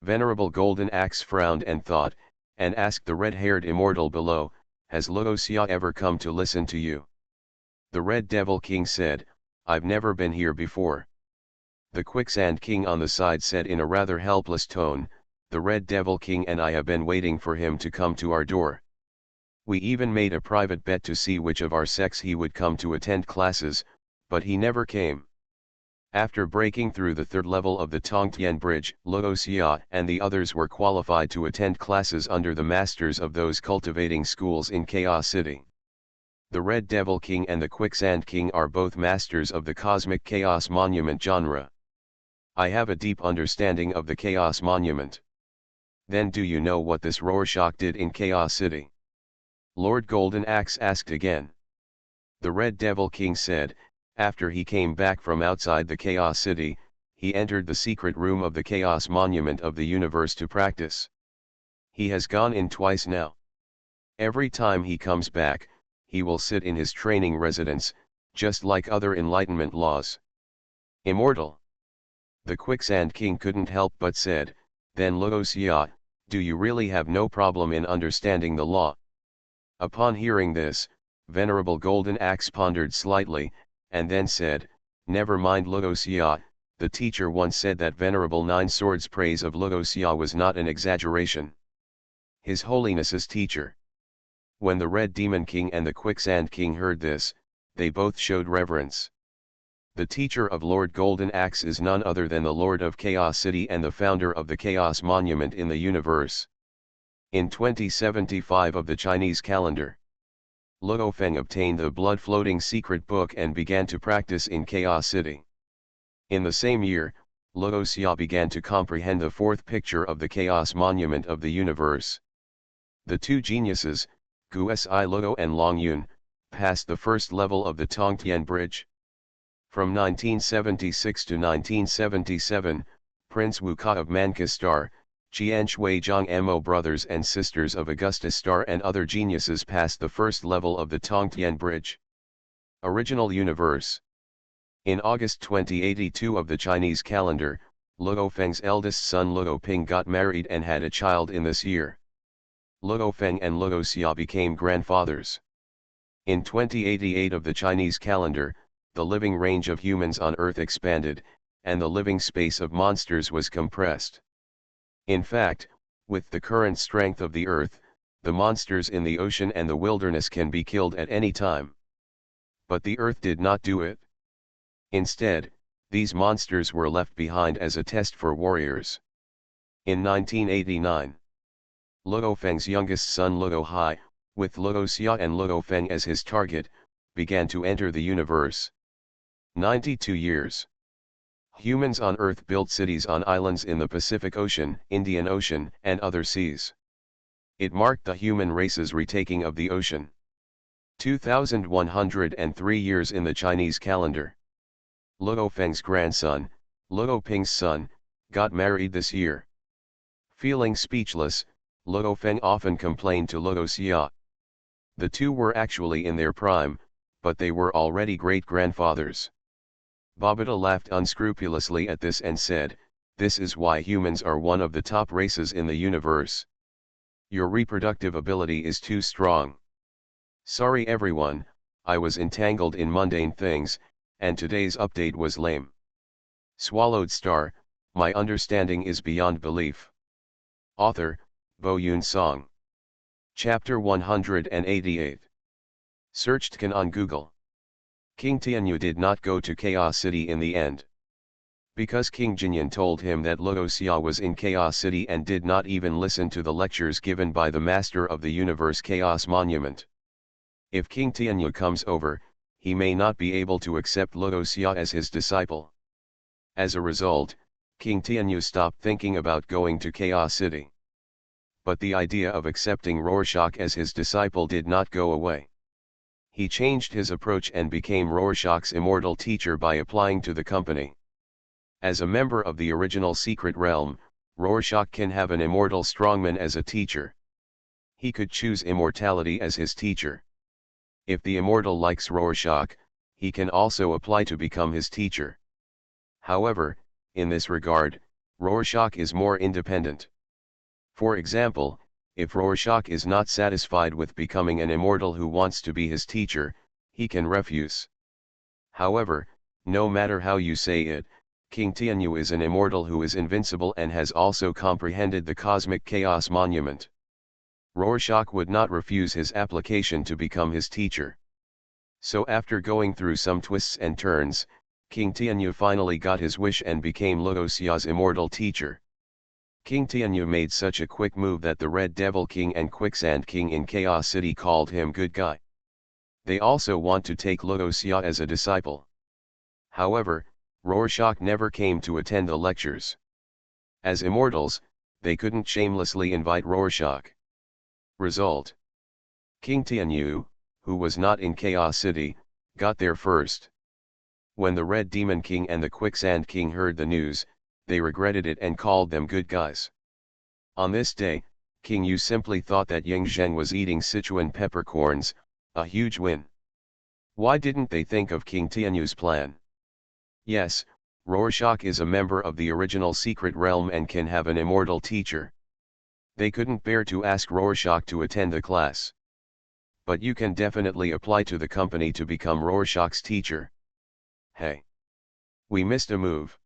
Venerable Golden Axe frowned and thought, and asked the red-haired immortal below, has Luo Xia ever come to listen to you? The Red Devil King said, I've never been here before. The Quicksand King on the side said in a rather helpless tone, the Red Devil King and I have been waiting for him to come to our door. We even made a private bet to see which of our sects he would come to attend classes, but he never came. After breaking through the 3rd level of the Tongtian Bridge, Luo Xia and the others were qualified to attend classes under the masters of those cultivating schools in Chaos City. The Red Devil King and the Quicksand King are both masters of the Cosmic Chaos Monument genre. I have a deep understanding of the Chaos Monument. Then do you know what this Rorschach did in Chaos City? Lord Golden Axe asked again. The Red Devil King said, after he came back from outside the Chaos City, he entered the secret room of the Chaos Monument of the universe to practice. He has gone in twice now. Every time he comes back, he will sit in his training residence, just like other enlightenment laws. Immortal. The Quicksand King couldn't help but said, then Luo Xia, do you really have no problem in understanding the law? Upon hearing this, Venerable Golden Axe pondered slightly, and then said, never mind Luo Xia, the teacher once said that Venerable Nine Swords' praise of Luo Xia was not an exaggeration. His Holiness's teacher. When the Red Demon King and the Quicksand King heard this, they both showed reverence. The teacher of Lord Golden Axe is none other than the Lord of Chaos City and the founder of the Chaos Monument in the universe. In 2075 of the Chinese calendar, Luo Feng obtained the blood-floating secret book and began to practice in Chaos City. In the same year, Luo Xia began to comprehend the 4th picture of the Chaos Monument of the universe. The 2 geniuses, Gu Si Luo and Long Yun, passed the 1st level of the Tongtian Bridge. From 1976 to 1977, Prince Wuka of Manka Star, Qian Shui Zhang Mo brothers and sisters of Augustus Star and other geniuses passed the 1st level of the Tongtian Bridge. Original Universe. In August 2082 of the Chinese calendar, Luo Feng's eldest son Luo Ping got married and had a child in this year. Luo Feng and Luo Xia became grandfathers. In 2088 of the Chinese calendar, the living range of humans on Earth expanded, and the living space of monsters was compressed. In fact, with the current strength of the Earth, the monsters in the ocean and the wilderness can be killed at any time. But the Earth did not do it. Instead, these monsters were left behind as a test for warriors. In 1989, Luo Feng's youngest son Luo Hai, with Luo Xia and Luo Feng as his target, began to enter the universe. 92 years. Humans on Earth built cities on islands in the Pacific Ocean, Indian Ocean, and other seas. It marked the human race's retaking of the ocean. 2103 years in the Chinese calendar. Luo Feng's grandson, Luo Ping's son, got married this year. Feeling speechless, Luo Feng often complained to Luo Xia. The two were actually in their prime, but they were already great-grandfathers. Babata laughed unscrupulously at this and said, "This is why humans are one of the top races in the universe. Your reproductive ability is too strong. Sorry everyone, I was entangled in mundane things, and today's update was lame. Swallowed star, my understanding is beyond belief." Author, Bo Yun Song. Chapter 188. Searched Can on Google. King Tianyu did not go to Chaos City in the end. Because King Jinyan told him that Luo Xia was in Chaos City and did not even listen to the lectures given by the Master of the Universe Chaos Monument. If King Tianyu comes over, he may not be able to accept Luo Xia as his disciple. As a result, King Tianyu stopped thinking about going to Chaos City. But the idea of accepting Rorschach as his disciple did not go away. He changed his approach and became Rorschach's immortal teacher by applying to the company. As a member of the original Secret Realm, Rorschach can have an immortal strongman as a teacher. He could choose immortality as his teacher. If the immortal likes Rorschach, he can also apply to become his teacher. However, in this regard, Rorschach is more independent. For example, if Rorschach is not satisfied with becoming an immortal who wants to be his teacher, he can refuse. However, no matter how you say it, King Tianyu is an immortal who is invincible and has also comprehended the cosmic chaos monument. Rorschach would not refuse his application to become his teacher. So after going through some twists and turns, King Tianyu finally got his wish and became Luo Xia's immortal teacher. King Tianyu made such a quick move that the Red Devil King and Quicksand King in Chaos City called him good guy. They also want to take Luo Xia as a disciple. However, Rorschach never came to attend the lectures. As immortals, they couldn't shamelessly invite Rorschach. Result: King Tianyu, who was not in Chaos City, got there first. When the Red Demon King and the Quicksand King heard the news, they regretted it and called them good guys. On this day, King Yu simply thought that Ying Zheng was eating Sichuan peppercorns, a huge win. Why didn't they think of King Tianyu's plan? Yes, Rorschach is a member of the original Secret Realm and can have an immortal teacher. They couldn't bear to ask Rorschach to attend the class. But you can definitely apply to the company to become Rorschach's teacher. Hey! We missed a move.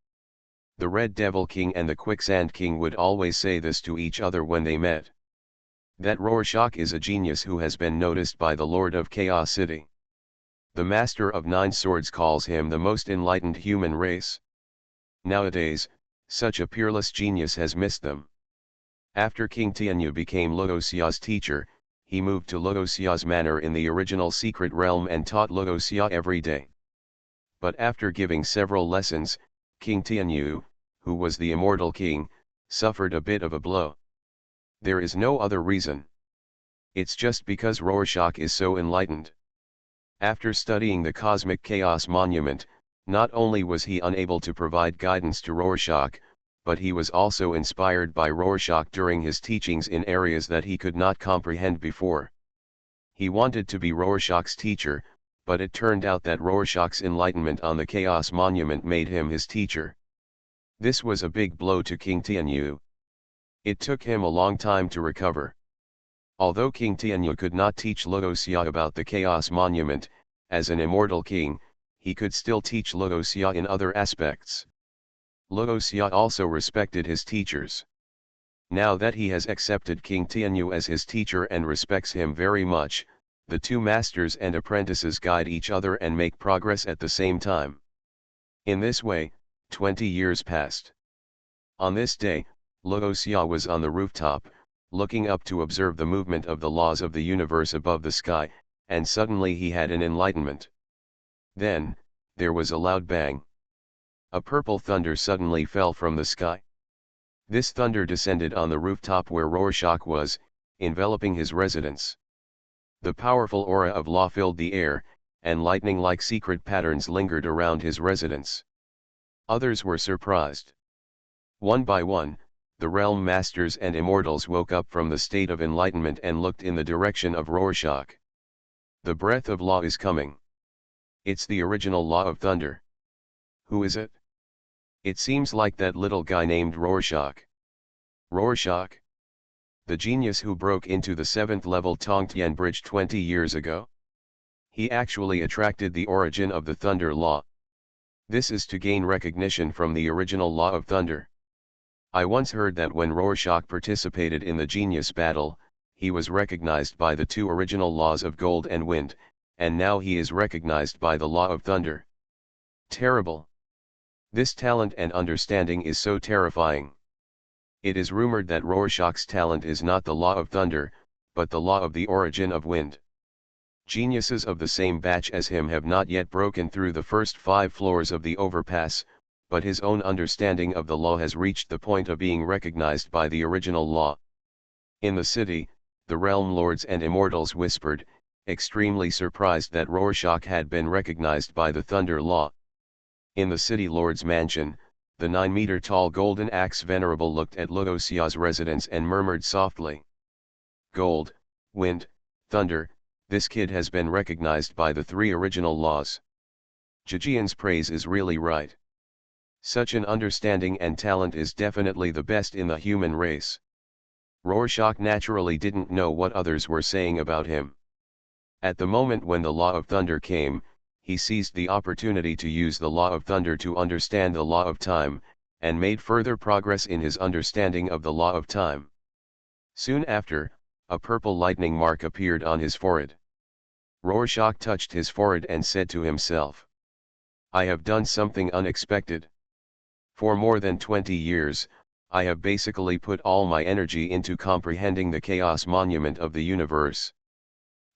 The Red Devil King and the Quicksand King would always say this to each other when they met. That Rorschach is a genius who has been noticed by the Lord of Chaos City. The Master of Nine Swords calls him the most enlightened human race. Nowadays, such a peerless genius has missed them. After King Tianyu became Luo Xia's teacher, he moved to Luo Xia's manor in the original Secret Realm and taught Luo Xia every day. But after giving several lessons, King Tianyu, who was the immortal king, suffered a bit of a blow. There is no other reason. It's just because Rorschach is so enlightened. After studying the Cosmic Chaos Monument, not only was he unable to provide guidance to Rorschach, but he was also inspired by Rorschach during his teachings in areas that he could not comprehend before. He wanted to be Rorschach's teacher, but it turned out that Rorschach's enlightenment on the Chaos Monument made him his teacher. This was a big blow to King Tianyu. It took him a long time to recover. Although King Tianyu could not teach Luoxia about the Chaos Monument, as an immortal king, he could still teach Luoxia in other aspects. Luoxia also respected his teachers. Now that he has accepted King Tianyu as his teacher and respects him very much, the two masters and apprentices guide each other and make progress at the same time. In this way, 20 years passed. On this day, Luoxia was on the rooftop, looking up to observe the movement of the laws of the universe above the sky, and suddenly he had an enlightenment. Then, there was a loud bang. A purple thunder suddenly fell from the sky. This thunder descended on the rooftop where Rorschach was, enveloping his residence. The powerful aura of law filled the air, and lightning-like secret patterns lingered around his residence. Others were surprised. One by one, the realm masters and immortals woke up from the state of enlightenment and looked in the direction of Rorschach. The breath of law is coming. It's the original law of thunder. Who is it? It seems like that little guy named Rorschach. Rorschach? The genius who broke into the 7th level Tongtian Bridge 20 years ago? He actually attracted the origin of the thunder law. This is to gain recognition from the original law of thunder. I once heard that when Rorschach participated in the genius battle, he was recognized by the two original laws of gold and wind, and now he is recognized by the law of thunder. Terrible. This talent and understanding is so terrifying. It is rumored that Rorschach's talent is not the law of thunder, but the law of the origin of wind. Geniuses of the same batch as him have not yet broken through the first 5 floors of the overpass, but his own understanding of the law has reached the point of being recognized by the original law. In the city, the realm lords and immortals whispered, extremely surprised that Rorschach had been recognized by the thunder law. In the city lord's mansion, the 9-meter-tall golden axe venerable looked at Luoxia's residence and murmured softly. Gold, wind, thunder, this kid has been recognized by the 3 original laws. Zhejian's praise is really right. Such an understanding and talent is definitely the best in the human race. Rorschach naturally didn't know what others were saying about him. At the moment when the law of thunder came, he seized the opportunity to use the law of thunder to understand the law of time, and made further progress in his understanding of the law of time. Soon after, a purple lightning mark appeared on his forehead. Rorschach touched his forehead and said to himself, "I have done something unexpected. For more than 20 years, I have basically put all my energy into comprehending the chaos monument of the universe.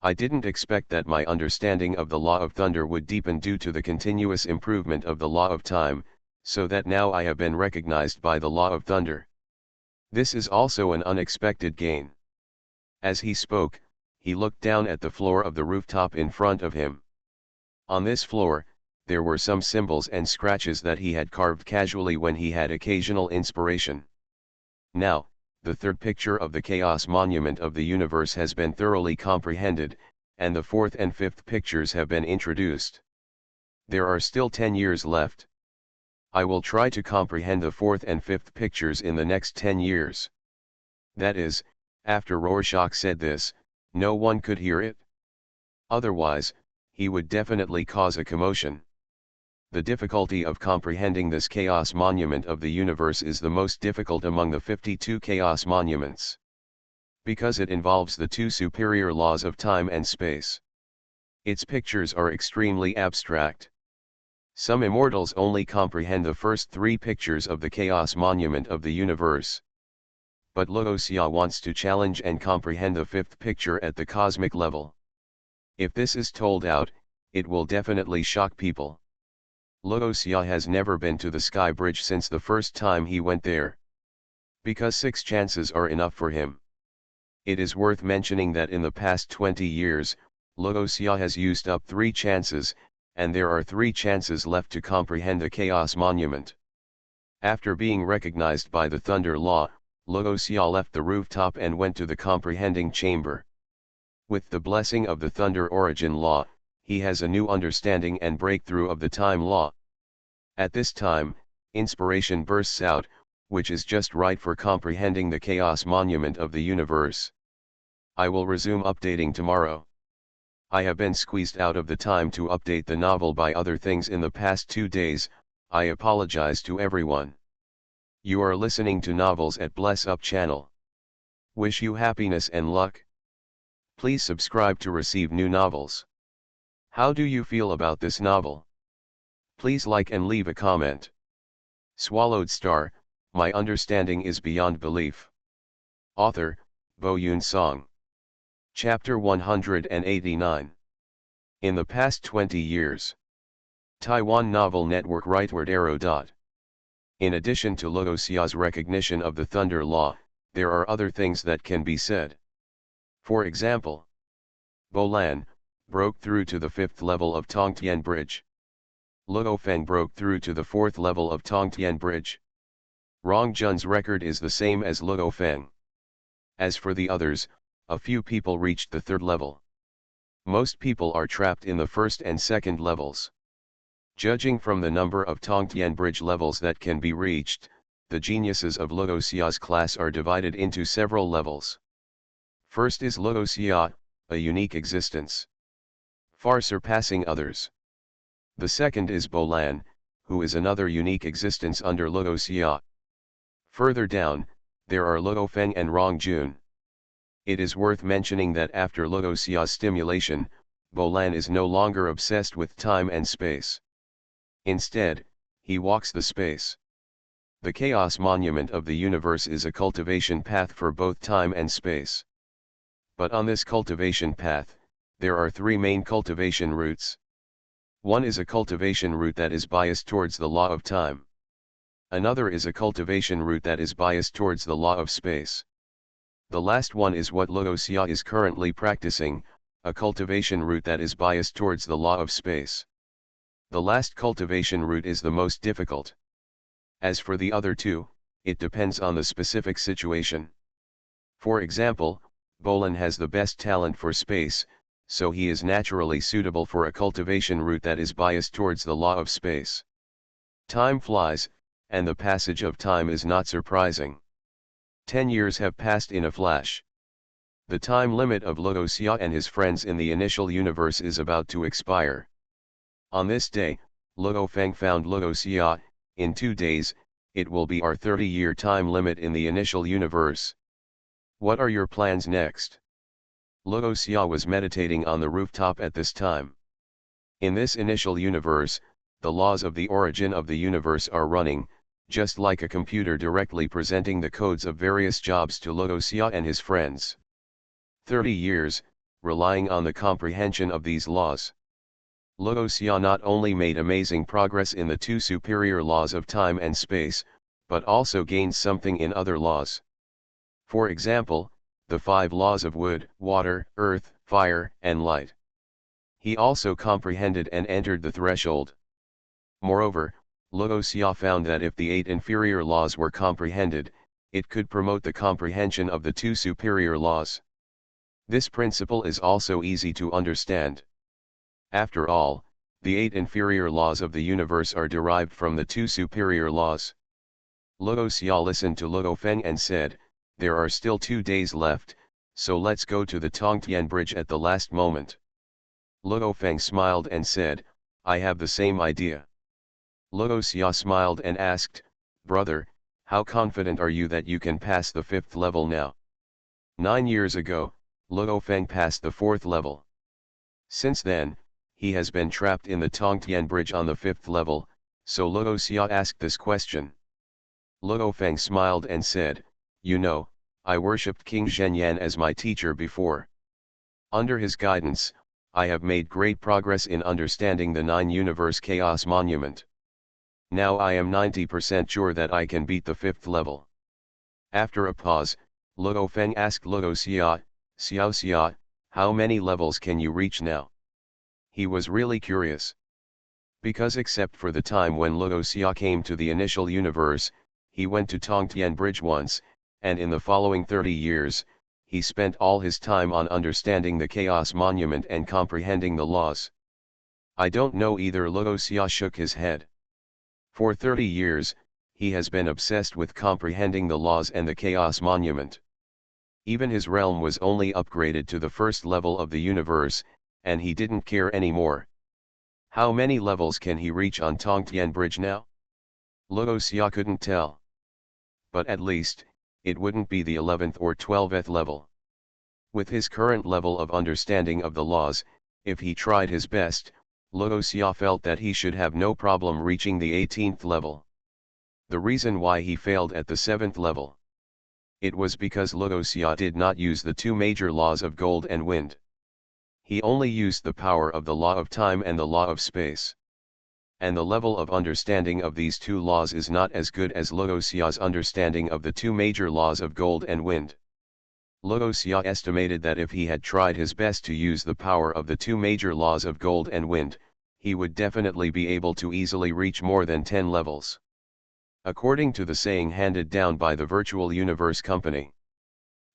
I didn't expect that my understanding of the law of thunder would deepen due to the continuous improvement of the law of time, so that now I have been recognized by the law of thunder. This is also an unexpected gain." As he spoke, he looked down at the floor of the rooftop in front of him. On this floor, there were some symbols and scratches that he had carved casually when he had occasional inspiration. Now, the 3rd picture of the Chaos Monument of the Universe has been thoroughly comprehended, and the 4th and 5th pictures have been introduced. There are still 10 years left. I will try to comprehend the 4th and 5th pictures in the next 10 years. That is, after Rorschach said this, no one could hear it. Otherwise, he would definitely cause a commotion. The difficulty of comprehending this chaos monument of the universe is the most difficult among the 52 chaos monuments. Because it involves the 2 superior laws of time and space. Its pictures are extremely abstract. Some immortals only comprehend the first 3 pictures of the chaos monument of the universe. But Luoxia wants to challenge and comprehend the 5th picture at the cosmic level. If this is told out, it will definitely shock people. Luoxia has never been to the Sky Bridge since the first time he went there. Because 6 chances are enough for him. It is worth mentioning that in the past 20 years, Luoxia has used up 3 chances, and there are 3 chances left to comprehend the Chaos Monument. After being recognized by the Thunder Law, Luoxia left the rooftop and went to the Comprehending Chamber. With the blessing of the Thunder Origin Law, he has a new understanding and breakthrough of the Time Law. At this time, inspiration bursts out, which is just right for comprehending the Chaos Monument of the universe. I will resume updating tomorrow. I have been squeezed out of the time to update the novel by other things in the past 2 days. I apologize to everyone. You are listening to Novels at Bless Up channel. Wish you happiness and luck. Please subscribe to receive new novels. How do you feel about this novel? Please like and leave a comment. Swallowed Star, My Understanding is Beyond Belief. Author, Bo Yoon Song. Chapter 189. In the past 20 years. Taiwan Novel Network Rightward Arrow. In addition to Luo Xia's recognition of the Thunder Law, there are other things that can be said. For example, Bolan broke through to the 5th level of Tongtian Bridge. Luo Feng broke through to the 4th level of Tongtian Bridge. Rong Jun's record is the same as Luo Feng. As for the others, a few people reached the 3rd level. Most people are trapped in the 1st and 2nd levels. Judging from the number of Tongtian Bridge levels that can be reached, the geniuses of Luo Xia's class are divided into several levels. First is Luo Xia, a unique existence, far surpassing others. The second is Bolan, who is another unique existence under Luo Xia. Further down, there are Luo Feng and Rong Jun. It is worth mentioning that after Luo Xia's stimulation, Bolan is no longer obsessed with time and space. Instead, he walks the space. The chaos monument of the universe is a cultivation path for both time and space. But on this cultivation path, there are 3 main cultivation routes. One is a cultivation route that is biased towards the law of time. Another is a cultivation route that is biased towards the law of space. The last one is what Luo Xia is currently practicing, a cultivation route that is biased towards the law of space. The last cultivation route is the most difficult. As for the other 2, it depends on the specific situation. For example, Bolan has the best talent for space, so he is naturally suitable for a cultivation route that is biased towards the law of space. Time flies, and the passage of time is not surprising. 10 years have passed in a flash. The time limit of Luo Xia and his friends in the initial universe is about to expire. On this day, Luo Feng found Luo Xia. In 2 days, it will be our 30-year time limit in the initial universe. What are your plans next? Luo Xia was meditating on the rooftop at this time. In this initial universe, the laws of the origin of the universe are running, just like a computer directly presenting the codes of various jobs to Luo Xia and his friends. 30 years, relying on the comprehension of these laws. Luo Xia not only made amazing progress in the 2 superior laws of time and space, but also gained something in other laws. For example, the 5 laws of wood, water, earth, fire, and light. He also comprehended and entered the threshold. Moreover, Luo Xia found that if the 8 inferior laws were comprehended, it could promote the comprehension of the 2 superior laws. This principle is also easy to understand. After all, the 8 inferior laws of the universe are derived from the 2 superior laws. Luo Xia listened to Luo Feng and said, "There are still 2 days left, so let's go to the Tongtian Bridge at the last moment." Luo Feng smiled and said, "I have the same idea." Luo Xia smiled and asked, "Brother, how confident are you that you can pass the 5th level now?" 9 years ago, Luo Feng passed the 4th level. Since then, he has been trapped in the Tongtian Bridge on the 5th level, so Luo Xia asked this question. Luo Feng smiled and said, "You know, I worshipped King Zhenyan as my teacher before. Under his guidance, I have made great progress in understanding the 9-universe chaos monument. Now I am 90% sure that I can beat the 5th level." After a pause, Luo Feng asked Luo Xia, "Xiao Xia, how many levels can you reach now?" He was really curious. Because except for the time when Luo Xia came to the initial universe, he went to Tongtian Bridge once, and in the following 30 years, he spent all his time on understanding the chaos monument and comprehending the laws. "I don't know either." Luo Xia shook his head. For 30 years, he has been obsessed with comprehending the laws and the chaos monument. Even his realm was only upgraded to the first level of the universe, and he didn't care anymore. How many levels can he reach on Tongtian Bridge now? Luo Xia couldn't tell. But at least, it wouldn't be the 11th or 12th level. With his current level of understanding of the laws, if he tried his best, Luo Xia felt that he should have no problem reaching the 18th level. The reason why he failed at the 7th level. It was because Luo Xia did not use the two major laws of gold and wind. He only used the power of the law of time and the law of space. And the level of understanding of these two laws is not as good as Luo Xia's understanding of the two major laws of gold and wind. Luo Xia estimated that if he had tried his best to use the power of the two major laws of gold and wind, he would definitely be able to easily reach more than 10 levels. According to the saying handed down by the Virtual Universe Company.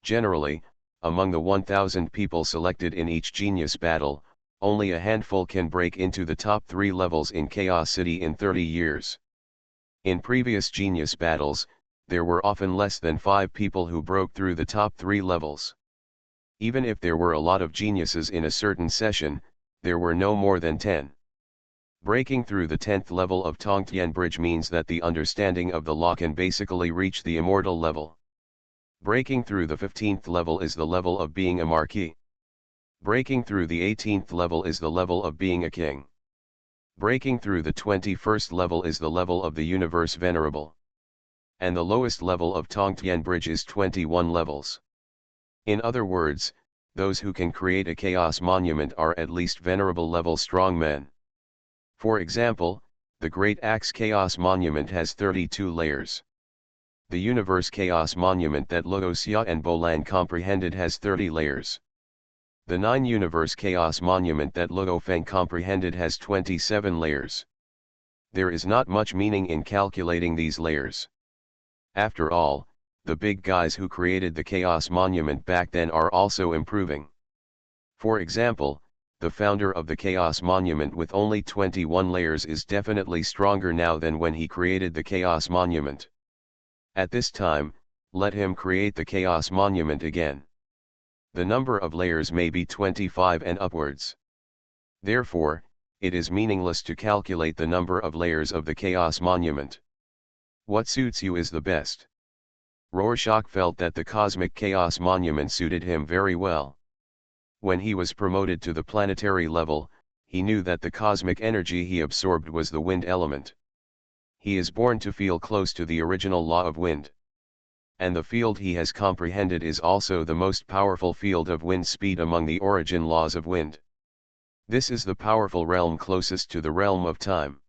Generally, among the 1,000 people selected in each genius battle, only a handful can break into the top 3 levels in Chaos City in 30 years. In previous genius battles, there were often less than 5 people who broke through the top 3 levels. Even if there were a lot of geniuses in a certain session, there were no more than 10. Breaking through the 10th level of Tongtian Bridge means that the understanding of the law can basically reach the immortal level. Breaking through the 15th level is the level of being a marquis. Breaking through the 18th level is the level of being a king. Breaking through the 21st level is the level of the universe venerable. And the lowest level of Tongtian Bridge is 21 levels. In other words, those who can create a chaos monument are at least venerable level strong men. For example, the Great Axe Chaos Monument has 32 layers. The Universe Chaos Monument that Luo Xia and Bolan comprehended has 30 layers. The 9 Universe Chaos Monument that Luo Feng comprehended has 27 layers. There is not much meaning in calculating these layers. After all, the big guys who created the Chaos Monument back then are also improving. For example, the founder of the Chaos Monument with only 21 layers is definitely stronger now than when he created the Chaos Monument. At this time, let him create the Chaos Monument again. The number of layers may be 25 and upwards. Therefore, it is meaningless to calculate the number of layers of the Chaos Monument. What suits you is the best. Rorschach felt that the Cosmic Chaos Monument suited him very well. When he was promoted to the planetary level, he knew that the cosmic energy he absorbed was the wind element. He is born to feel close to the original law of wind. And the field he has comprehended is also the most powerful field of wind speed among the origin laws of wind. This is the powerful realm closest to the realm of time.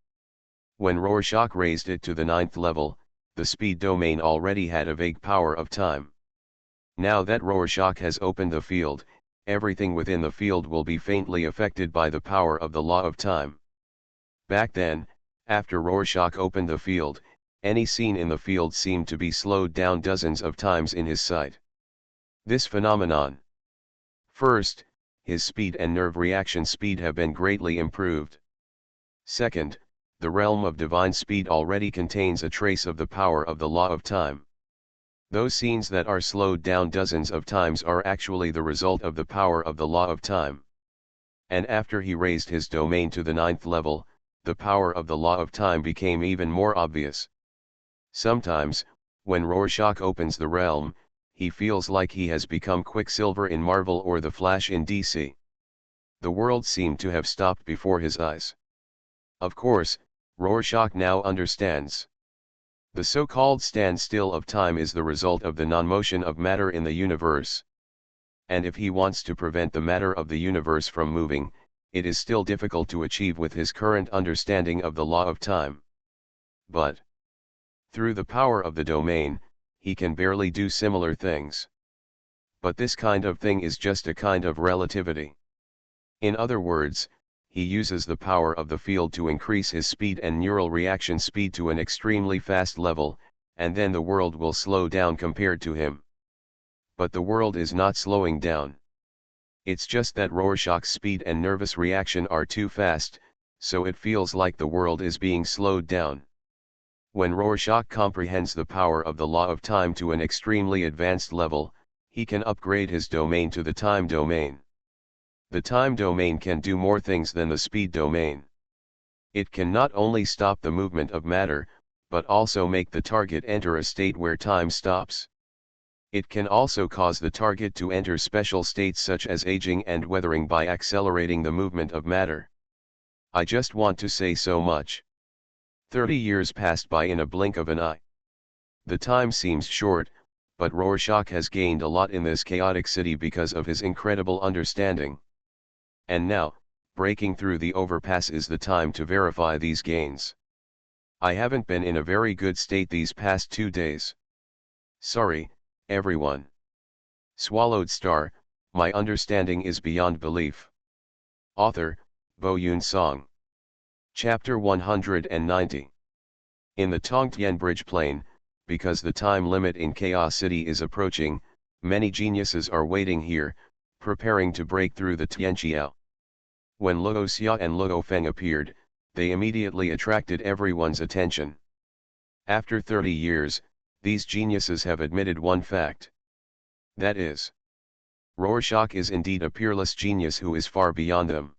When Rorschach raised it to the 9th level, the speed domain already had a vague power of time. Now that Rorschach has opened the field, everything within the field will be faintly affected by the power of the law of time. Back then, after Rorschach opened the field, any scene in the field seemed to be slowed down dozens of times in his sight. This phenomenon. First, his speed and nerve reaction speed have been greatly improved. Second, the realm of divine speed already contains a trace of the power of the law of time. Those scenes that are slowed down dozens of times are actually the result of the power of the law of time. And after he raised his domain to the 9th level, the power of the law of time became even more obvious. Sometimes, when Rorschach opens the realm, he feels like he has become Quicksilver in Marvel or the Flash in DC. The world seemed to have stopped before his eyes. Of course, Rorschach now understands. The so-called standstill of time is the result of the non-motion of matter in the universe. And if he wants to prevent the matter of the universe from moving, it is still difficult to achieve with his current understanding of the law of time. But through the power of the domain, he can barely do similar things. But this kind of thing is just a kind of relativity. In other words, he uses the power of the field to increase his speed and neural reaction speed to an extremely fast level, and then the world will slow down compared to him. But the world is not slowing down. It's just that Rorschach's speed and nervous reaction are too fast, so it feels like the world is being slowed down. When Rorschach comprehends the power of the law of time to an extremely advanced level, He can upgrade his domain to the time domain. The time domain can do more things than the speed domain. It can not only stop the movement of matter, but also make the target enter a state where time stops. It can also cause the target to enter special states such as aging and weathering by accelerating the movement of matter. I just want to say so much. 30 years passed by in a blink of an eye. The time seems short, but Rorschach has gained a lot in this chaotic city because of his incredible understanding. And now, breaking through the overpass is the time to verify these gains. I haven't been in a very good state these past 2 days. Sorry, everyone. Swallowed Star, my understanding is beyond belief. Author, Bo-Yoon Song. Chapter 190. In the Tongtian Bridge Plain, because the time limit in Chaos City is approaching, many geniuses are waiting here, preparing to break through the Tianqiao. When Luo Xia and Luo Feng appeared, they immediately attracted everyone's attention. After 30 years, these geniuses have admitted one fact. That is, Rorschach is indeed a peerless genius who is far beyond them.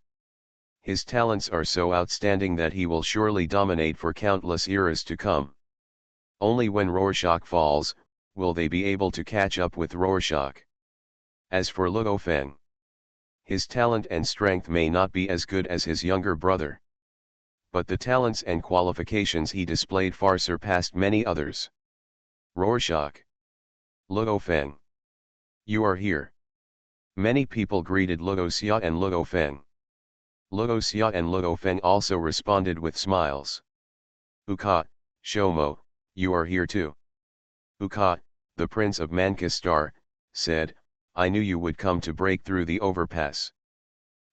His talents are so outstanding that he will surely dominate for countless eras to come. Only when Rorschach falls, will they be able to catch up with Rorschach. As for Luo Feng, his talent and strength may not be as good as his younger brother. But the talents and qualifications he displayed far surpassed many others. Rorschach. Luo Feng. You are here. Many people greeted Luo Xia and Luo Feng. Luo Xia and Luo Feng also responded with smiles. Uka, Shomo, you are here too. Uka, the prince of Mankistar, said, I knew you would come to break through the overpass.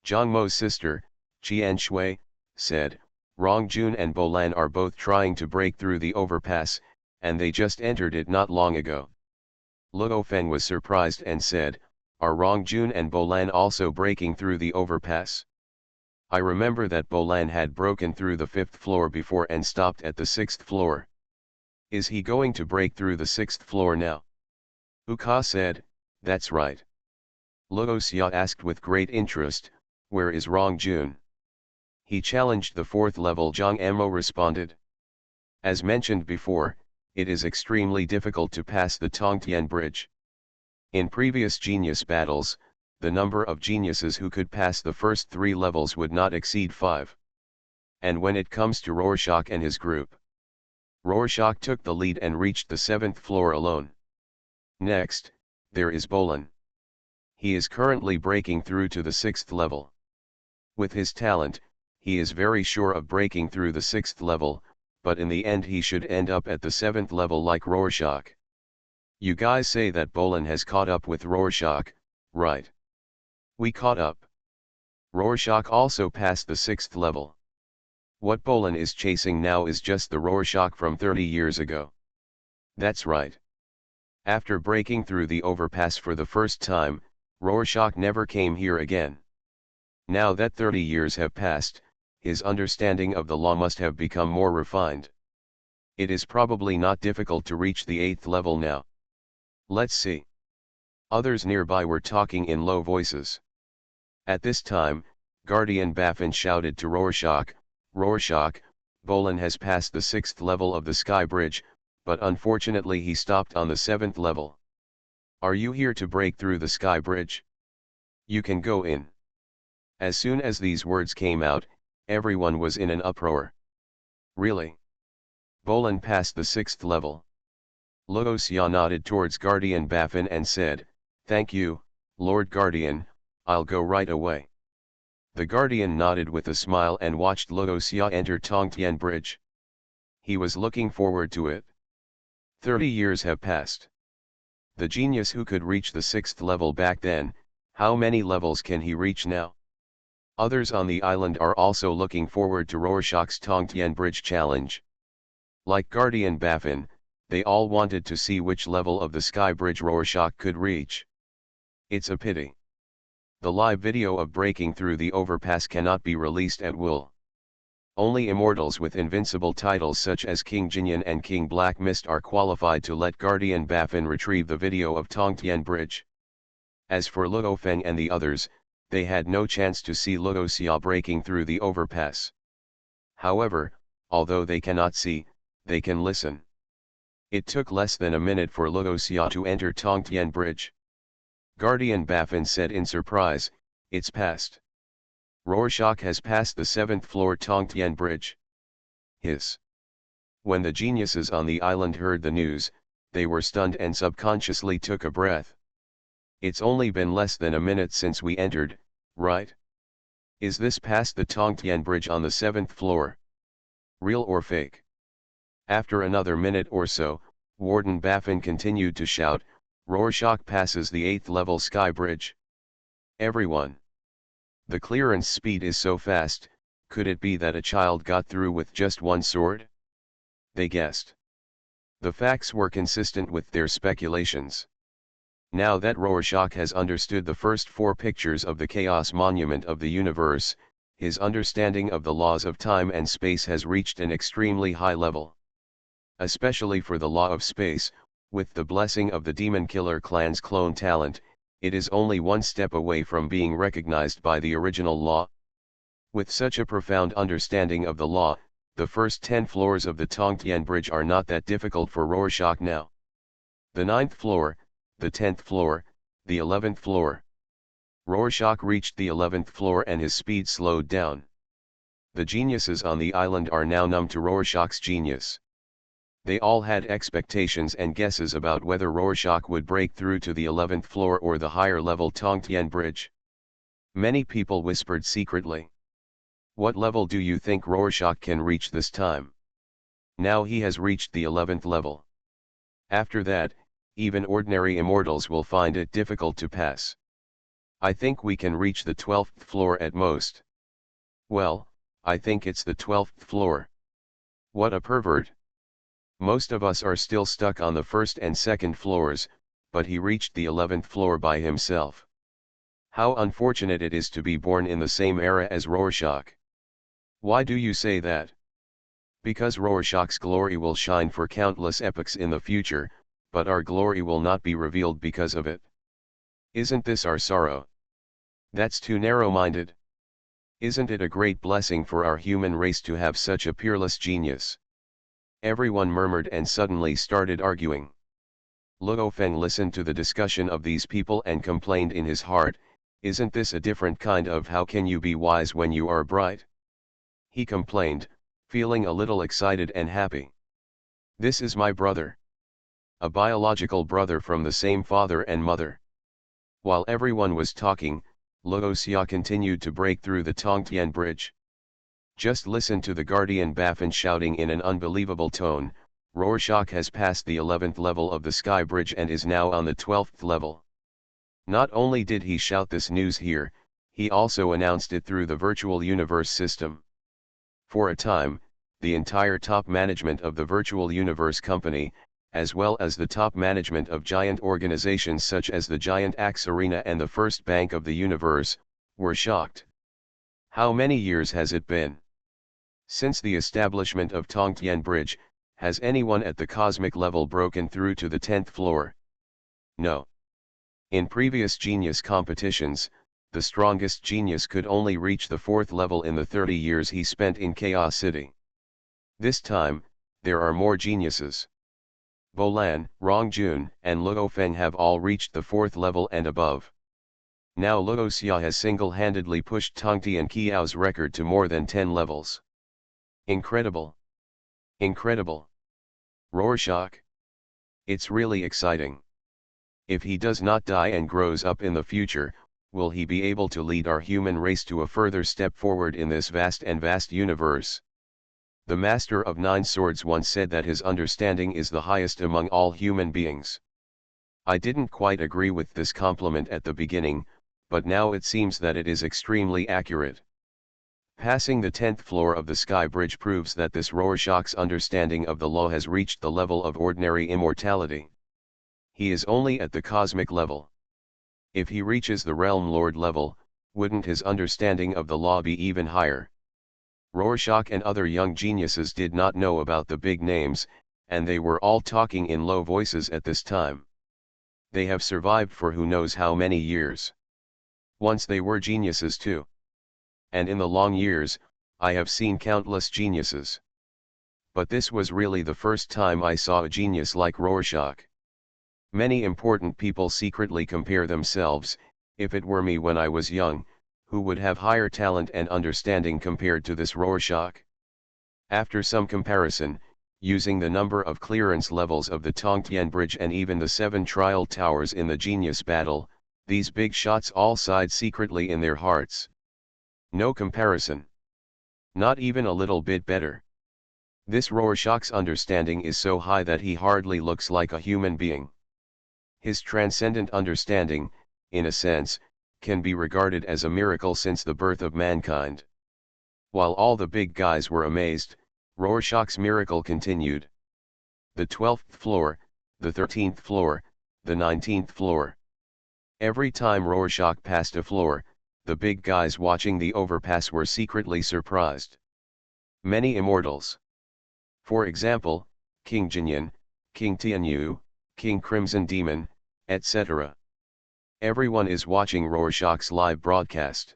Zhangmo's sister, Qian Shui, said, Rongjun and Bolan are both trying to break through the overpass, and they just entered it not long ago. Luo Feng was surprised and said, Are Rongjun and Bolan also breaking through the overpass? I remember that Bolan had broken through the 5th floor before and stopped at the 6th floor. Is he going to break through the 6th floor now? Uka said, That's right. Luo Xia asked with great interest, Where is Rongjun? He challenged the 4th level. Zhang Amo responded. As mentioned before, it is extremely difficult to pass the Tongtian Bridge. In previous genius battles, the number of geniuses who could pass the first 3 levels would not exceed 5. And when it comes to Rorschach and his group, Rorschach took the lead and reached the 7th floor alone. Next, there is Bolan. He is currently breaking through to the 6th level. With his talent, he is very sure of breaking through the 6th level, but in the end he should end up at the 7th level like Rorschach. You guys say that Bolan has caught up with Rorschach, right? We caught up. Rorschach also passed the 6th level. What Bolan is chasing now is just the Rorschach from 30 years ago. That's right. After breaking through the overpass for the first time, Rorschach never came here again. Now that 30 years have passed, his understanding of the law must have become more refined. It is probably not difficult to reach the 8th level now. Let's see. Others nearby were talking in low voices. At this time, Guardian Baffin shouted to Rorschach, Rorschach, Bolan has passed the 6th level of the Sky Bridge, but unfortunately he stopped on the 7th level. Are you here to break through the Sky Bridge? You can go in. As soon as these words came out, everyone was in an uproar. Really? Bolan passed the 6th level. Luo Xia nodded towards Guardian Baffin and said, Thank you, Lord Guardian, I'll go right away. The Guardian nodded with a smile and watched Luo Xia enter Tongtian Bridge. He was looking forward to it. 30 years have passed. The genius who could reach the 6th level back then, how many levels can he reach now? Others on the island are also looking forward to Rorschach's Tongtian Bridge challenge. Like Guardian Baffin, they all wanted to see which level of the Sky Bridge Rorschach could reach. It's a pity. The live video of breaking through the overpass cannot be released at will. Only immortals with invincible titles such as King Jinyan and King Black Mist are qualified to let Guardian Baffin retrieve the video of Tongtian Bridge. As for Luo Feng and the others, they had no chance to see Luo Xia breaking through the overpass. However, although they cannot see, they can listen. It took less than a minute for Luo Xia to enter Tongtian Bridge. Guardian Baffin said in surprise, "It's passed. Rorschach has passed the 7th floor Tongtian Bridge." Hiss. When the geniuses on the island heard the news, they were stunned and subconsciously took a breath. It's only been less than a minute since we entered, right? Is this past the Tongtian Bridge on the 7th floor? Real or fake? After another minute or so, Warden Baffin continued to shout, "Rorschach passes the 8th level sky bridge." Everyone. The clearance speed is so fast, could it be that a child got through with just one sword? They guessed. The facts were consistent with their speculations. Now that Rorschach has understood the first 4 pictures of the chaos monument of the universe, his understanding of the laws of time and space has reached an extremely high level. Especially for the law of space, with the blessing of the Demon Killer clan's clone talent, it is only one step away from being recognized by the original law. With such a profound understanding of the law, the first 10 floors of the Tongtian Bridge are not that difficult for Rorschach now. The 9th floor, the 10th floor, the 11th floor. Rorschach reached the 11th floor and his speed slowed down. The geniuses on the island are now numb to Rorschach's genius. They all had expectations and guesses about whether Rorschach would break through to the 11th floor or the higher level Tongtian Bridge. Many people whispered secretly, "What level do you think Rorschach can reach this time?" Now he has reached the 11th level. After that, even ordinary immortals will find it difficult to pass. I think we can reach the 12th floor at most. Well, I think it's the 12th floor. What a pervert. Most of us are still stuck on the 1st and 2nd floors, but he reached the 11th floor by himself. How unfortunate it is to be born in the same era as Rorschach. Why do you say that? Because Rorschach's glory will shine for countless epochs in the future, but our glory will not be revealed because of it. Isn't this our sorrow? That's too narrow-minded. Isn't it a great blessing for our human race to have such a peerless genius? Everyone murmured and suddenly started arguing. Luo Feng listened to the discussion of these people and complained in his heart, "Isn't this a different kind of how can you be wise when you are bright?" He complained, feeling a little excited and happy. "This is my brother. A biological brother from the same father and mother." While everyone was talking, Luo Xia continued to break through the Tongtian Bridge. Just listen to the Guardian Baffin shouting in an unbelievable tone, "Rorschach has passed the 11th level of the Sky Bridge and is now on the 12th level." Not only did he shout this news here, he also announced it through the virtual universe system. For a time, the entire top management of the virtual universe company, as well as the top management of giant organizations such as the Giant Axe Arena and the First Bank of the Universe, were shocked. How many years has it been since the establishment of Tongtian Bridge? Has anyone at the cosmic level broken through to the 10th floor? No. In previous genius competitions, the strongest genius could only reach the 4th level in the 30 years he spent in Chaos City. This time, there are more geniuses. Bolan, Rongjun, and Luo Feng have all reached the 4th level and above. Now Luo Xia has single-handedly pushed Tongtian Qiao's record to more than 10 levels. Incredible! Incredible! Rorschach! It's really exciting. If he does not die and grows up in the future, will he be able to lead our human race to a further step forward in this vast universe? The Master of 9 Swords once said that his understanding is the highest among all human beings. I didn't quite agree with this compliment at the beginning, but now it seems that it is extremely accurate. Passing the 10th floor of the Sky Bridge proves that this Rorschach's understanding of the law has reached the level of ordinary immortality. He is only at the cosmic level. If he reaches the Realm Lord level, wouldn't his understanding of the law be even higher? Rorschach and other young geniuses did not know about the big names, and they were all talking in low voices at this time. They have survived for who knows how many years. Once they were geniuses too. And in the long years, I have seen countless geniuses. But this was really the first time I saw a genius like Rorschach. Many important people secretly compare themselves, if it were me when I was young, who would have higher talent and understanding compared to this Rorschach? After some comparison, using the number of clearance levels of the Tongtian Bridge and even the 7 trial towers in the genius battle, these big shots all sighed secretly in their hearts. No comparison. Not even a little bit better. This Rorschach's understanding is so high that he hardly looks like a human being. His transcendent understanding, in a sense, can be regarded as a miracle since the birth of mankind. While all the big guys were amazed, Rorschach's miracle continued. The 12th floor, the 13th floor, the 19th floor. Every time Rorschach passed a floor, the big guys watching the overpass were secretly surprised. Many immortals. For example, King Jinyan, King Tianyu, King Crimson Demon, etc. Everyone is watching Rorschach's live broadcast.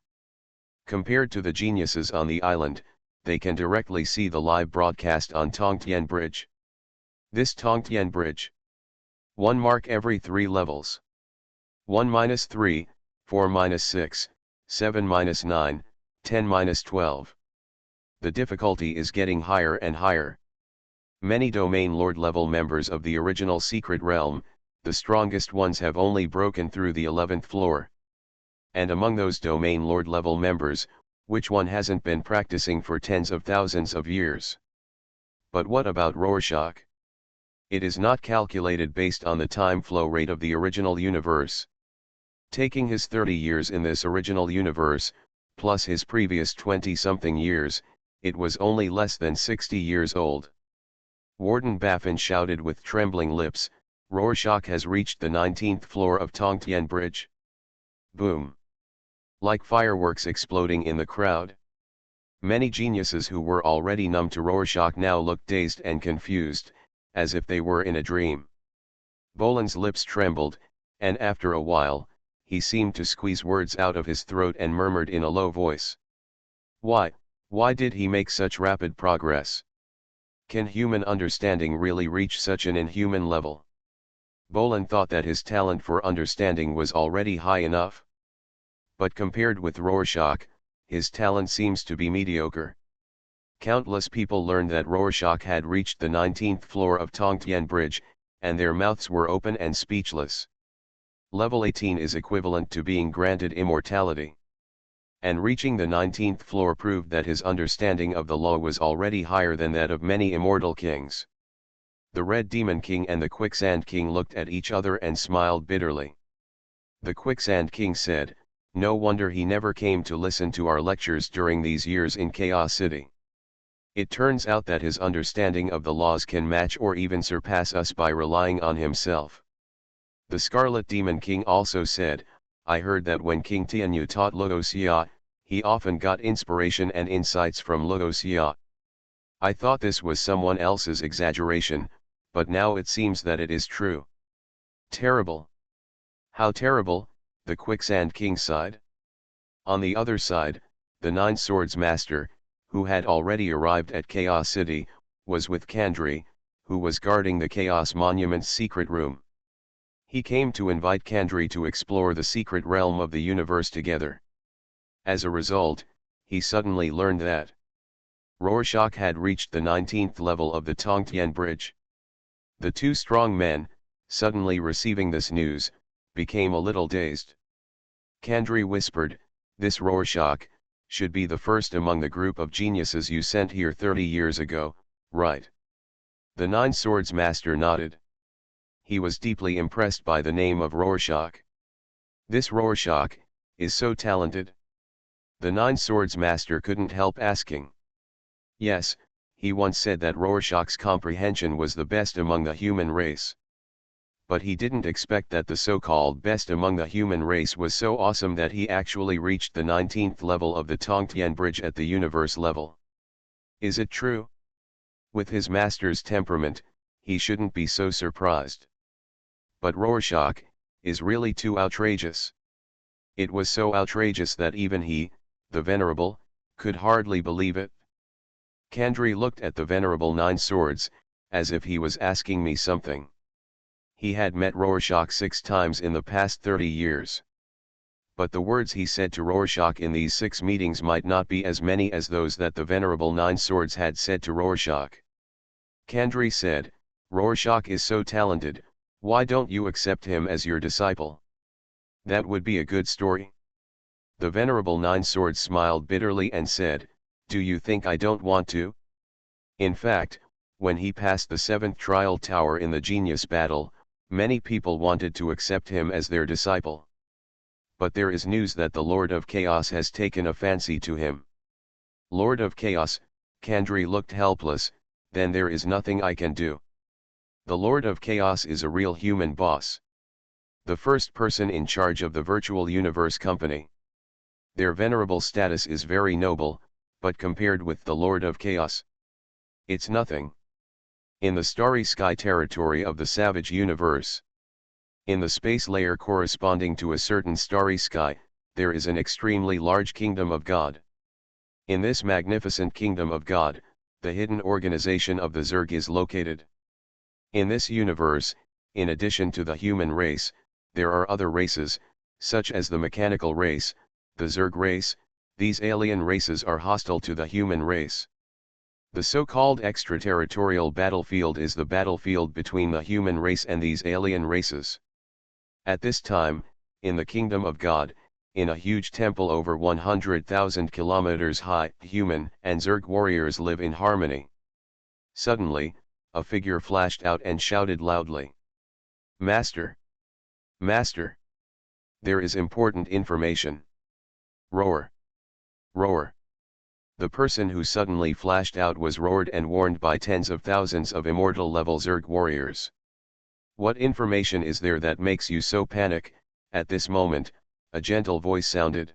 Compared to the geniuses on the island, they can directly see the live broadcast on Tongtian Bridge. This Tongtian Bridge. 1 mark every 3 levels. 1-3, 4-6, 7-9, 10-12. The difficulty is getting higher and higher. Many Domain Lord level members of the original Secret Realm, the strongest ones, have only broken through the 11th floor. And among those Domain Lord level members, which one hasn't been practicing for tens of thousands of years? But what about Rorschach? It is not calculated based on the time flow rate of the original universe. Taking his 30 years in this original universe, plus his previous 20-something years, it was only less than 60 years old. Warden Baffin shouted with trembling lips, "Rorschach has reached the 19th floor of Tongtian Bridge." Boom! Like fireworks exploding in the crowd. Many geniuses who were already numb to Rorschach now looked dazed and confused, as if they were in a dream. Bolan's lips trembled, and after a while, he seemed to squeeze words out of his throat and murmured in a low voice. Why did he make such rapid progress? Can human understanding really reach such an inhuman level? Bolan thought that his talent for understanding was already high enough. But compared with Rorschach, his talent seems to be mediocre. Countless people learned that Rorschach had reached the 19th floor of Tongtian Bridge, and their mouths were open and speechless. Level 18 is equivalent to being granted immortality. And reaching the 19th floor proved that his understanding of the law was already higher than that of many immortal kings. The Red Demon King and the Quicksand King looked at each other and smiled bitterly. The Quicksand King said, "No wonder he never came to listen to our lectures during these years in Chaos City. It turns out that his understanding of the laws can match or even surpass us by relying on himself." The Scarlet Demon King also said, "I heard that when King Tianyu taught Luoxia, he often got inspiration and insights from Luoxia. I thought this was someone else's exaggeration, but now it seems that it is true." Terrible. How terrible, the Quicksand King sighed. On the other side, the Nine Swords Master, who had already arrived at Chaos City, was with Kandri, who was guarding the Chaos Monument's secret room. He came to invite Kandri to explore the secret realm of the universe together. As a result, he suddenly learned that Rorschach had reached the 19th level of the Tongtian Bridge. The two strong men, suddenly receiving this news, became a little dazed. Kandri whispered, "This Rorschach should be the first among the group of geniuses you sent here 30 years ago, right?" The Nine Swords Master nodded. He was deeply impressed by the name of Rorschach. "This Rorschach is so talented?" The Nine Swords Master couldn't help asking. Yes, he once said that Rorschach's comprehension was the best among the human race. But he didn't expect that the so-called best among the human race was so awesome that he actually reached the 19th level of the Tongtian Bridge at the universe level. Is it true? With his master's temperament, he shouldn't be so surprised. But Rorschach, is really too outrageous. It was so outrageous that even he, the Venerable, could hardly believe it. Kandri looked at the Venerable Nine Swords, as if he was asking me something. He had met Rorschach 6 times in the past 30 years. But the words he said to Rorschach in these 6 meetings might not be as many as those that the Venerable Nine Swords had said to Rorschach. Kandri said, "Rorschach is so talented, why don't you accept him as your disciple? That would be a good story." The Venerable Nine Swords smiled bitterly and said, "Do you think I don't want to? In fact, when he passed the 7th trial tower in the genius battle, many people wanted to accept him as their disciple. But there is news that the Lord of Chaos has taken a fancy to him." "Lord of Chaos," Kandri looked helpless, "then there is nothing I can do." "The Lord of Chaos is a real human boss. The first person in charge of the virtual universe company. Their venerable status is very noble, but compared with the Lord of Chaos, it's nothing. In the starry sky territory of the savage universe, in the space layer corresponding to a certain starry sky, there is an extremely large kingdom of God. In this magnificent kingdom of God, the hidden organization of the Zerg is located. In this universe, in addition to the human race, there are other races, such as the mechanical race, the Zerg race. These alien races are hostile to the human race. The so-called extraterritorial battlefield is the battlefield between the human race and these alien races. At this time, in the kingdom of God, in a huge temple over 100,000 kilometers high, human and Zerg warriors live in harmony. Suddenly, a figure flashed out and shouted loudly, "Master! Master! There is important information! Roar! Roar!" The person who suddenly flashed out was roared and warned by tens of thousands of immortal-level Zerg warriors. "What information is there that makes you so panic?" At this moment, a gentle voice sounded.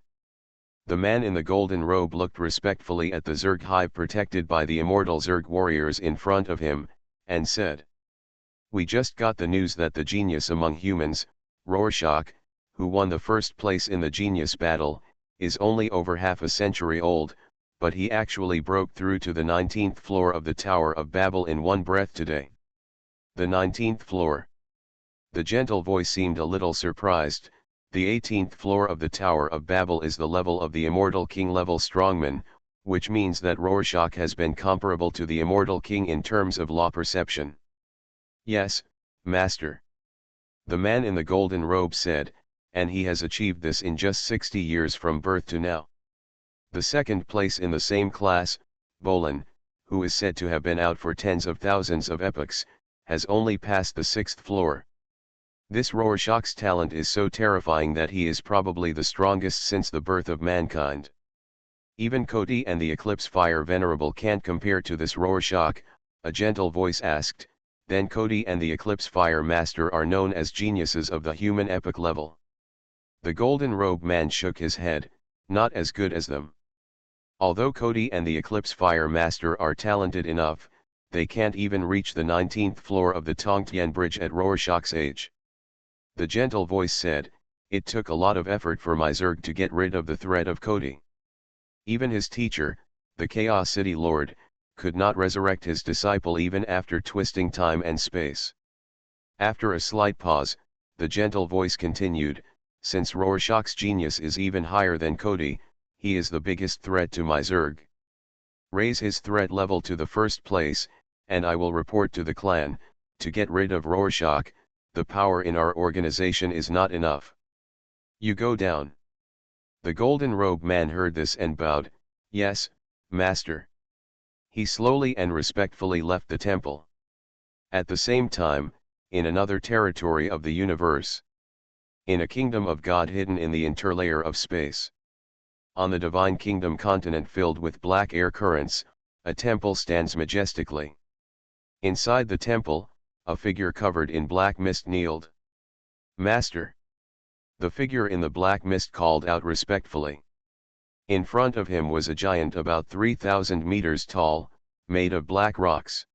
The man in the golden robe looked respectfully at the Zerg hive protected by the immortal Zerg warriors in front of him, and said, "We just got the news that the genius among humans, Rorschach, who won the first place in the genius battle, is only over half a century old, but he actually broke through to the 19th floor of the Tower of Babel in one breath today." "The 19th floor?" The gentle voice seemed a little surprised. "The 18th floor of the Tower of Babel is the level of the immortal king-level strongman, which means that Rorschach has been comparable to the immortal king in terms of law perception." "Yes, Master," the man in the golden robe said, "and he has achieved this in just 60 years from birth to now." The second place in the same class, Bolin, who is said to have been out for tens of thousands of epochs, has only passed the 6th floor. This Rorschach's talent is so terrifying that he is probably the strongest since the birth of mankind. Even Cody and the Eclipse Fire Venerable can't compare to this Rorschach, a gentle voice asked. Then Cody and the Eclipse Fire Master are known as geniuses of the human epoch level. The golden robe man shook his head, "Not as good as them. Although Cody and the Eclipse Fire Master are talented enough, they can't even reach the 19th floor of the Tongtian Bridge at Rorschach's age." The gentle voice said, "It took a lot of effort for my Zerg to get rid of the threat of Cody. Even his teacher, the Chaos City Lord, could not resurrect his disciple even after twisting time and space." After a slight pause, the gentle voice continued, "Since Rorschach's genius is even higher than Cody, he is the biggest threat to my Zerg. Raise his threat level to the first place, and I will report to the clan. To get rid of Rorschach, the power in our organization is not enough. You go down." The golden robe man heard this and bowed, "Yes, Master." He slowly and respectfully left the temple. At the same time, in another territory of the universe, in a kingdom of God hidden in the interlayer of space, on the Divine Kingdom continent filled with black air currents, a temple stands majestically. Inside the temple, a figure covered in black mist kneeled. "Master!" The figure in the black mist called out respectfully. In front of him was a giant about 3,000 meters tall, made of black rocks.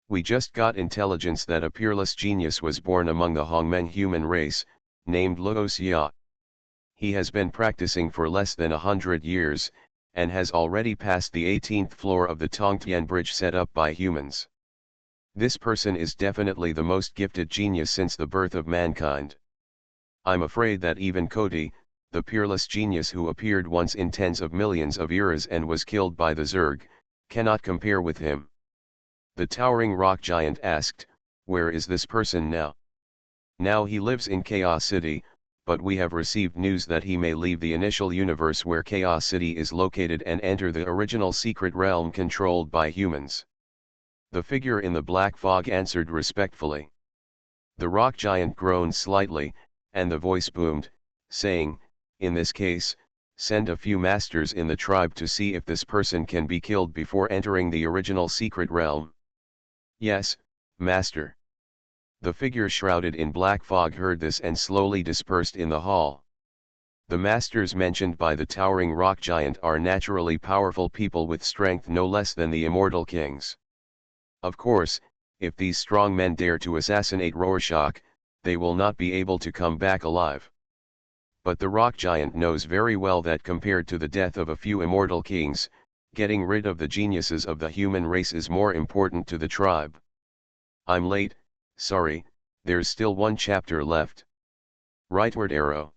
"We just got intelligence that a peerless genius was born among the Hongmeng human race, named Luos Ya. He has been practicing for less than 100 years, and has already passed the 18th floor of the Tongtian bridge set up by humans. This person is definitely the most gifted genius since the birth of mankind. I'm afraid that even Koti, the peerless genius who appeared once in tens of millions of eras and was killed by the Zerg, cannot compare with him. The towering rock giant asked, "Where is this person now?" "Now he lives in Chaos City, but we have received news that he may leave the initial universe where Chaos City is located and enter the original secret realm controlled by humans." The figure in the black fog answered respectfully. The rock giant groaned slightly, and the voice boomed, saying, "In this case, send a few masters in the tribe to see if this person can be killed before entering the original secret realm." "Yes, master." The figure shrouded in black fog heard this and slowly dispersed in the hall. The masters mentioned by the towering rock giant are naturally powerful people with strength no less than the immortal kings. Of course, if these strong men dare to assassinate Rorschach, they will not be able to come back alive. But the rock giant knows very well that compared to the death of a few immortal kings, getting rid of the geniuses of the human race is more important to the tribe. "I'm late, sorry, there's still one chapter left." Rightward arrow.